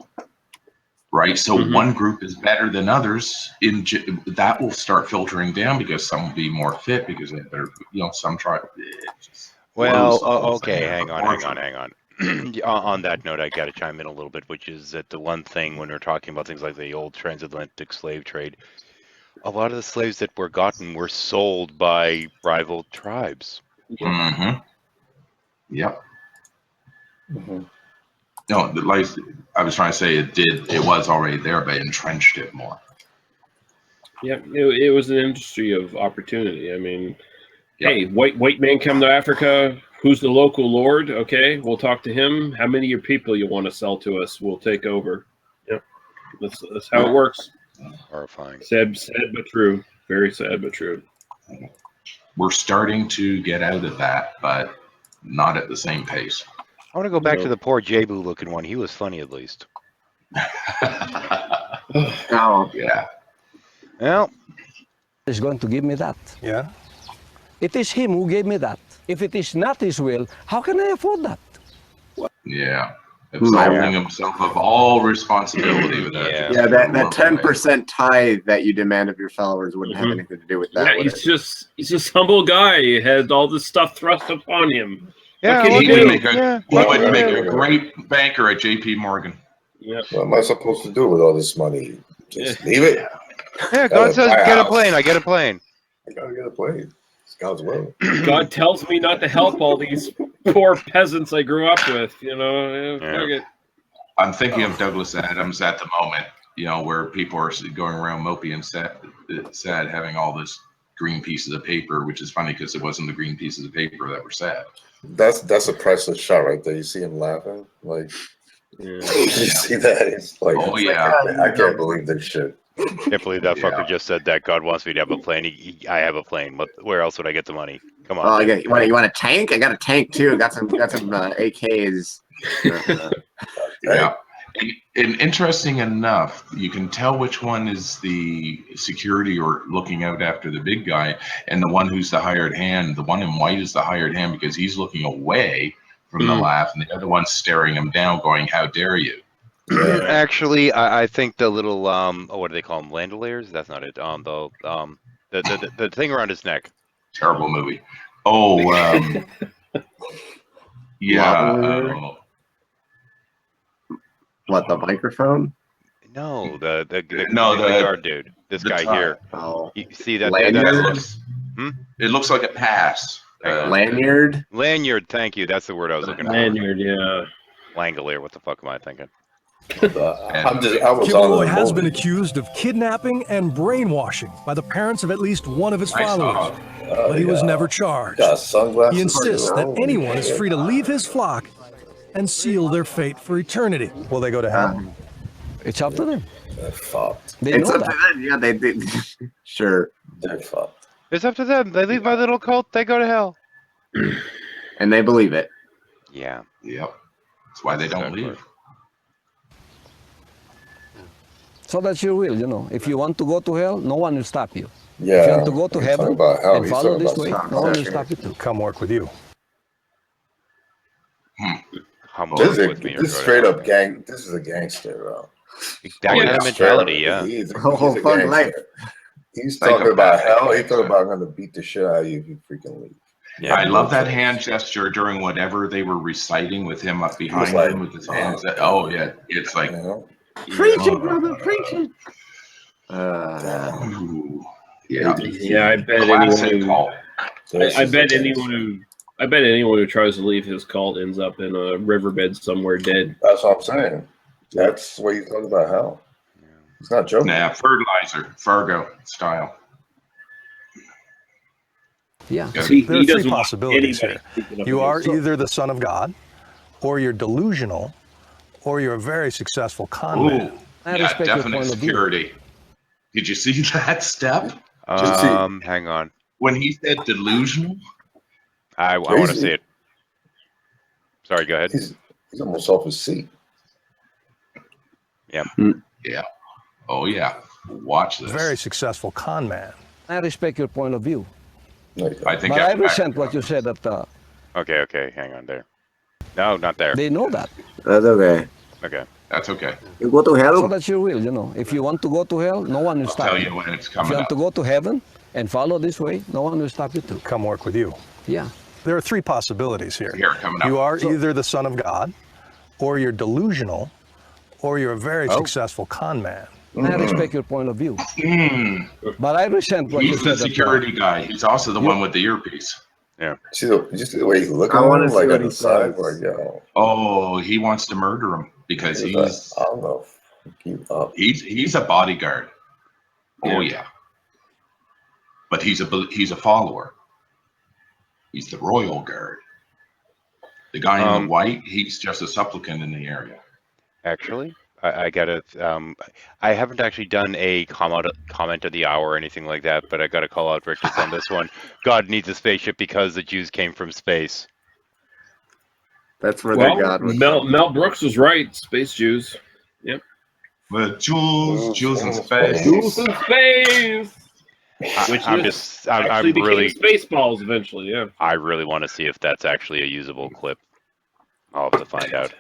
right? So one group is better than others. That will start filtering down because some will be more fit because they're, some try. Well, okay, hang on. On that note, I got to chime in a little bit, which is that the one thing when we're talking about things like the old transatlantic slave trade, a lot of the slaves that were gotten were sold by rival tribes. Mm-hmm. Yep. Mm-hmm. No, like I was trying to say, it was already there, but entrenched it more. Yeah, it was an industry of opportunity. I mean, hey, white man come to Africa. Who's the local lord? Okay, we'll talk to him. How many of your people you want to sell to us? We'll take over. Yep, that's how it works. Horrifying. Sad but true. Very sad but true. We're starting to get out of that, but not at the same pace. I want to go back to the poor Jebu looking one. He was funny at least. Oh, yeah. Well, He's going to give me that. Yeah. It is him who gave me that. If it is not his will, how can I afford that? Yeah. Absolving himself of all responsibility with that. Yeah, that 10% tithe that you demand of your followers wouldn't have anything to do with that. Yeah, would he's it? just humble guy. He had all this stuff thrust upon him. Yeah, what can he he would do? make a great banker at JP Morgan. Yep. What am I supposed to do with all this money? Just leave it? Yeah, Gotta God says, buy a get a house. plane. I get a plane. I gotta get a plane. It's God's will. God tells me not to help all these poor peasants I grew up with. You know, fuck it. I'm thinking of Douglas Adams at the moment, you know, where people are going around mopey and sad, having all this green pieces of paper, which is funny because it wasn't the green pieces of paper that were sad. That's a priceless shot right there. You see him laughing, like you see that? It's like, Oh, it's yeah. like, I can't believe this shit. Can't believe that fucker just said that God wants me to have a plane. I have a plane. Where else would I get the money? Come on. Oh, you want a tank? I got a tank too. Got some AKs. Yeah. And interesting enough, you can tell which one is the security or looking out after the big guy, and the one who's the hired hand. The one in white is the hired hand because he's looking away from the laugh, and the other one's staring him down, going, "How dare you?" Actually, I think the little what do they call them? Landoliers? That's not it. The thing around his neck. Terrible movie. Oh, yeah. What, the microphone? No, the the guard dude. This the guy tie. here. Oh, you see that? lanyard? It looks like a pass. Lanyard? Lanyard. Thank you. That's the word I was looking for. Lanyard, yeah. Langolier. What the fuck am I thinking? I was Kilroy has been accused of kidnapping and brainwashing by the parents of at least one of his followers, but he was never charged. He insists that anyone is free to leave his flock and seal their fate for eternity. Will they go to hell? It's up to them. They're fucked. They It's know up to that. them. Yeah, they sure. They're fucked. It's up to them. They leave my little cult. They go to hell. And they believe it. Yeah. Yep. That's why they don't leave. So that's your will, you know. If you want to go to hell, no one will stop you. Yeah. If you want to go to He's heaven talking about hell. and He's follow talking this about way, stock no one will session. stop you too. Come work with you. This is straight up gang. This is a gangster, bro. That kind of mentality, yeah. He's a Fun gangster. life. He's Like talking a about bad hell. He's gangster. talking about I'm gonna beat the shit out of you if you freaking leave. Yeah. I love that hand gesture during whatever they were reciting with him up behind like, him with his hands. Oh yeah, it's like Preach it, brother. Preach it. ooh, yeah, Yeah, I bet classic anyone call. I bet anyone who tries to leave his cult ends up in a riverbed somewhere dead. That's what I'm saying. That's what he's talking about hell. It's not joking. Nah, fertilizer, Fargo style. Yeah. See, There are he three doesn't want possibilities anybody here. speaking up You are against him. either the son of God, or you're delusional, or you're a very successful con man. Ooh, I yeah, respect your definite point of view. security. Did you see that step? Hang on. When he said delusional, I want to see it. Sorry, go ahead. He's almost off his seat. Yeah. Yeah. Oh yeah. Watch this. Very successful con man. I respect your point of view. I think But I resent what you said that Okay, hang on there. No, not there. they know that. That's okay. Okay. That's okay. You go to hell? So that's your will, you know. If you want to go to hell, no one will I'll stop tell you. you when it's If coming you want up. to go to heaven and follow this way, no one will stop you too. Come work with you. Yeah. There are three possibilities here. Here, coming up. You are either the son of God, or you're delusional, or you're a very successful con man. I respect your point of view. Mm. But I resent what you He's said. the security guy. He's also the one with the earpiece. Yeah. See the way he's looking I at wanna him, see like what on he the side, says. like, yo. Oh, he wants to murder him because I don't know. he's a bodyguard. Oh yeah. But he's a follower. He's the royal guard. The guy in the white, he's just a supplicant in the area. Actually, I got it. I haven't actually done a comment of the hour or anything like that, but I got to call out Rictus on this one. God needs a spaceship because the Jews came from space. That's where Well, their God was. Mel Brooks was right. Space Jews. Yep. But Jules in space. Jules in space. I'm actually became really Spaceballs eventually. Yeah. I really want to see if that's actually a usable clip. I'll have to find out.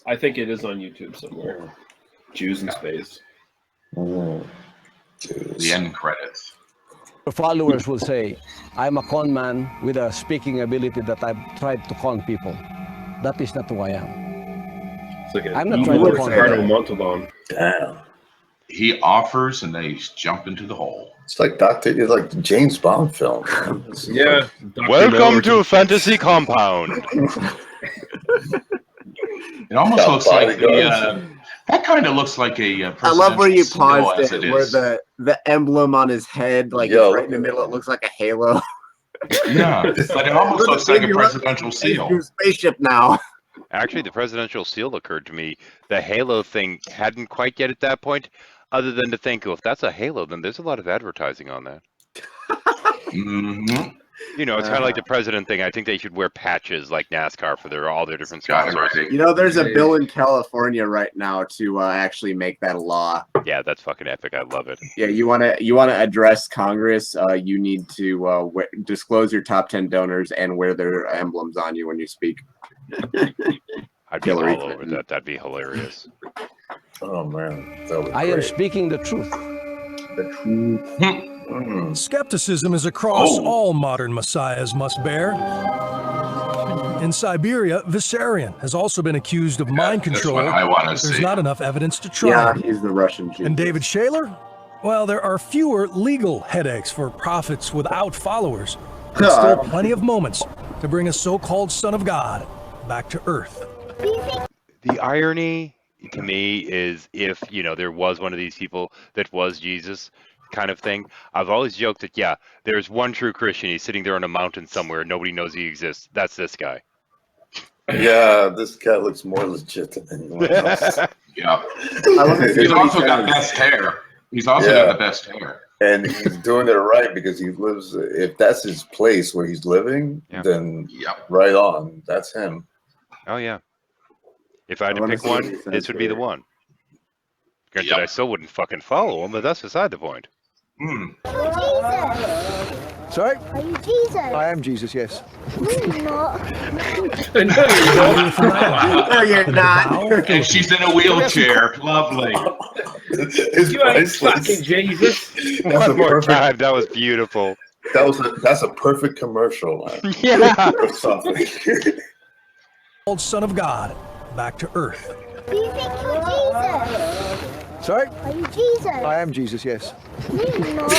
I think it is on YouTube somewhere. Jews in space. The end credits. Your followers will say, I'm a con man with a speaking ability that I've tried to con people. That is not who I am. It's like I'm not trying to con Ricardo people. Montalban. Damn. He offers and they jump into the hole. It's like it's like the James Bond film. Yeah. Welcome to a fantasy compound. It almost Got looks like bodyguards. that kind of looks like a I love where you presidential seal paused as it, where is. the emblem on his head, like Yo. right in the middle, it looks like a halo. Yeah, but it almost looks like a presidential seal. Your spaceship now. Actually, the presidential seal occurred to me. The halo thing hadn't quite yet at that point, other than to think, well, if that's a halo, then there's a lot of advertising on that. Mm-hmm. You know, it's kind of like the president thing. I think they should wear patches like NASCAR for all their different sponsors. You know, there's a bill in California right now to actually make that a law. Yeah, that's fucking epic. I love it. Yeah, you want to address Congress, you need to disclose your top 10 donors and wear their emblems on you when you speak. I'd be all over that. That'd be hilarious. Oh man, that was I am great. speaking the truth. The truth. Skepticism is a cross all modern messiahs must bear. In Siberia, Vissarion has also been accused of mind that's control. what I wanna There's see. not enough evidence to try Yeah, him. he's the Russian Jesus. And David Shaler? Well, there are fewer legal headaches for prophets without followers, but still plenty of moments to bring a so-called son of God back to earth. The irony to me is if, you know, there was one of these people that was Jesus kind of thing. I've always joked that, yeah, there's one true Christian. He's sitting there on a mountain somewhere. Nobody knows he exists. That's this guy. Yeah, this cat looks more legit than anyone else. Yeah. He's also got best hair. He's also got the best hair. And he's doing it right because he lives. If that's his place where he's living, then right on. That's him. Oh, yeah. If I had to pick one, this would be the one. Granted, I still wouldn't fucking follow him, but that's beside the point. Sorry? Are you Jesus? I am Jesus, yes. No, you're not. No, you're not. And she's in a wheelchair. Lovely. You ain't fucking Jesus. That's One more time. That was beautiful. That's a perfect commercial. Man. Yeah. Or something. Old son of God back to earth. Do you think you're Jesus? Sorry? Are you Jesus? I am Jesus, yes. No, you're not.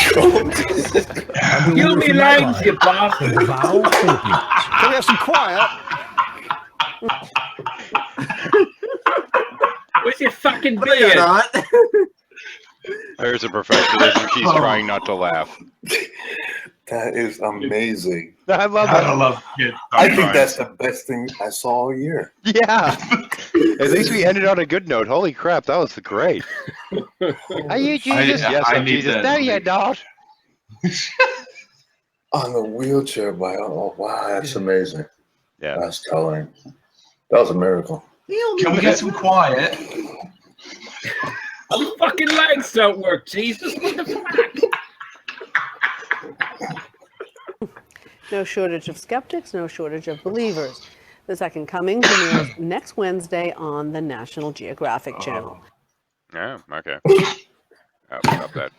You me lines, you bastard. Can we have some quiet? Where's your fucking No, you're beard? not. There's a professionalism. She's trying not to laugh. That is amazing. I love I it. love kids. I think that's the best thing I saw all year. Yeah. At least we ended on a good note. Holy crap, that was great. Are you Jesus? Yes, I I'm need Jesus. that. No, you're not. On the wheelchair by wow, that's amazing. Yeah. That's coloring. That was a miracle. Can we get some quiet? The fucking legs don't work, Jesus. What the fuck? No shortage of skeptics, no shortage of believers. The Second Coming premieres next Wednesday on the National Geographic Channel. Yeah, okay. Oh, stop that.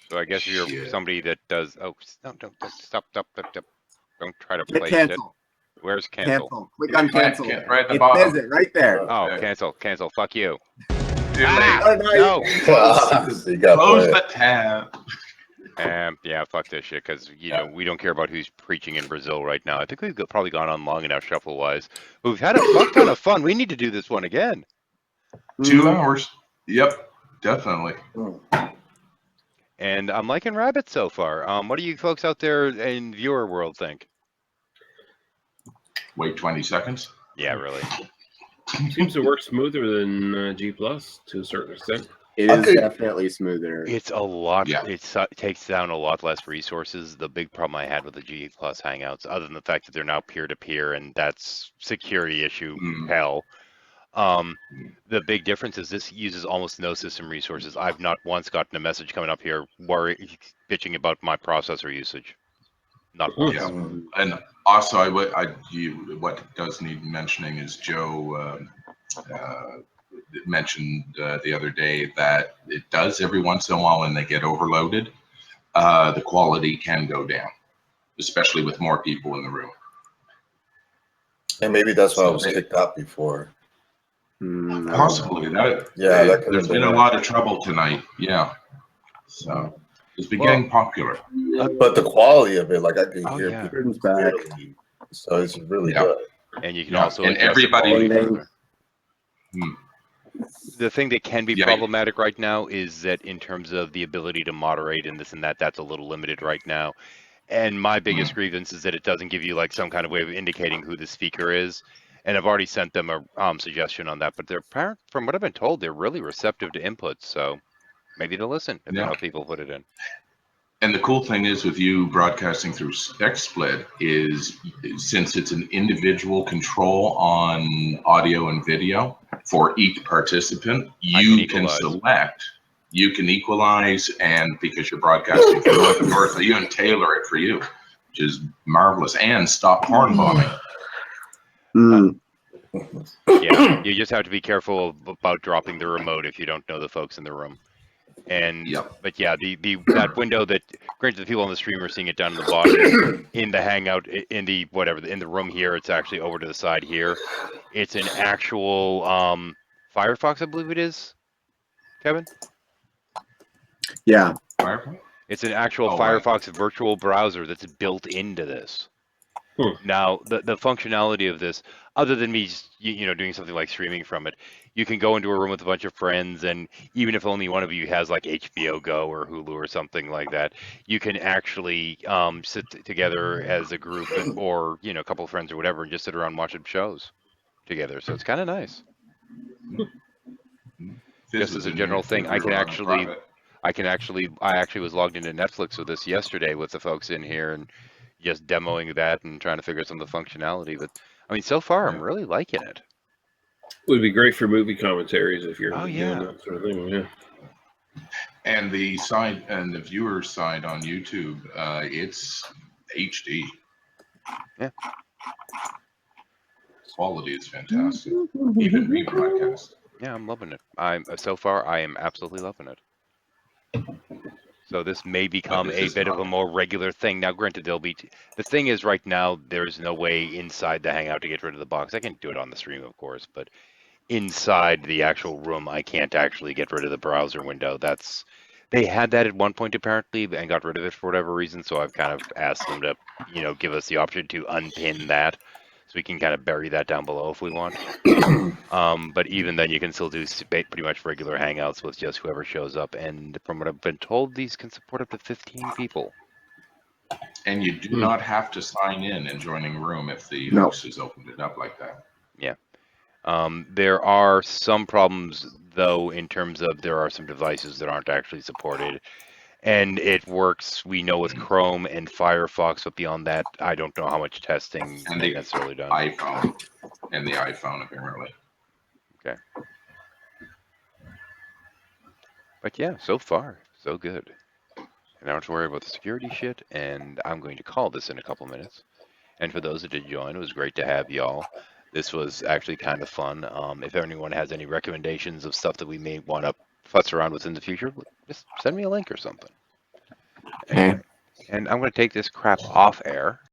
So I guess you're somebody that does. Oh, no, don't stop. Don't try to Hit place cancel. it. Where's cancel? Cancel. Click on cancel. Right at the It bottom. says it right there. Oh, cancel. Fuck you. Oh, No. You got Close play the it. tab. Yeah, fuck this shit, because, you know, we don't care about who's preaching in Brazil right now. I think we've probably gone on long enough shuffle-wise. But we've had a fuck ton of fun. We need to do this one again. 2 hours. Yep, definitely. And I'm liking Rabbit so far. What do you folks out there in viewer world think? Wait 20 seconds. Yeah, really. Seems to work smoother than G Plus to a certain extent. It is definitely smoother. It's a lot. Yeah. It takes down a lot less resources. The big problem I had with the G Plus Hangouts, other than the fact that they're now peer-to-peer, and that's security issue hell. The big difference is this uses almost no system resources. I've not once gotten a message coming up here bitching about my processor usage. Not once. Yeah. And Also, what does need mentioning is Joe mentioned the other day that it does every once in a while when they get overloaded, the quality can go down, especially with more people in the room. And maybe that's why I was kicked out before. Possibly. There's been a lot of trouble tonight. Yeah. So it's been getting popular. But the quality of it, like I can hear people clearly, so it's really good. And you can also and adjust the everybody. volume. The thing that can be problematic right now is that in terms of the ability to moderate and this and that, that's a little limited right now. And my biggest grievance is that it doesn't give you like some kind of way of indicating who the speaker is. And I've already sent them a suggestion on that, but they're, from what I've been told, they're really receptive to inputs. So maybe they'll listen if enough people put it in. And the cool thing is with you broadcasting through XSplit is since it's an individual control on audio and video for each participant, you can select, you can equalize, and because you're broadcasting from North America, you can tailor it for you, which is marvelous, and stop horn bombing. Yeah, you just have to be careful about dropping the remote if you don't know the folks in the room. And but yeah, that window that granted the people on the stream are seeing it down in the bottom in the hangout in the in the room here, it's actually over to the side here. It's an actual Firefox, I believe it is, Kevin. Yeah, it's an actual Firefox virtual browser that's built into this. Now the functionality of this, other than me doing something like streaming from it, you can go into a room with a bunch of friends, and even if only one of you has like HBO Go or Hulu or something like that, you can actually sit together as a group or a couple of friends or whatever and just sit around watching shows together. So it's kind of nice. Just as a general thing, I actually was logged into Netflix with this yesterday with the folks in here and just demoing that and trying to figure out some of the functionality. But I mean, so far I'm really liking it. Would be great for movie commentaries if you're doing that sort of thing. Yeah. And the side and the viewer side on YouTube, it's HD. Yeah. Quality is fantastic. Even rebroadcast. Yeah, I'm loving it. So far I am absolutely loving it. So this may become a bit of a more regular thing. Now, granted, the thing is right now, there's no way inside the Hangout to get rid of the box. I can do it on the stream, of course, but inside the actual room, I can't actually get rid of the browser window. They had that at one point apparently and got rid of it for whatever reason. So I've kind of asked them to, give us the option to unpin that. So we can kind of bury that down below if we want. But even then, you can still do pretty much regular Hangouts with just whoever shows up. And from what I've been told, these can support up to 15 people. And you do not have to sign in and joining room if the host has opened it up like that. Yeah. There are some problems, though, in terms of there are some devices that aren't actually supported. And it works, we know, with Chrome and Firefox, but beyond that, I don't know how much testing and the necessarily done. And the iPhone, apparently. Okay. But yeah, so far, so good. And I don't have to worry about the security shit, and I'm going to call this in a couple minutes. And for those that did join, it was great to have y'all. This was actually kind of fun. If anyone has any recommendations of stuff that we may want to futz around with in the future, just send me a link or something. And I'm going to take this crap off air.